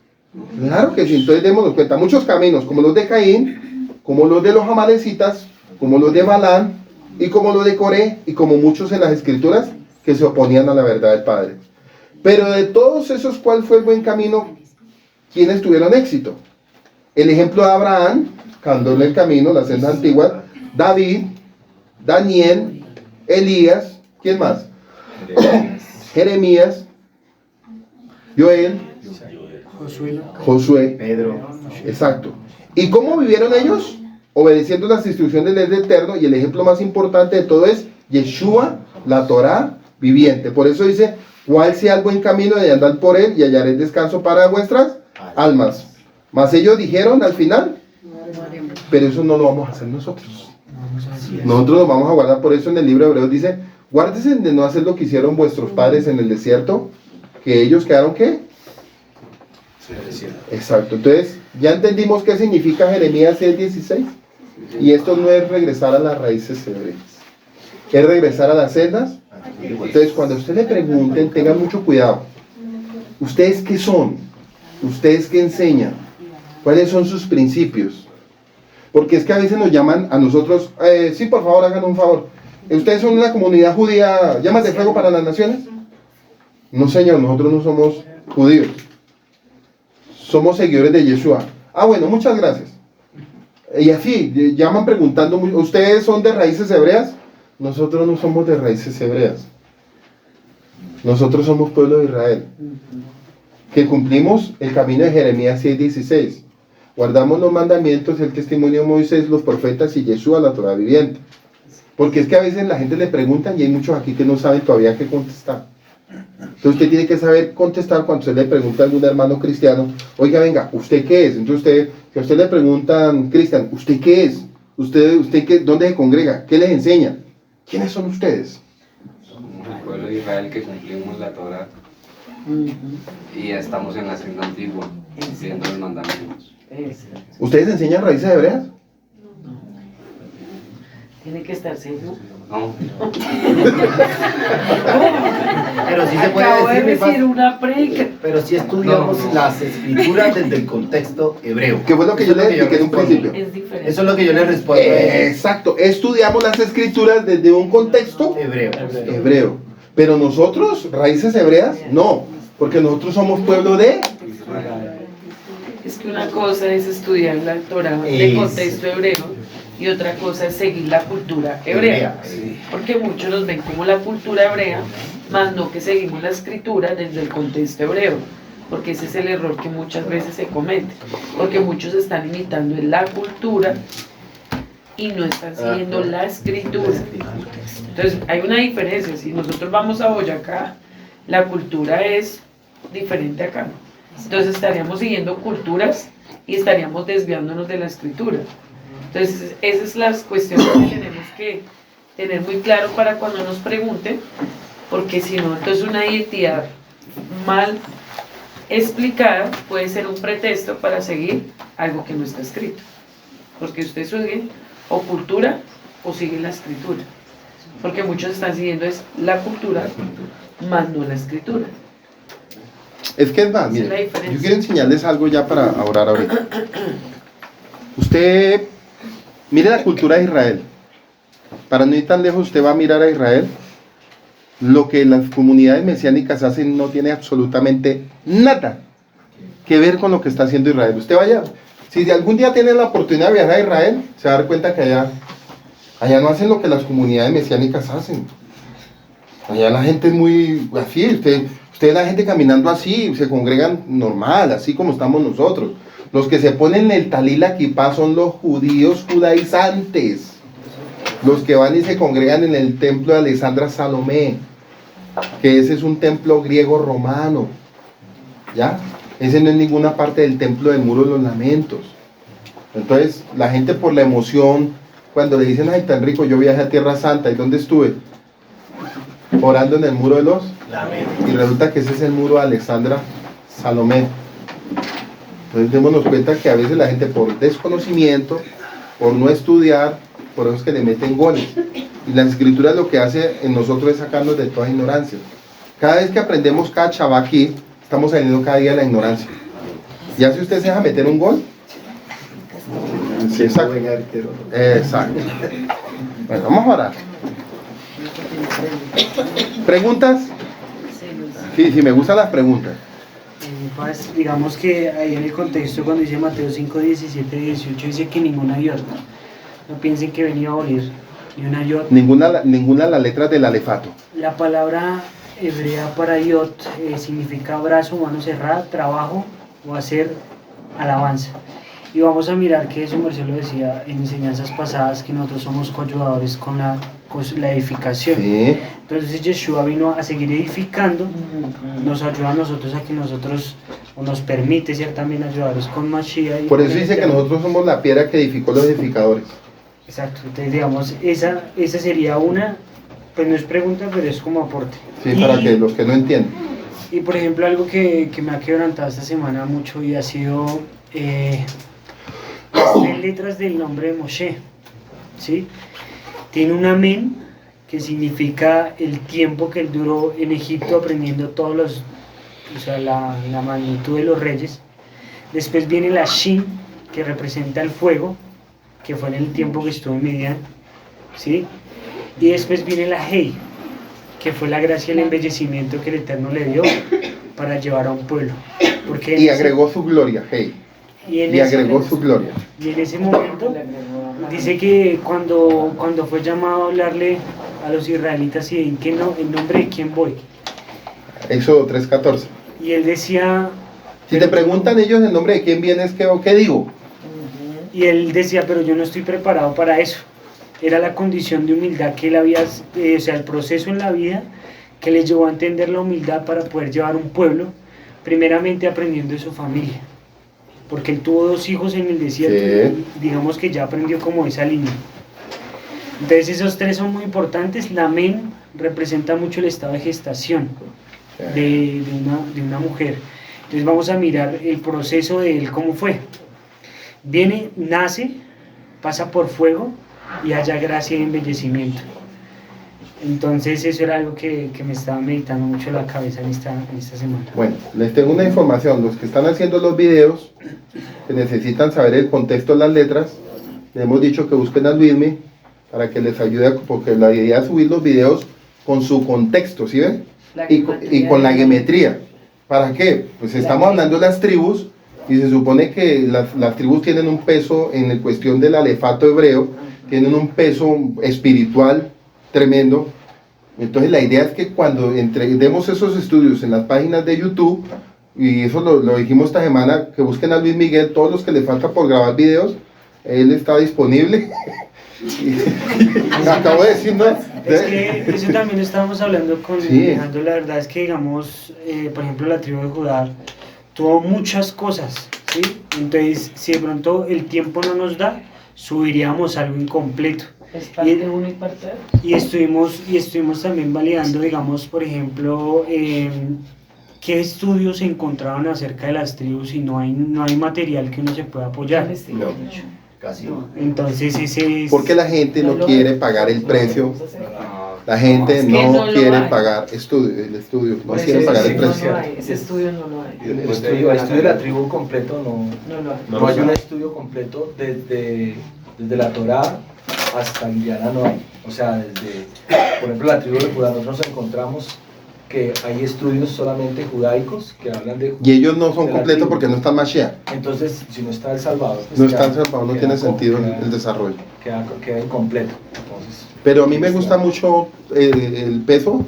Claro que sí. Entonces démonos cuenta. Muchos caminos, como los de Caín, como los de los amalecitas, como los de Balaán, y como los de Coré, y como muchos en las escrituras que se oponían a la verdad del Padre. Pero de todos esos, ¿cuál fue el buen camino? ¿Quiénes tuvieron éxito? El ejemplo de Abraham, andó en el camino, la senda antigua, David, Daniel, Elías, ¿quién más? Jeremías, Joel, Josué, Pedro. exacto. ¿Y cómo vivieron ellos? Obedeciendo las instrucciones del Eterno, y el ejemplo más importante de todo es Yeshua, la Torá viviente. Por eso dice, ¿cuál sea el buen camino de andar por él y hallaré descanso para vuestras almas? Mas ellos dijeron al final, pero eso no lo vamos a hacer nosotros. Nosotros nos vamos a guardar. Por eso en el libro de Hebreos dice, guárdense de no hacer lo que hicieron vuestros padres en el desierto, que ellos quedaron ¿qué? Exacto. Entonces, ya entendimos qué significa Jeremías 6:16. Y esto no es regresar a las raíces hebreas, es regresar a las sendas. Entonces, cuando a usted le pregunten, tengan mucho cuidado. ¿Ustedes qué son? ¿Ustedes qué enseñan? ¿Cuáles son sus principios? Porque es que a veces nos llaman a nosotros, sí, por favor, hagan un favor. ¿Ustedes son una comunidad judía, llamas de fuego para las naciones? No, señor, nosotros no somos judíos. Somos seguidores de Yeshua. Ah, bueno, muchas gracias. Y así, llaman preguntando, ¿ustedes son de raíces hebreas? Nosotros no somos de raíces hebreas. Nosotros somos pueblo de Israel, que cumplimos el camino de Jeremías 6:16. Guardamos los mandamientos, el testimonio de Moisés, los profetas y Yeshua, la Torá viviente. Porque es que a veces la gente le pregunta y hay muchos aquí que no saben todavía qué contestar. Entonces usted tiene que saber contestar cuando usted le pregunta a algún hermano cristiano, oiga, venga, ¿usted qué es? Entonces que a usted le preguntan, Cristian, ¿usted qué es? ¿Usted qué, dónde se congrega? ¿Qué les enseña? ¿Quiénes son ustedes? Somos el pueblo de Israel que cumplimos la Torá y estamos en la senda antigua, cumpliendo los mandamientos. ¿Ustedes enseñan raíces hebreas? Tiene que estar seguro. No. Pero sí se puede Acabo de decir, mi decir padre, una predica. pero sí estudiamos las escrituras desde el contexto hebreo. Que fue lo que yo le expliqué en un respondo. principio. Es diferente. Eso es lo que yo le respondo. Exacto, estudiamos las escrituras desde un contexto Hebreo. hebreo. Pero nosotros, raíces hebreas, no, porque nosotros somos pueblo de... Es que una cosa es estudiar la Torah de Es- contexto hebreo y otra cosa es seguir la cultura hebrea. Sí. Porque muchos nos ven como la cultura hebrea, más no que seguimos la escritura desde el contexto hebreo. Porque ese es el error que muchas veces se comete. Porque muchos están imitando en la cultura y no están siguiendo la escritura. Entonces hay una diferencia. Si nosotros vamos a Boyacá, la cultura es diferente acá. Entonces estaríamos siguiendo culturas y estaríamos desviándonos de la escritura. Entonces esas son las cuestiones que tenemos que tener muy claro para cuando nos pregunten, porque si no, entonces una identidad mal explicada puede ser un pretexto para seguir algo que no está escrito, porque usted sigue o cultura o sigue la escritura, porque muchos están siguiendo es la cultura más no la escritura. Es que es más, Esa es la mire, diferencia. yo quiero enseñarles algo ya para orar ahorita. Usted, mire la cultura de Israel. Para no ir tan lejos, usted va a mirar a Israel. Lo que las comunidades mesiánicas hacen no tiene absolutamente nada que ver con lo que está haciendo Israel. Usted vaya, si de algún día tiene la oportunidad de viajar a Israel, se va a dar cuenta que allá no hacen lo que las comunidades mesiánicas hacen. Allá la gente es muy así, usted ve la gente caminando así, se congregan normal, así como estamos nosotros. Los que se ponen el talí la kipá son los judíos judaizantes, los que van y se congregan en el templo de Alessandra Salomé, que ese es un templo griego romano, ¿ya? Ese no es ninguna parte del templo del Muro de los Lamentos. Entonces, la gente por la emoción, cuando le dicen, ay, tan rico, yo viajé a Tierra Santa, ¿y dónde estuve? Orando en el Muro de los Lamentos. Y resulta que ese es el Muro de Alessandra Salomé. Entonces, démonos cuenta que a veces la gente por desconocimiento, por no estudiar, por eso es que le meten goles. Y la escritura lo que hace en nosotros es sacarnos de toda ignorancia. Cada vez que aprendemos cada chava aquí, estamos saliendo cada día de la ignorancia. Ya si usted se deja meter un gol, sí, exacto. Exacto. Bueno, vamos a orar. ¿Preguntas? Sí, me gustan las preguntas. Pues, digamos que ahí en el contexto cuando dice Mateo 5, 17, 18 dice que ninguna yot, no piensen que venía a abolir ni una yot. Ninguna de las letras del alefato. La palabra hebrea para yot significa brazo, mano cerrada, trabajo o hacer alabanza. Y vamos a mirar que eso Marcelo decía en enseñanzas pasadas, que nosotros somos coayudadores con la edificación. Sí. Entonces Yeshua vino a seguir edificando, nos ayuda a nosotros a que nosotros, o nos permite ser también ayudadores con Mashiach. Por eso dice que nosotros somos la piedra que edificó los edificadores. Exacto, entonces digamos, esa sería una, pues no es pregunta, pero es como aporte. Sí, para que los que no entienden. Y por ejemplo, algo que me ha quebrantado esta semana mucho y ha sido las 3 letras del nombre de Moshe, ¿sí? Tiene un amén, que significa el tiempo que él duró en Egipto aprendiendo la magnitud de los reyes. Después viene la Shin, que representa el fuego, que fue en el tiempo que estuvo en Midian, ¿sí? Y después viene la Hei, que fue la gracia y el embellecimiento que el Eterno le dio para llevar a un pueblo. Porque Y agregó su gloria, hey. Y agregó su gloria. Y en ese momento dice que cuando fue llamado a hablarle a los israelitas y en nombre de quién voy. Éxodo 3:14. Y él decía... Si te preguntan ellos el nombre de quién vienes, ¿qué digo? Y él decía, pero yo no estoy preparado para eso. Era la condición de humildad que él había, el proceso en la vida que le llevó a entender la humildad para poder llevar un pueblo, primeramente aprendiendo de su familia. Porque él tuvo 2 hijos en el desierto, Sí. Y digamos que ya aprendió como esa línea. Entonces esos 3 son muy importantes. La men representa mucho el estado de gestación de una mujer. Entonces vamos a mirar el proceso de él, cómo fue. Viene, nace, pasa por fuego y haya gracia y embellecimiento. Entonces eso era algo que me estaba meditando mucho en la cabeza en esta semana. Bueno, les tengo una información. Los que están haciendo los videos, que necesitan saber el contexto de las letras, les hemos dicho que busquen a Luismi para que les ayude, porque la idea es subir los videos con su contexto, ¿sí ven? Y con la geometría. ¿Para qué? Pues estamos hablando de las tribus, y se supone que las tribus tienen un peso en la cuestión del alefato hebreo, tienen un peso espiritual tremendo. Entonces la idea es que cuando demos esos estudios en las páginas de YouTube, y eso lo dijimos esta semana, que busquen a Luis Miguel, todos los que le falta por grabar videos, él está disponible. Acabo de decir, ¿no? Es que eso también estábamos hablando con Sí. Alejandro. La verdad es que, digamos, por ejemplo, la tribu de Judá tuvo muchas cosas, ¿sí? Entonces, si de pronto el tiempo no nos da, subiríamos algo incompleto. Es parte 1 y parte 2. Y estuvimos también validando, digamos, por ejemplo, qué estudios se encontraban acerca de las tribus y no hay material que uno se pueda apoyar. No, casi no. Entonces ese es... Porque la gente no quiere pagar el precio. La gente Es que no no lo quiere hay. pagar el estudio, no Por eso quiere ese pagar el estudio precio. no hay, ese estudio no lo hay. El estudio de la tribu completo No lo hay. no hay un estudio completo desde la Torá hasta Indiana no hay. O sea, por ejemplo, la tribu de Judá nosotros encontramos que hay estudios solamente judaicos que hablan de... Y ellos no son de la completos tribu. porque no están Mashiach. Entonces, si no está El Salvador... pues No está queda- El Salvador, no queda tiene co- sentido queda- el desarrollo. Queda incompleto. Entonces, Pero a mí me gusta mucho el peso.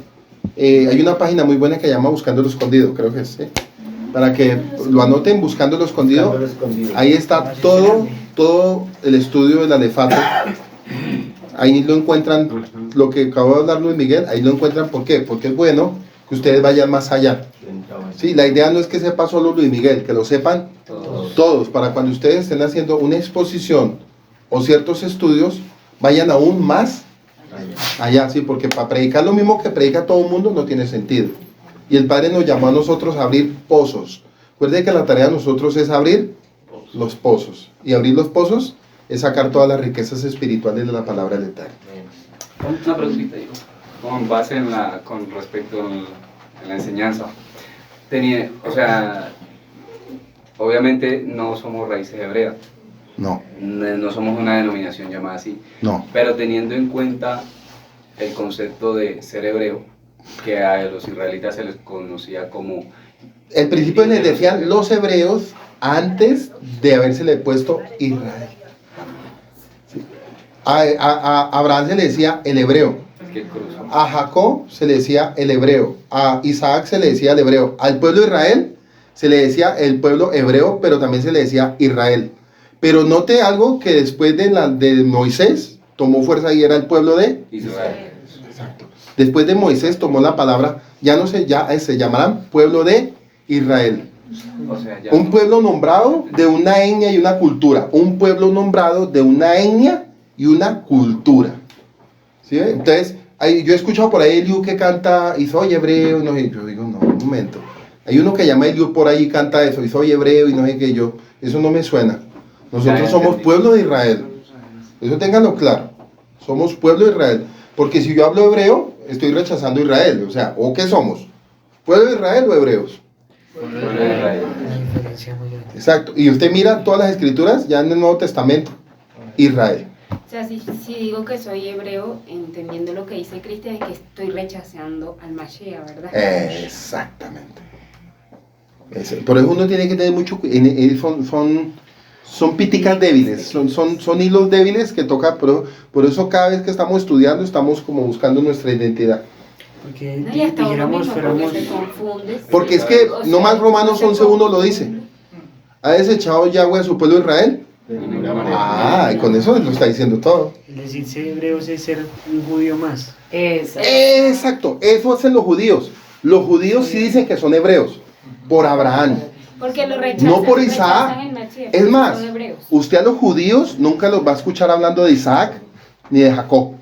Hay una página muy buena que se llama Buscando lo Escondido, creo que es. ¿Sí? Para que lo anoten, Buscando lo Escondido. Buscando lo escondido. Ahí está todo el estudio del alefato. Ahí lo encuentran, lo que acabo de hablar Luis Miguel, ahí lo encuentran. ¿Por qué? Porque es bueno que ustedes vayan más allá. Sí, la idea no es que sepa solo Luis Miguel, que lo sepan todos, para cuando ustedes estén haciendo una exposición o ciertos estudios, vayan aún más allá, sí, porque para predicar lo mismo que predica todo el mundo no tiene sentido. Y el Padre nos llamó a nosotros a abrir pozos. Recuerden que la tarea de nosotros es abrir los pozos. Y abrir los pozos es sacar todas las riquezas espirituales de la palabra del Eterno. Una preguntita, yo, con base con respecto en la enseñanza. O sea, obviamente no somos raíces hebreas, No, no somos una denominación llamada así, no. pero teniendo en cuenta el concepto de ser hebreo, que a los israelitas se les conocía como... El principio les decían los hebreos antes de habérsele puesto Israel. Sí. A Abraham se le decía el hebreo. Es que cruzó. A Jacob se le decía el hebreo. A Isaac se le decía el hebreo. Al pueblo de Israel se le decía el pueblo hebreo, pero también se le decía Israel. Pero note algo que después de Moisés tomó fuerza y era el pueblo de Israel. Exacto. Después de Moisés tomó la palabra, ya se llamarán pueblo de Israel. O sea, ya Un pueblo nombrado de una etnia y una cultura. Un pueblo nombrado de una etnia y una cultura. ¿Sí? Entonces, yo he escuchado por ahí Eliú que canta y soy hebreo. No, yo digo, no, un momento. Hay uno que llama Eliú por ahí y canta eso, y soy hebreo y no sé qué yo. Eso no me suena. Nosotros Ya somos entendí. pueblo de Israel. Eso ténganlo claro. Somos pueblo de Israel. Porque si yo hablo hebreo, estoy rechazando a Israel. O sea, ¿o qué somos? ¿Pueblo de Israel o hebreos? pueblo de Israel. Una diferencia muy grande. Exacto. Y usted mira todas las escrituras ya en el Nuevo Testamento. Israel. O sea, si digo que soy hebreo, entendiendo lo que dice Cristian, es que estoy rechazando al Mashiach, ¿verdad? Exactamente. Por eso uno tiene que tener mucho son píticas débiles, son hilos débiles que toca, por eso cada vez que estamos estudiando estamos como buscando nuestra identidad. Porque No, y hasta uno dijéramos, mismo, fuéramos... porque se confunde. Porque es que O sea, nomás Romanos se 11:1 lo dice. confunde. ¿Ha desechado Yahweh a su pueblo Israel? De ninguna manera. Ah, y con eso lo está diciendo todo. El decirse hebreos es ser un judío más. Exacto, eso hacen los judíos. Los judíos sí dicen que son hebreos, por Abraham. Porque lo rechazan. No por rechazan Isaac. el Mashiach, Es más, son hebreos. usted a los judíos nunca los va a escuchar hablando de Isaac ni de Jacob.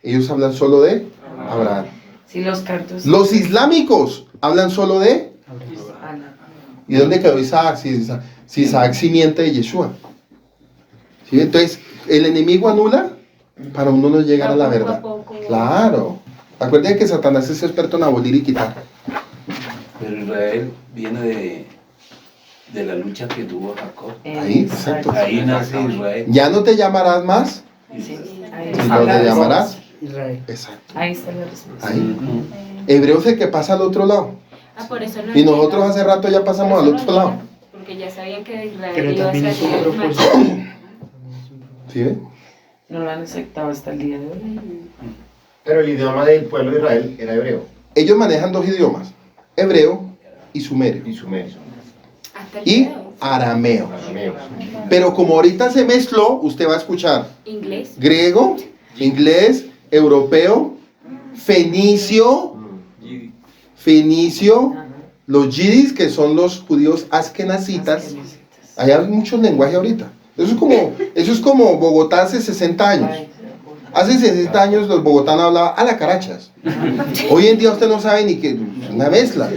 Ellos hablan solo de Abraham. Si los cantos. Los islámicos hablan solo de... ¿Y dónde quedó Isaac? Si Isaac simiente de Yeshua. ¿Sí? Entonces, el enemigo anula para uno no llegar a la Poco a verdad. poco. Claro. Acuérdense que Satanás es experto en abolir y quitar. Pero Israel viene de la lucha que tuvo Jacob. Ahí, exacto. Ahí nace Israel. Ya no te llamarás más, Sí, ahí sino está la te respuesta. llamarás. Israel. Exacto. Ahí está la respuesta. Ahí. Hebreo es el que pasa al otro lado. Ah, por eso no Y nosotros llegan. hace rato ya pasamos Por al eso otro no lado. llegan, porque ya sabían que Israel Pero iba a también es un ser el propósito. Mashiach. ¿Sí ve? No lo han aceptado hasta el día de hoy. Pero el idioma del pueblo de Israel era hebreo Ellos manejan dos idiomas, hebreo y sumerio. y sumerio. Hasta el Y día de hoy. arameo. Arameo. Pero como ahorita se mezcló, usted va a escuchar Inglés. griego, inglés, europeo, fenicio, Y fenicio, los yidis, que son los judíos askenazitas. Hay mucho lenguaje ahorita. Eso es como Bogotá hace 60 años. Hace 60 años los bogotanos hablaban a la carachas. Hoy en día usted no sabe ni que una mezcla.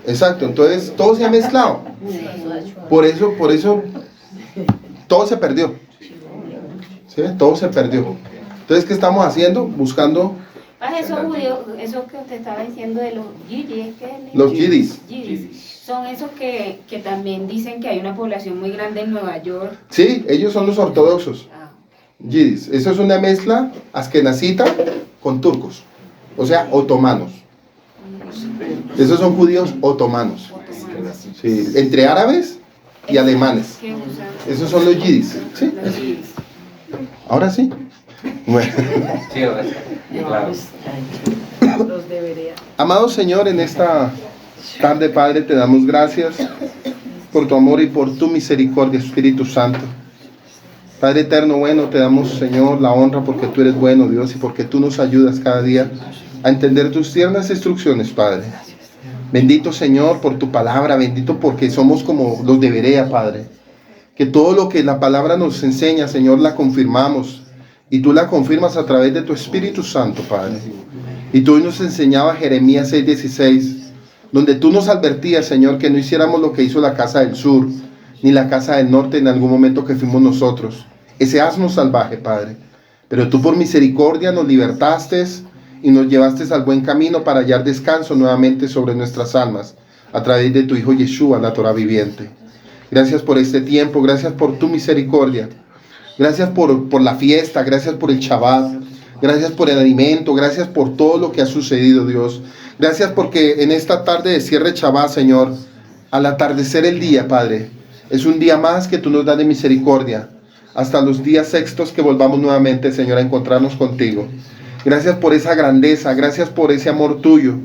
Exacto, entonces todo se ha mezclado. Por eso todo se perdió. ¿Sí? Todo se perdió. Entonces, ¿qué estamos haciendo? Buscando Esos judíos, eso que usted estaba diciendo de los yidis, los yidis. Son esos que también dicen que hay una población muy grande en Nueva York. Sí, ellos son los ortodoxos. Yidis. Eso es una mezcla askenazita con turcos. O sea, otomanos. Esos son judíos otomanos. Sí, entre árabes y alemanes. Esos son los yidis. ¿Sí? Ahora sí. Bueno. Sí, ahora sí. Claro. Los debería. Amado Señor, en esta tarde, Padre, te damos gracias por tu amor y por tu misericordia, Espíritu Santo. Padre eterno, bueno, te damos, Señor, la honra porque tú eres bueno, Dios, y porque tú nos ayudas cada día a entender tus tiernas instrucciones, Padre. Bendito, Señor, por tu palabra, bendito porque somos como los de Berea, Padre. Que todo lo que la palabra nos enseña, Señor, la confirmamos. Y tú la confirmas a través de tu Espíritu Santo, Padre. Y tú hoy nos enseñabas Jeremías 6:16, donde tú nos advertías, Señor, que no hiciéramos lo que hizo la casa del sur, ni la casa del norte en algún momento que fuimos nosotros. Ese asno salvaje, Padre. Pero tú por misericordia nos libertaste y nos llevaste al buen camino para hallar descanso nuevamente sobre nuestras almas, a través de tu Hijo Yeshua, la Torah viviente. Gracias por este tiempo, gracias por tu misericordia. Gracias por la fiesta, gracias por el Shabbat, gracias por el alimento, gracias por todo lo que ha sucedido, Dios. Gracias porque en esta tarde de cierre Shabbat, Señor, al atardecer el día, Padre, es un día más que tú nos das de misericordia, hasta los días sextos que volvamos nuevamente, Señor, a encontrarnos contigo. Gracias por esa grandeza, gracias por ese amor tuyo,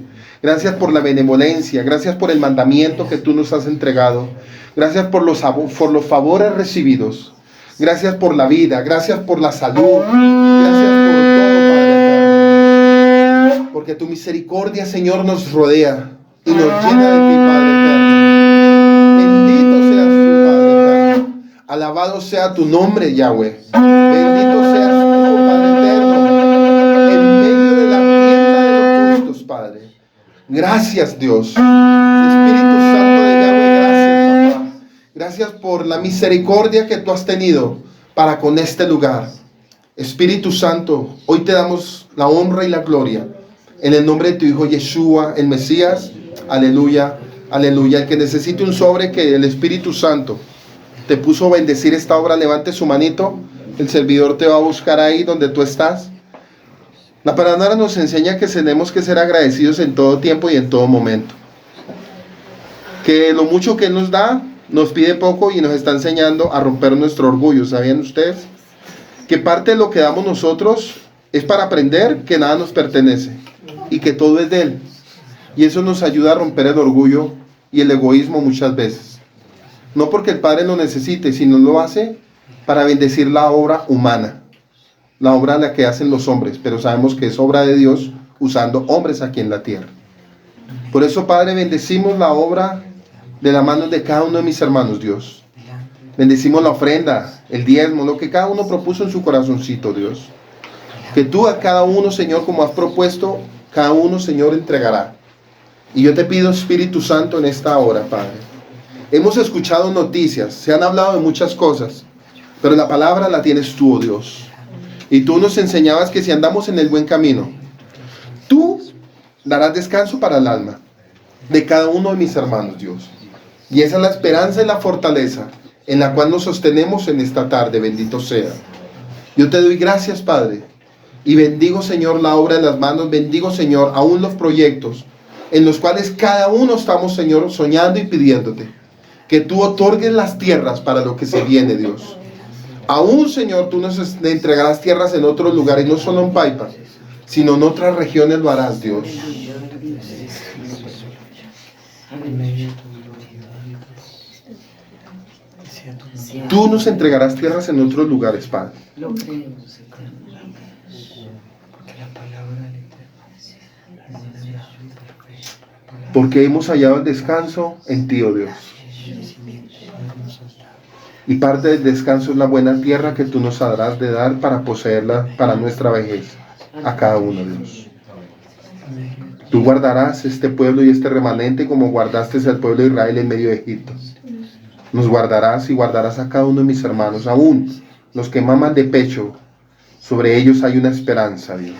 gracias por la benevolencia, gracias por el mandamiento que tú nos has entregado, gracias por los favores recibidos. Gracias por la vida, gracias por la salud, gracias por todo, Padre eterno. Porque tu misericordia, Señor, nos rodea y nos llena de ti, Padre eterno. Bendito seas tú, Padre eterno. Alabado sea tu nombre, Yahweh. Bendito seas tú, Padre eterno, en medio de la tienda de los justos, Padre. Gracias, Dios. Espíritu Santo de Yahweh, gracias, papá. Gracias por la misericordia que tú has tenido para con este lugar. Espíritu Santo, hoy te damos la honra y la gloria en el nombre de tu Hijo Yeshua, el Mesías. Aleluya, aleluya. El que necesite un sobre que el Espíritu Santo te puso a bendecir esta obra, levante su manito. El servidor te va a buscar ahí donde tú estás. La palabra nos enseña que tenemos que ser agradecidos en todo tiempo y en todo momento. Que lo mucho que Él nos da, nos pide poco y nos está enseñando a romper nuestro orgullo. ¿Sabían ustedes? Que parte de lo que damos nosotros es para aprender que nada nos pertenece y que todo es de Él. Y eso nos ayuda a romper el orgullo y el egoísmo muchas veces. No porque el Padre lo necesite, sino lo hace para bendecir la obra humana. La obra la que hacen los hombres, pero sabemos que es obra de Dios usando hombres aquí en la tierra. Por eso, Padre, bendecimos la obra de la mano de cada uno de mis hermanos, Dios. Bendecimos la ofrenda, el diezmo, lo que cada uno propuso en su corazoncito, Dios. Que tú a cada uno, Señor, como has propuesto, cada uno, Señor, entregará. Y yo te pido, Espíritu Santo, en esta hora, Padre. Hemos escuchado noticias, se han hablado de muchas cosas, pero la palabra la tienes tú, oh Dios. Y tú nos enseñabas que si andamos en el buen camino, tú darás descanso para el alma de cada uno de mis hermanos, Dios. Y esa es la esperanza y la fortaleza en la cual nos sostenemos en esta tarde, bendito sea. Yo te doy gracias, Padre, y bendigo, Señor, la obra de las manos, bendigo, Señor, aún los proyectos en los cuales cada uno estamos, Señor, soñando y pidiéndote que tú otorgues las tierras para lo que se viene, Dios. Aún, Señor, tú nos entregarás tierras en otros lugares, no solo en Paipa, sino en otras regiones lo harás, Dios. Tú nos entregarás tierras en otros lugares, Padre. Lo creemos, Eterno. Porque la palabra del Eterno es una verdad perfecta. porque hemos hallado el descanso en ti, oh Dios. Y parte del descanso es la buena tierra que tú nos habrás de dar para poseerla para nuestra vejez, a cada uno, Dios. Tú guardarás este pueblo y este remanente como guardaste al pueblo de Israel en medio de Egipto. Nos guardarás y guardarás a cada uno de mis hermanos, aún los que maman de pecho. Sobre ellos hay una esperanza, Dios.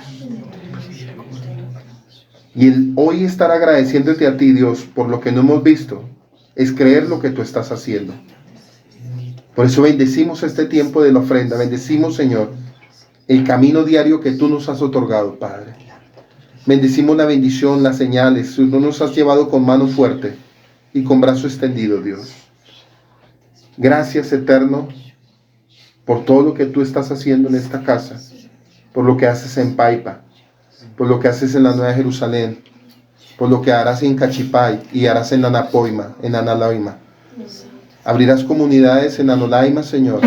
Y el hoy estar agradeciéndote a ti, Dios, por lo que no hemos visto, es creer lo que tú estás haciendo. Por eso bendecimos este tiempo de la ofrenda. Bendecimos, Señor, el camino diario que tú nos has otorgado, Padre. Bendecimos la bendición, las señales. Tú nos has llevado con mano fuerte y con brazo extendido, Dios. Gracias, Eterno, por todo lo que tú estás haciendo en esta casa, por lo que haces en Paipa, por lo que haces en la Nueva Jerusalén, por lo que harás en Cachipay y harás en Anapoima, en Analaima. Abrirás comunidades en Anolaima, Señor.